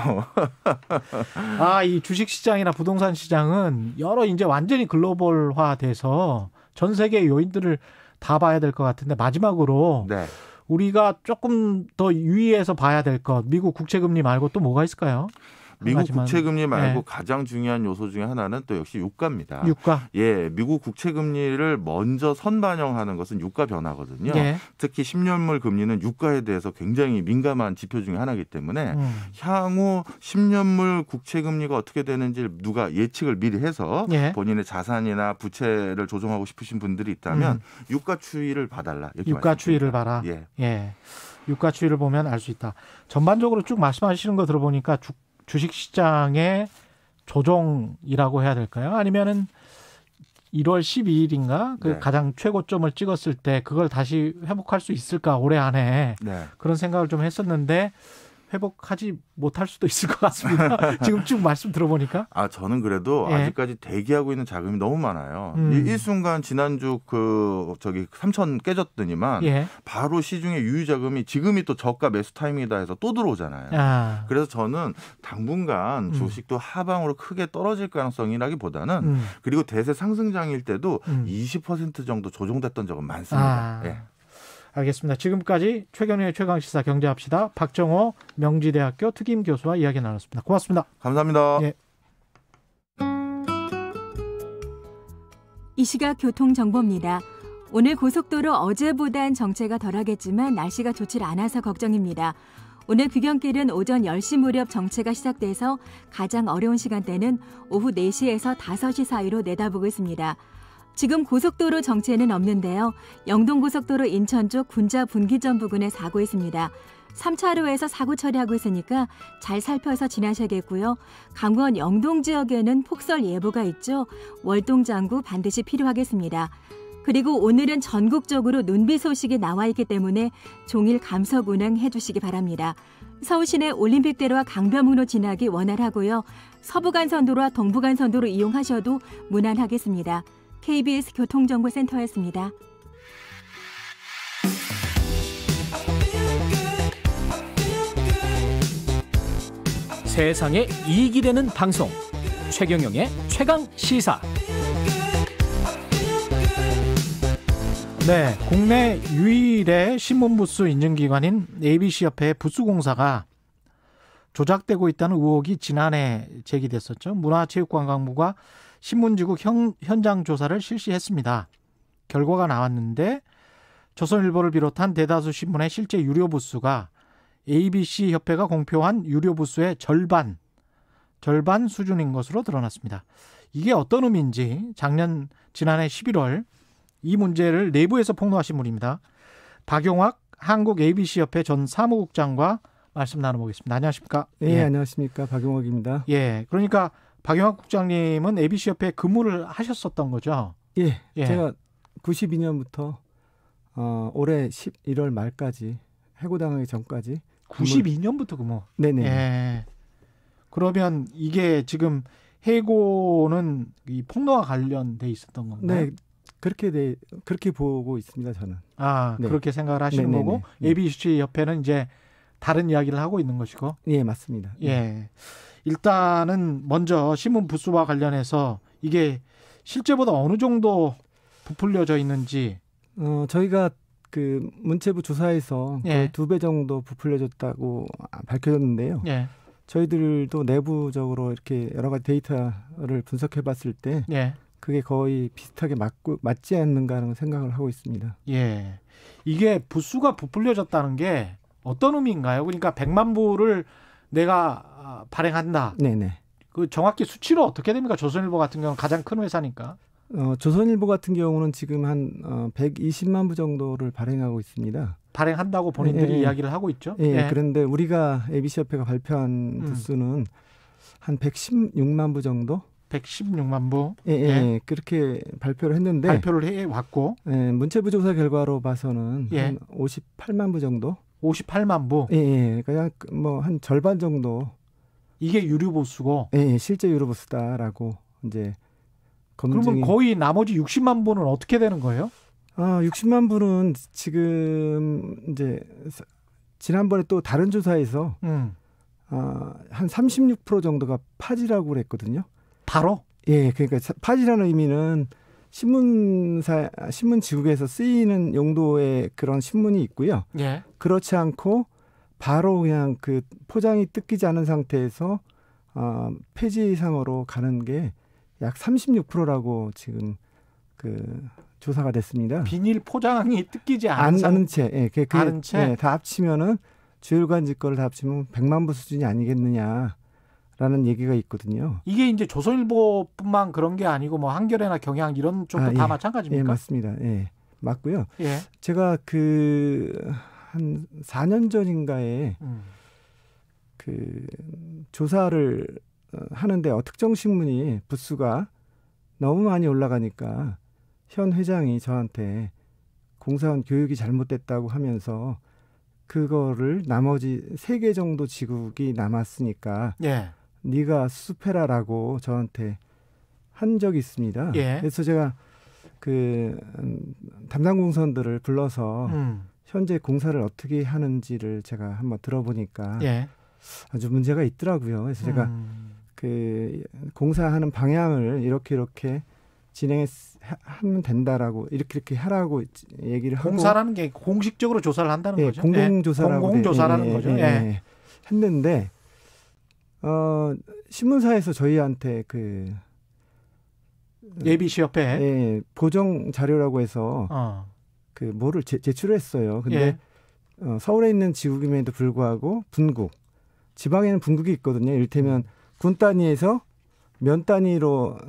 이 주식 시장이나 부동산 시장은 여러 이제 완전히 글로벌화돼서 전 세계 요인들을 다 봐야 될 것 같은데 마지막으로 네. 우리가 조금 더 유의해서 봐야 될 것 미국 국채금리 말고 또 뭐가 있을까요? 미국 국채금리 말고 가장 중요한 요소 중에 하나는 또 역시 유가입니다. 유가. 예, 미국 국채금리를 먼저 선반영하는 것은 유가 변화거든요. 예. 특히 10년물 금리는 유가에 대해서 굉장히 민감한 지표 중에 하나이기 때문에 향후 10년물 국채금리가 어떻게 되는지 누가 예측을 미리 해서 예. 본인의 자산이나 부채를 조정하고 싶으신 분들이 있다면 유가 추이를 봐달라. 이렇게 유가 추이를 봐라. 예. 예. 유가 추이를 보면 알 수 있다. 전반적으로 쭉 말씀하시는 거 들어보니까 주식시장의 조정이라고 해야 될까요? 아니면은 1월 12일인가 그 네. 가장 최고점을 찍었을 때 그걸 다시 회복할 수 있을까 올해 안에 네. 그런 생각을 좀 했었는데 회복하지 못할 수도 있을 것 같습니다. 지금 쭉 말씀 들어보니까. 저는 그래도 예. 아직까지 대기하고 있는 자금이 너무 많아요. 일순간 지난주 3천 깨졌더니만 예. 바로 시중에 유유 자금이 지금이 또 저가 매수 타이밍이다 해서 또 들어오잖아요. 그래서 저는 당분간 주식도 하방으로 크게 떨어질 가능성이라기보다는 그리고 대세 상승장일 때도 20% 정도 조정됐던 적은 많습니다. 예. 알겠습니다. 지금까지 최경영의 최강시사 경제합시다. 박정호 명지대학교 특임 교수와 이야기 나눴습니다. 고맙습니다. 감사합니다. 예. 이 시각 교통정보입니다. 오늘 고속도로 어제보단 정체가 덜하겠지만 날씨가 좋지 않아서 걱정입니다. 오늘 귀경길은 오전 10시 무렵 정체가 시작돼서 가장 어려운 시간대는 오후 4시에서 5시 사이로 내다보고 있습니다. 지금 고속도로 정체는 없는데요. 영동고속도로 인천 쪽 군자 분기점 부근에 사고 있습니다. 3차로에서 사고 처리하고 있으니까 잘 살펴서 지나셔야겠고요. 강원 영동 지역에는 폭설 예보가 있죠. 월동장구 반드시 필요하겠습니다. 그리고 오늘은 전국적으로 눈비 소식이 나와 있기 때문에 종일 감석 운행해 주시기 바랍니다. 서울시내 올림픽대로와 강변북로 지나기 원활하고요. 서부간선도로와 동부간선도로 이용하셔도 무난하겠습니다. KBS 교통정보센터였습니다. 세상에 이익이 되는 방송 최경영의 최강시사. 네, 국내 유일의 신문부수 인증기관인 ABC협회 부수공사가 조작되고 있다는 의혹이 지난해 제기됐었죠. 문화체육관광부가 신문지국 현장 조사를 실시했습니다. 결과가 나왔는데 조선일보를 비롯한 대다수 신문의 실제 유료 부수가 ABC협회가 공표한 유료 부수의 절반 수준인 것으로 드러났습니다. 이게 어떤 의미인지 지난해 11월 이 문제를 내부에서 폭로하신 분입니다. 박용학 한국 ABC협회 전 사무국장과 말씀 나눠보겠습니다. 안녕하십니까? 네, 예. 안녕하십니까? 박용학입니다. 예, 그러니까 박용학 국장님은 ABC협회에 근무를 하셨었던 거죠? 예, 제가 92년부터 올해 11월 말까지 해고당하기 전까지 92년부터 근무? 네네. 예. 그러면 이게 지금 해고는 이 폭로와 관련돼 있었던 건가요? 네. 그렇게 보고 있습니다, 저는. 아, 네. 그렇게 생각을 하시는 네네네. 거고, ABC협회는 이제 다른 이야기를 하고 있는 것이고. 예, 맞습니다. 예. 일단은 먼저 신문 부수와 관련해서 이게 실제보다 어느 정도 부풀려져 있는지. 저희가 그 문체부 조사에서 거의 2배 정도 부풀려졌다고 밝혀졌는데요. 예. 저희들도 내부적으로 이렇게 여러 가지 데이터를 분석해 봤을 때 그게 거의 비슷하게 맞지 않는가 하는 생각을 하고 있습니다. 예. 이게 부수가 부풀려졌다는 게 어떤 의미인가요? 그러니까 100만 부를 내가 발행한다. 네네. 그 정확히 수치로 어떻게 됩니까? 조선일보 같은 경우는 가장 큰 회사니까. 조선일보 같은 경우는 지금 한 120만 부 정도를 발행하고 있습니다. 발행한다고 본인들이 이야기를 하고 있죠. 예. 그런데 우리가 ABC협회가 발표한 부수는 한 116만 부 정도? 116만 부? 예. 그렇게 발표를 했는데. 발표를 해왔고. 예, 문체부 조사 결과로 봐서는 한 58만 부 정도? 58만 부? 예. 그냥 뭐 한 절반 정도. 이게 유료 부수고? 예, 실제 유료 부수다라고 이제 검증이. 그러면 거의 나머지 60만 부는 어떻게 되는 거예요? 60만 부는 지금 이제 지난번에 또 다른 조사에서 한 36% 정도가 파지라고 그랬거든요. 바로? 예, 그러니까 파지라는 의미는 신문지국에서 쓰이는 용도의 그런 신문이 있고요. 예. 그렇지 않고 바로 그냥 그 포장이 뜯기지 않은 상태에서 폐지상으로 가는 게 약 36%라고 지금 그 조사가 됐습니다. 비닐 포장이 뜯기지 않은 채, 않은 채, 다 합치면은 주일관지 거를 다 합치면 100만 부 수준이 아니겠느냐라는 얘기가 있거든요. 이게 이제 조선일보뿐만 그런 게 아니고 뭐 한겨레나 경향 이런 쪽도 다 마찬가지입니까? 예, 맞습니다. 예, 맞고요. 예. 제가 한 4년 전인가에 그 조사를 하는데 특정 신문이 부수가 너무 많이 올라가니까 현 회장이 저한테 공사원 교육이 잘못됐다고 하면서 그거를 나머지 3개 정도 지국이 남았으니까 네가 수습해라라고 저한테 한 적이 있습니다. 그래서 제가 그 담당 공무원들을 불러서 현재 공사를 어떻게 하는지를 제가 한번 들어보니까 아주 문제가 있더라고요. 그래서 제가 그 공사하는 방향을 이렇게 진행하면 된다라고 이렇게 하라고 얘기를 하고 공사라는 게 공식적으로 조사를 한다는 거죠. 공공조사라고 공공조사라는 거죠. 했는데 신문사에서 저희한테 그 ABC협회 보정 자료라고 해서 그 뭐를 제출했어요. 근데 서울에 있는 지국임에도 불구하고 분국 지방에는 분국이 있거든요. 이를테면 군 단위에서 면 단위로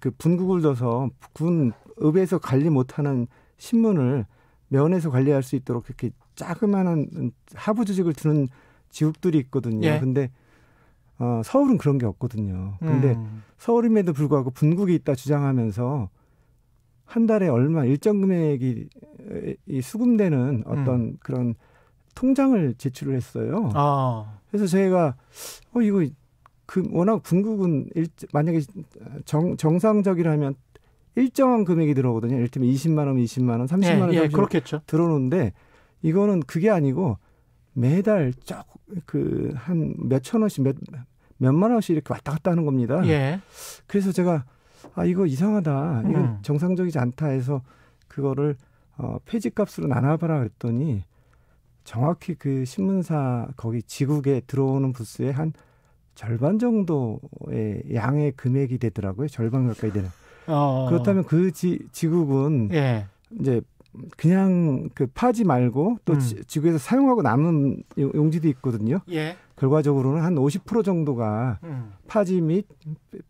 그 분국을 둬서 군 읍에서 관리 못하는 신문을 면에서 관리할 수 있도록 그렇게 자그마한 하부 조직을 두는 지국들이 있거든요. 예. 근데 서울은 그런 게 없거든요. 근데 서울임에도 불구하고 분국이 있다 주장하면서 한 달에 얼마 일정 금액이 수금되는 어떤 그런 통장을 제출을 했어요. 그래서 저희가 이거 워낙 분국은 만약에 정상적이라면 일정한 금액이 들어오거든요. 예를 들면 20만 원, 20만 원, 30만 원, 30만 원 그렇겠죠. 들어오는데 이거는 그게 아니고 매달 한 몇천 원씩 몇만 원씩 이렇게 왔다 갔다 하는 겁니다. 예. 그래서 제가 이거 이상하다. 이건 정상적이지 않다 해서 그거를 폐지값으로 나눠봐라 그랬더니 정확히 그 신문사 거기 지국에 들어오는 부스의 한 절반 정도의 양의 금액이 되더라고요. 절반 가까이 되는. 그렇다면 그 지국은 이제 그냥 그 파지 말고 또 지구에서 사용하고 남은 용지도 있거든요. 예. 결과적으로는 한 50% 정도가 파지 및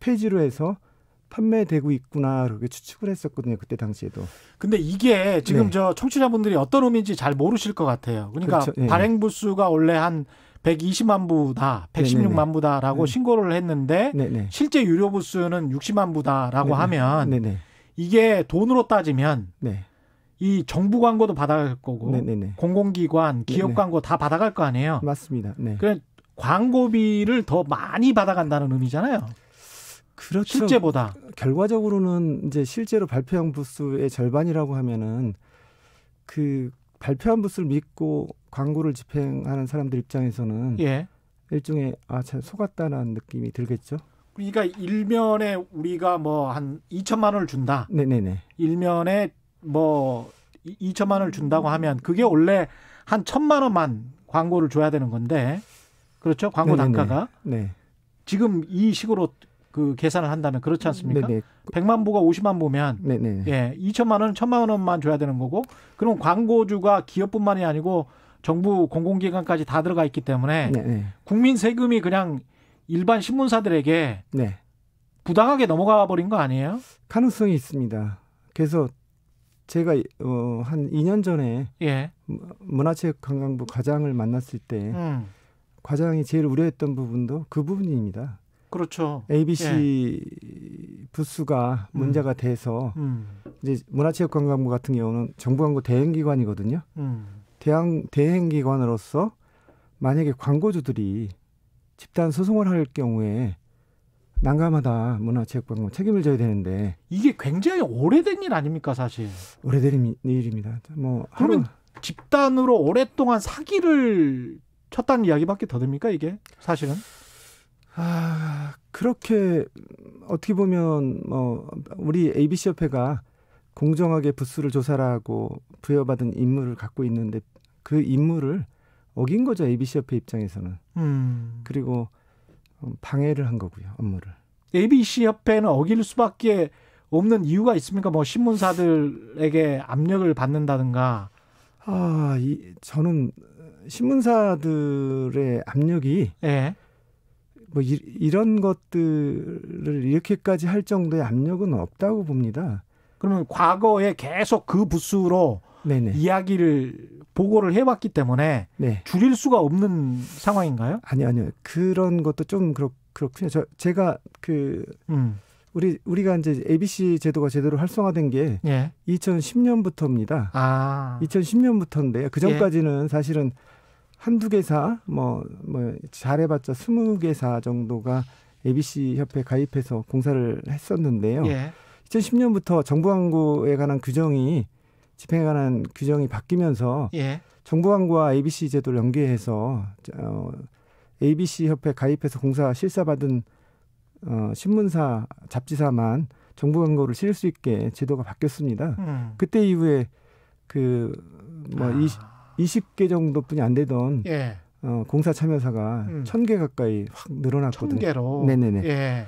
폐지로 해서 판매되고 있구나 그렇게 추측을 했었거든요. 그때 당시에도. 근데 이게 지금 저 청취자분들이 어떤 의미인지 잘 모르실 것 같아요. 그러니까 그렇죠. 발행 부수가 원래 한 120만 부다, 116만 부다라고 신고를 했는데 실제 유료 부수는 60만 부다라고 하면 이게 돈으로 따지면 이 정부 광고도 받아갈 거고 공공기관, 기업 광고 다 받아갈 거 아니에요. 맞습니다. 그러니까 광고비를 더 많이 받아간다는 의미잖아요. 그렇죠. 실제보다. 결과적으로는 이제 실제로 발표한 부수의 절반이라고 하면은 그 발표한 부수를 믿고 광고를 집행하는 사람들 입장에서는 일종의 참 속았다는 느낌이 들겠죠. 그러니까 일면에 우리가 뭐 한 2천만 원을 준다. 네네네. 일면에 뭐 2천만 원을 준다고 하면 그게 원래 한 1,000만 원만 광고를 줘야 되는 건데 그렇죠? 광고 단가가. 지금 이 식으로 그 계산을 한다면 그렇지 않습니까? 100만 부가 50만 부면 2천만 원, 1,000만 원만 줘야 되는 거고 그럼 광고주가 기업뿐만이 아니고 정부 공공기관까지 다 들어가 있기 때문에 국민 세금이 그냥 일반 신문사들에게 부당하게 넘어가 버린 거 아니에요? 가능성이 있습니다. 그래서 제가 한 2년 전에 문화체육관광부 과장을 만났을 때 과장이 제일 우려했던 부분도 그 부분입니다. 그렇죠. ABC 부수가 문제가 돼서 이제 문화체육관광부 같은 경우는 정부 광고 대행기관이거든요. 대행기관으로서 만약에 광고주들이 집단 소송을 할 경우에 난감하다. 문화체육관광부 책임을 져야 되는데 이게 굉장히 오래된 일 아닙니까 사실? 오래된 일입니다. 뭐 그러면 집단으로 오랫동안 사기를 쳤다는 이야기밖에 더 됩니까 이게 사실은? 그렇게 어떻게 보면 우리 ABC 협회가 공정하게 부수를 조사하고 부여받은 임무를 갖고 있는데 그 임무를 어긴 거죠. ABC 협회 입장에서는. 그리고 방해를 한 거고요. 업무를. ABC 협회는 어길 수밖에 없는 이유가 있습니까? 뭐 신문사들에게 압력을 받는다든가. 저는 신문사들의 압력이 뭐 이런 것들을 이렇게까지 할 정도의 압력은 없다고 봅니다. 그러면 과거에 계속 그 부수로 이야기를 보고를 해왔기 때문에 줄일 수가 없는 상황인가요? 아니요. 그런 것도 좀 그렇군요. 제가 우리가 이제 ABC 제도가 제대로 활성화된 게 2010년부터입니다. 2010년부터인데요. 그 전까지는 사실은 한두 개사, 잘해봤자 20개사 정도가 ABC 협회에 가입해서 공사를 했었는데요. 2010년부터 정부 광고에 관한 규정이 집행에 관한 규정이 바뀌면서 정부 광고와 ABC 제도를 연계해서 ABC 협회 가입해서 공사 실사받은 신문사, 잡지사만 정부 광고를 실을 수 있게 제도가 바뀌었습니다. 그때 이후에 20개 정도뿐이 안 되던 공사 참여사가 1,000개 가까이 확 늘어났거든요. 1,000개로. 네네네.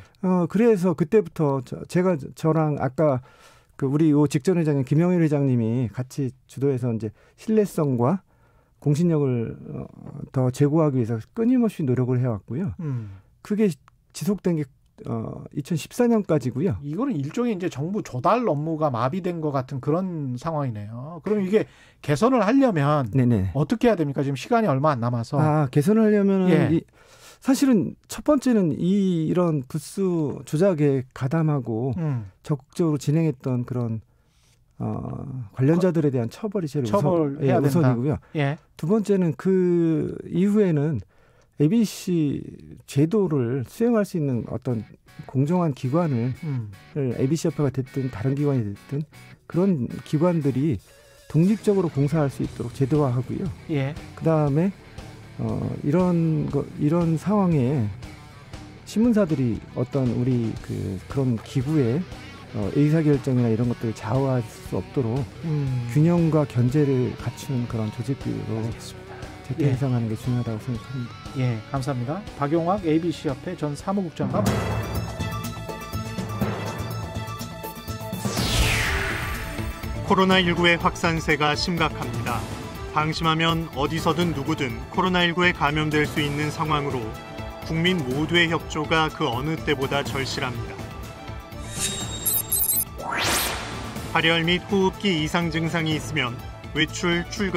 그래서 그때부터 저랑 아까 우리 직전 회장님 김영일 회장님이 같이 주도해서 이제 신뢰성과 공신력을 더 제고하기 위해서 끊임없이 노력을 해왔고요. 그게 지속된 게 2014년까지고요. 이거는 일종의 이제 정부 조달 업무가 마비된 것 같은 그런 상황이네요. 그럼 이게 개선을 하려면 네네. 어떻게 해야 됩니까? 지금 시간이 얼마 안 남아서. 개선을 하려면 사실은 첫 번째는 이런 부수 조작에 가담하고 적극적으로 진행했던 그런 관련자들에 대한 처벌이 제일 우선이고요. 두 번째는 그 이후에는 ABC 제도를 수행할 수 있는 어떤 공정한 기관을 ABC협회가 됐든 다른 기관이 됐든 그런 기관들이 독립적으로 공사할 수 있도록 제도화하고요. 그다음에 이런 상황에 신문사들이 어떤 우리 그런 기구의 의사결정이나 이런 것들을 좌우할 수 없도록 균형과 견제를 갖추는 그런 조직으로 제때 해상하는 게 중요하다고 생각합니다. 감사합니다. 박용학 ABC협회 전 사무국장과 코로나19의 확산세가 심각합니다. 방심하면 어디서든 누구든 코로나19에 감염될 수 있는 상황으로 국민 모두의 협조가 그 어느 때보다 절실합니다. 발열 및 호흡기 이상 증상이 있으면 외출, 출근,